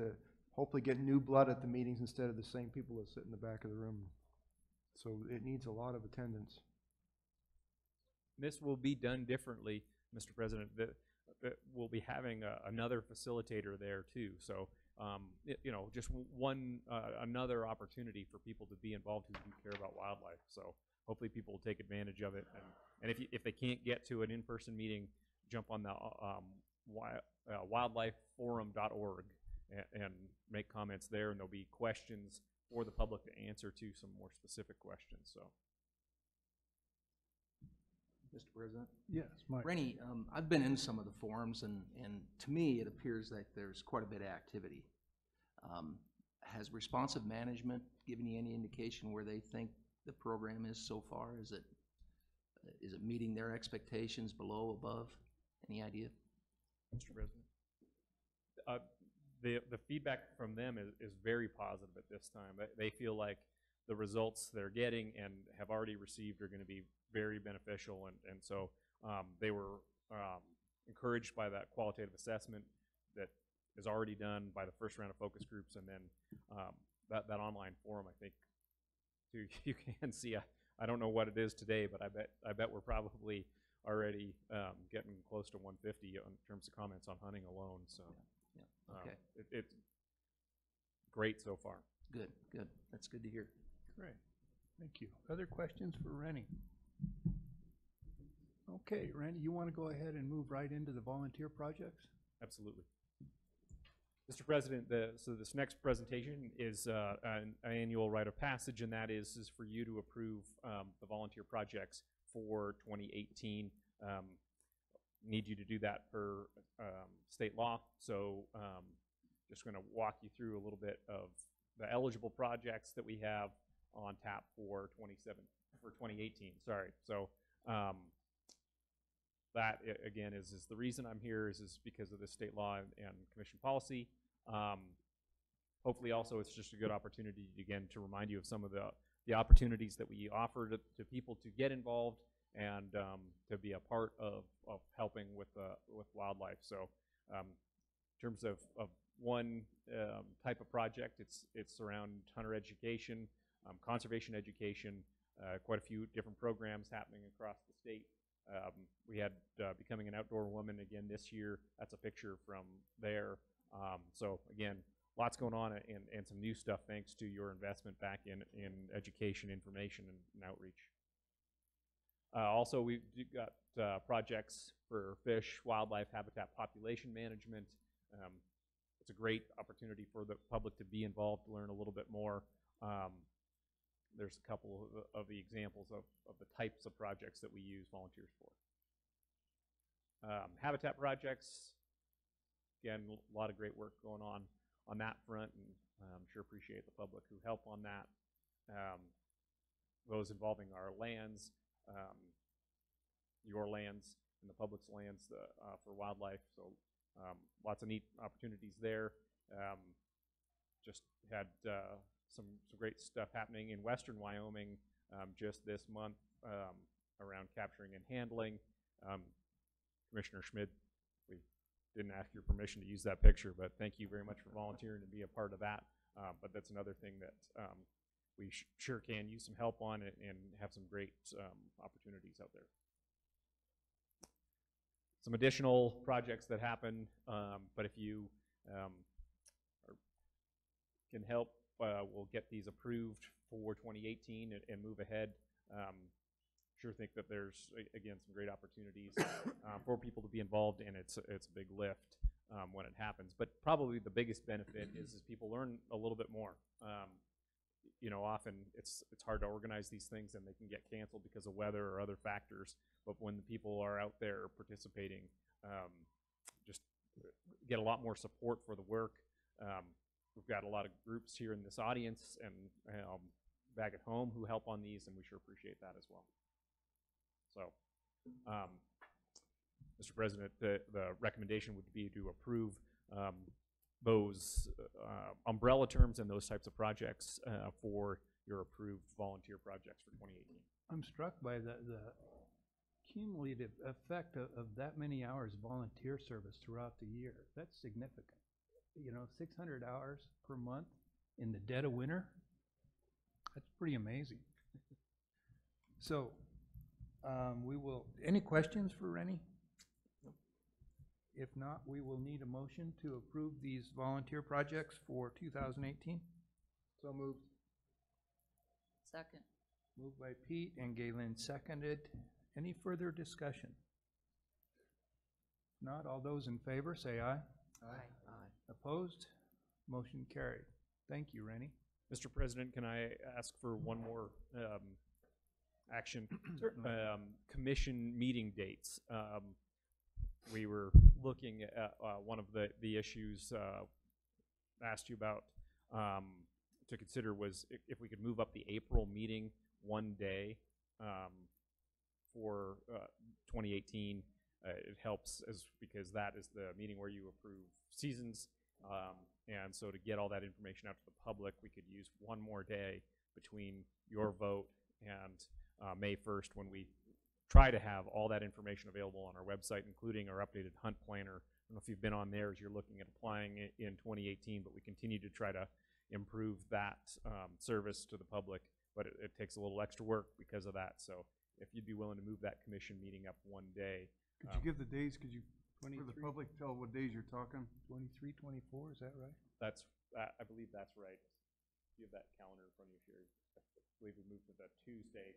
hopefully get new blood at the meetings instead of the same people that sit in the back of the room. So it needs a lot of attendance. This will be done differently, Mr. President. We'll be having another facilitator there too. So, just another opportunity for people to be involved who do care about wildlife. So hopefully people will take advantage of it. And if they can't get to an in-person meeting, jump on the wildlifeforum.org and make comments there, and there'll be questions for the public to answer to some more specific questions. So. Mr. President? Yes, Mike. Rennie, I've been in some of the forums, and to me, it appears that there's quite a bit of activity. Has responsive management given you any indication where they think the program is so far? Is it meeting their expectations, below, above? Any idea? Mr. President? The feedback from them is very positive at this time. They feel like the results they're getting and have already received are going to be very beneficial, and so they were encouraged by that qualitative assessment that is already done by the first round of focus groups, and then that online forum. I think you can see. I don't know what it is today, but I bet we're probably already getting close to 150 in terms of comments on hunting alone. So yeah. Okay. It's great so far. Good. That's good to hear. Great. Thank you. Other questions for Rennie? Okay, Randy, you want to go ahead and move right into the volunteer projects? Absolutely. Mr. President, so this next presentation is an annual rite of passage, and that is for you to approve the volunteer projects for 2018. Need you to do that per state law, so just going to walk you through a little bit of the eligible projects that we have on tap for 2018. Sorry. So again, is the reason I'm here is because of the state law and commission policy. Hopefully also it's just a good opportunity, again, to remind you of some of the opportunities that we offer to people to get involved and to be a part of helping with wildlife. So in terms of one type of project, it's around hunter education, conservation education, quite a few different programs happening across the state. We had Becoming an Outdoor Woman again this year. That's a picture from there. So again, lots going on and some new stuff thanks to your investment back in education, information, and outreach. Also, we've got projects for fish, wildlife, habitat, population management. It's a great opportunity for the public to be involved, to learn a little bit more. There's a couple of the examples of the types of projects that we use volunteers for. Habitat projects, again, a lot of great work going on that front, and I'm sure appreciate the public who help on that. Those involving our lands, your lands, and the public's lands for wildlife. So lots of neat opportunities there. Just had some great stuff happening in western Wyoming just this month around capturing and handling. Commissioner Schmidt, we didn't ask your permission to use that picture, but thank you very much for volunteering to be a part of that. But that's another thing that we sure can use some help on and have some great opportunities out there. Some additional projects that happen, but if you can help, we'll get these approved for 2018 and move ahead. Sure think that there's, again, some great opportunities for people to be involved, and it's a big lift when it happens. But probably the biggest benefit is people learn a little bit more. You know, often it's hard to organize these things and they can get canceled because of weather or other factors. But when the people are out there participating, just get a lot more support for the work. We've got a lot of groups here in this audience and back at home who help on these, and we sure appreciate that as well. So, Mr. President, the recommendation would be to approve those umbrella terms and those types of projects for your approved volunteer projects for 2018. I'm struck by the cumulative effect of that many hours volunteer service throughout the year. That's significant. You know, 600 hours per month in the dead of winter. That's pretty amazing. So, we will, any questions for Rennie? If not, we will need a motion to approve these volunteer projects for 2018. So moved. Second. Moved by Pete and Galen seconded. Any further discussion? Not all those in favor say aye. Aye. Opposed? Motion carried. Thank you, Rennie. Mr. President, can I ask for one more action? Certainly. Commission meeting dates. We were looking at one of the issues asked you about to consider was if we could move up the April meeting one day for 2018. It helps because that is the meeting where you approve seasons. And so to get all that information out to the public, we could use one more day between your vote and May 1st when we try to have all that information available on our website, including our updated hunt planner. I don't know if you've been on there as you're looking at applying it in 2018, but we continue to try to improve that service to the public, but it takes a little extra work because of that. So if you'd be willing to move that commission meeting up one day. Could you give the days, could you, for the public, tell what days you're talking? 23, 24, is that right? That's, I believe that's right. You have that calendar in front of you, Sherry. I believe we moved to the Tuesday,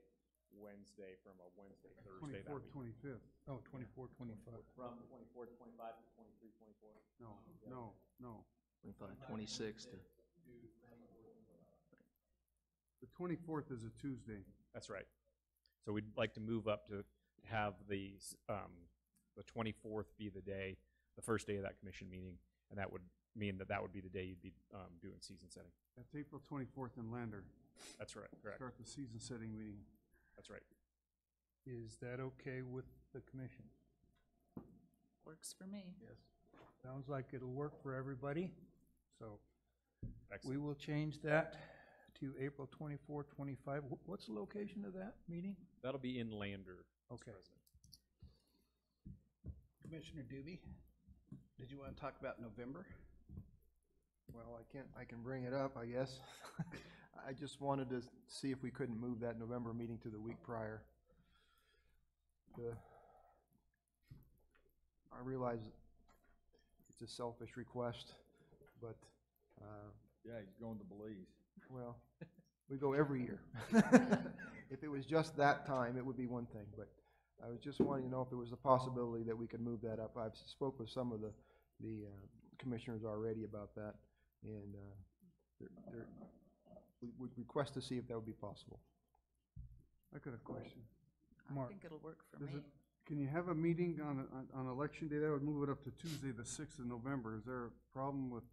Wednesday from a Wednesday, Thursday. 24th, 25th. Oh, 24, 25. From 24 to 25 to 23, 24. No. 25, 26 to. The 24th is a Tuesday. That's right. So we'd like to move up to have the 24th be the day, the first day of that commission meeting, and that would mean that would be the day you'd be doing season setting. That's April 24th in Lander. That's right, correct. Start the season setting meeting. That's right. Is that okay with the commission? Works for me. Yes. Sounds like it'll work for everybody, so we Excellent. will change that to April 24, 25. What's the location of that meeting? That'll be in Lander. Mr. Okay. President. Commissioner Doobie, did you want to talk about November? Well, I can bring it up, I guess. I just wanted to see if we couldn't move that November meeting to the week prior. I realize it's a selfish request, but, Yeah, he's going to Belize. well, we go every year. If it was just that time, it would be one thing, but I was just wanting to know if there was a possibility that we could move that up. I've spoke with some of the commissioners already about that, and we would request to see if that would be possible. I got a question. I Mark, think it'll work for Does me. it- Can you have a meeting on election day? That would move it up to Tuesday, the 6th of November. Is there a problem with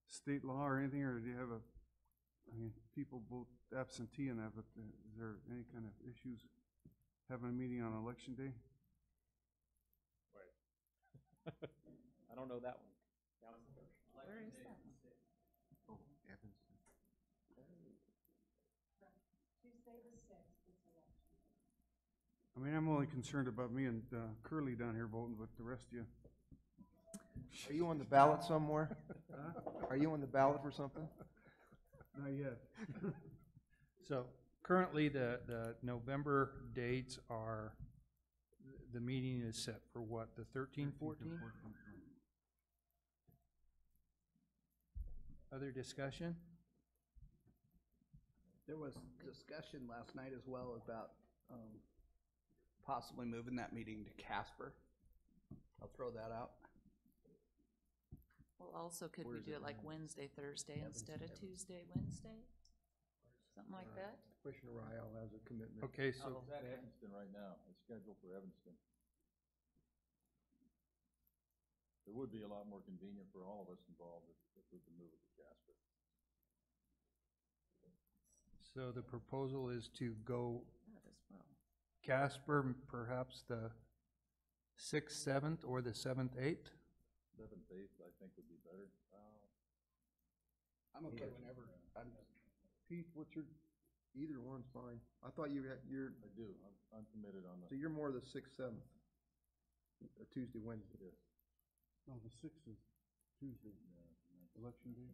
state law or anything, or do you have people vote absentee in that, but is there any kind of issues having a meeting on election day? Wait. I don't know that one. Counselor? Where is that one? Oh, Evanston. Tuesday the sixth is election. I mean, I'm only concerned about me and Curly down here voting, but the rest of you. Are you on the ballot somewhere? Huh? Are you on the ballot for something? Not yet. So currently, the November dates are, the meeting is set for what, the 13, 14? Other discussion? There was discussion last night as well about possibly moving that meeting to Casper. I'll throw that out. Well, also, could Where we is do it it like now? Wednesday, Thursday instead of Tuesday, Wednesday? Something like that? Commissioner Ryle has a commitment. Okay, so Oh. It's at Evanston right now. It's scheduled for Evanston. It would be a lot more convenient for all of us involved if we could move it to Casper. So the proposal is to go That as well. Casper, perhaps the 6th, 7th, or the 7th, 8th? 7th, 8th, I think would be better. I'm okay whenever. Pete, what's your, either one's fine. I thought you're, I do. I'm committed on so the, you're more the 6th, 7th, Tuesday, Wednesday. yes. No, the 6th is Tuesday, election day.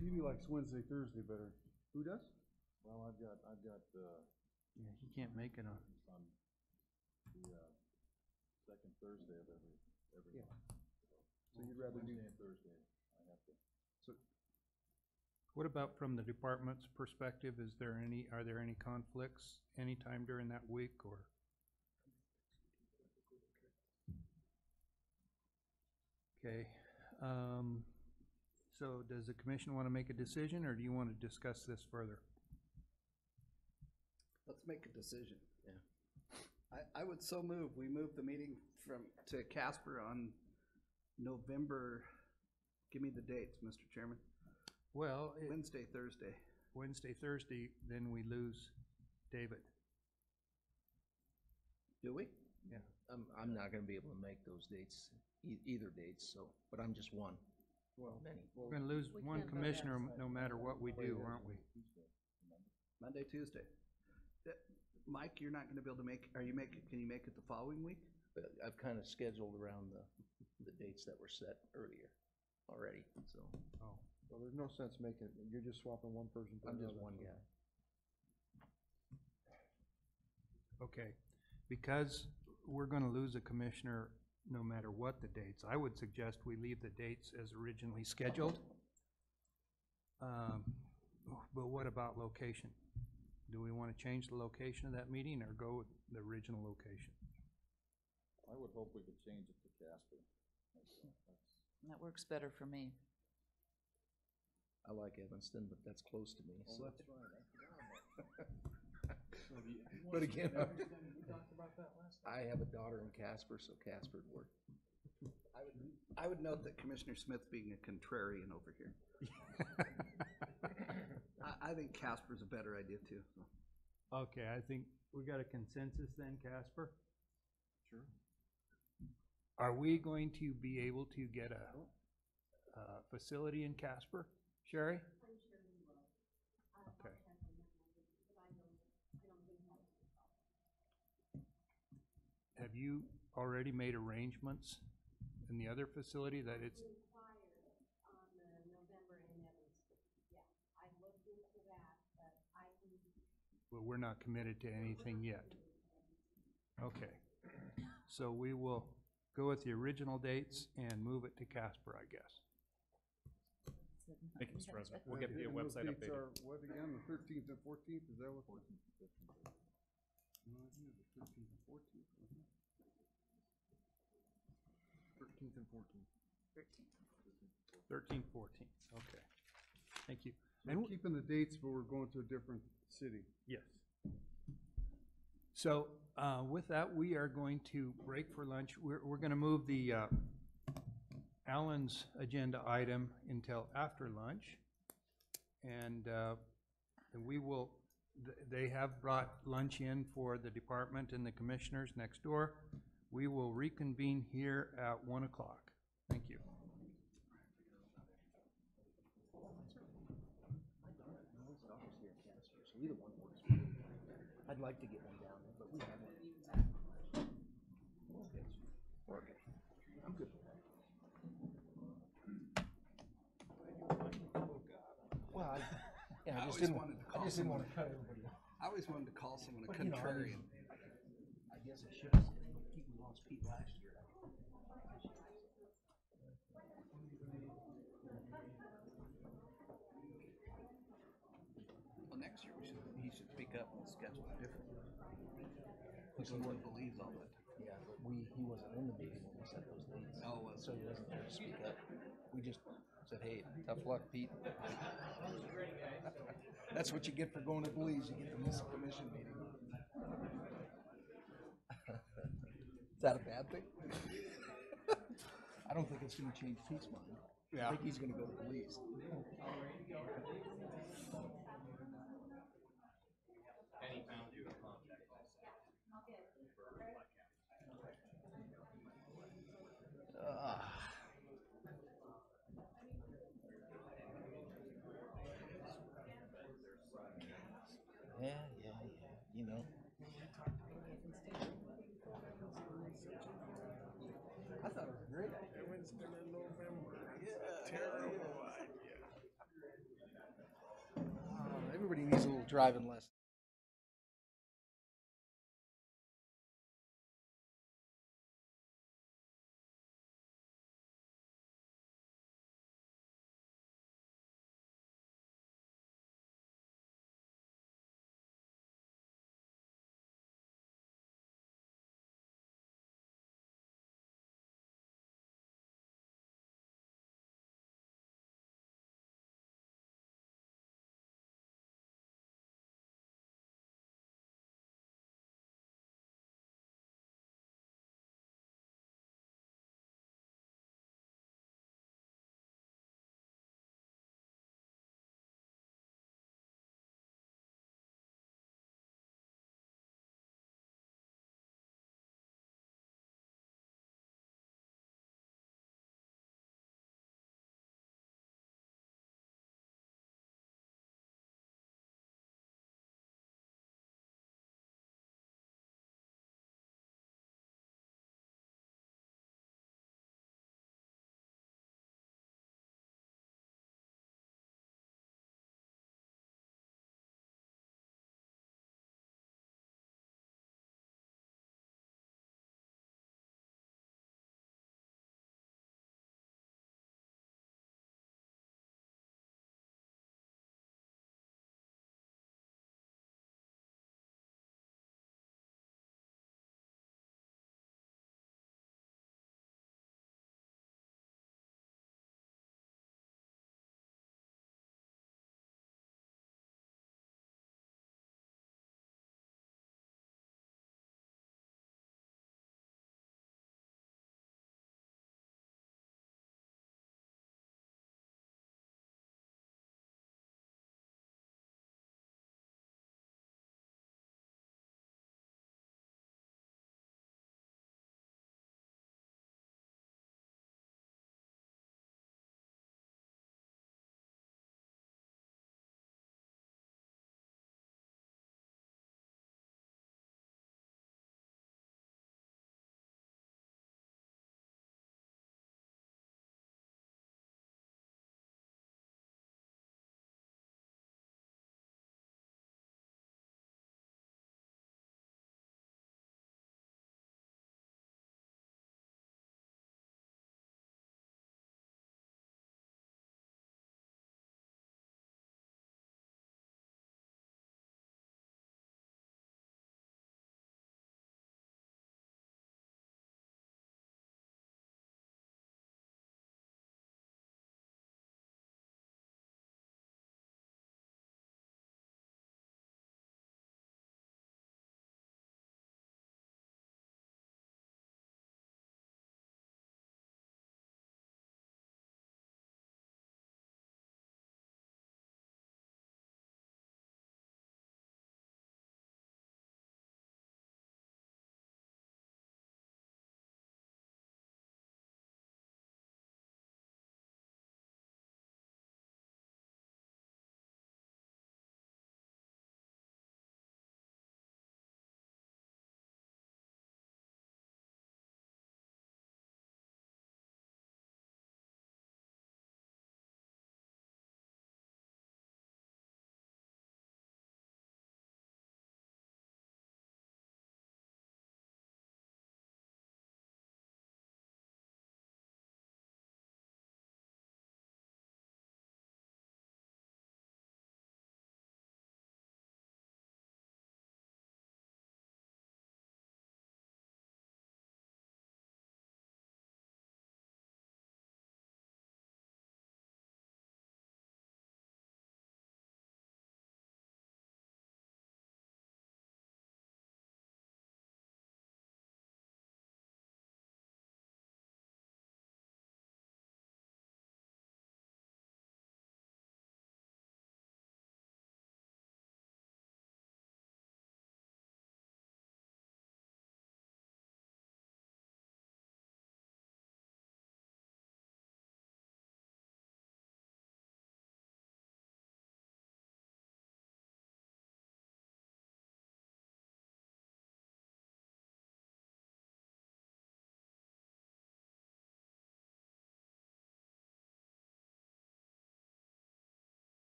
He likes Wednesday, Thursday better. Who does? Well, I've got, Yeah, he can't make it on. on the, second Thursday of every Yeah. month. So you'd rather do, Wednesday and Thursday, I have to. What about from the department's perspective? Are there any conflicts anytime during that week, or? Okay, so does the commission want to make a decision, or do you want to discuss this further? Let's make a decision. Yeah. I would so move, we move the meeting to Casper on November, give me the dates, Mr. Chairman. Well, Wednesday, Thursday. Wednesday, Thursday, then we lose David. Do we? Yeah. I'm not gonna be able to make those dates, either dates, so, but I'm just one. well, Many. We're gonna lose We one can't vote commissioner outside. no matter what we do, aren't we? Monday, Tuesday. Mike, you're not gonna be able to make, can you make it the following week? But I've kind of scheduled around the dates that were set earlier already, so oh, well, there's no sense making, you're just swapping one person for I'm another. just one guy. Okay, because we're gonna lose a commissioner no matter what the dates, I would suggest we leave the dates as originally scheduled. But what about location? Do we wanna change the location of that meeting or go with the original location? I would hope we could change it to Casper. That works better for me. I like Evanston, but that's close to me, Oh, so. that's right. I forgot about that. But again, We talked about that last time. I have a daughter in Casper, so Casper would work. I would note that Commissioner Smith being a contrarian over here. I think Casper's a better idea too. So. Okay, I think we got a consensus then, Casper? Sure. Are we going to be able to get a facility in Casper, Sherry? Okay. Have you already made arrangements in the other facility that it's? Well, we're not committed to anything yet. Okay. So we will go with the original dates and move it to Casper, I guess. Thank you, Mr. President. We'll get the And those website dates updated. are what again, the 13th and 14th, is that what? 14th, 15th. No idea, the 13th and 14th, wasn't it? 13th and 14th. 13th, 14th, okay. Thank you. We're keeping the dates, but we're going to a different city. Yes. So with that, we are going to break for lunch. We're going to move the Allen's agenda item until after lunch. And we will, they have brought lunch in for the department and the commissioners next door. We will reconvene here at 1 o'clock. Thank you. I'd like to get one down there, but we have one. Okay. I'm good with that. Well, I just didn't want to cut everybody off. I always wanted to call someone a But, you know, contrarian. I guess I should have said, we lost Pete last year. Well, next year he should speak up and schedule it differently. Because he wouldn't believe all that. Yeah, but he wasn't in the meeting when we set those dates. Oh, was so he doesn't have to speak up. We just said, hey, tough luck, Pete. That's what you get for going to Belize. You get to miss a commission meeting. Is that a bad thing? I don't think it's going to change Pete's mind. Yeah. I think he's going to go to Belize. Yeah, you know. I thought it was a great idea. Terrible idea. Everybody needs a little driving lesson.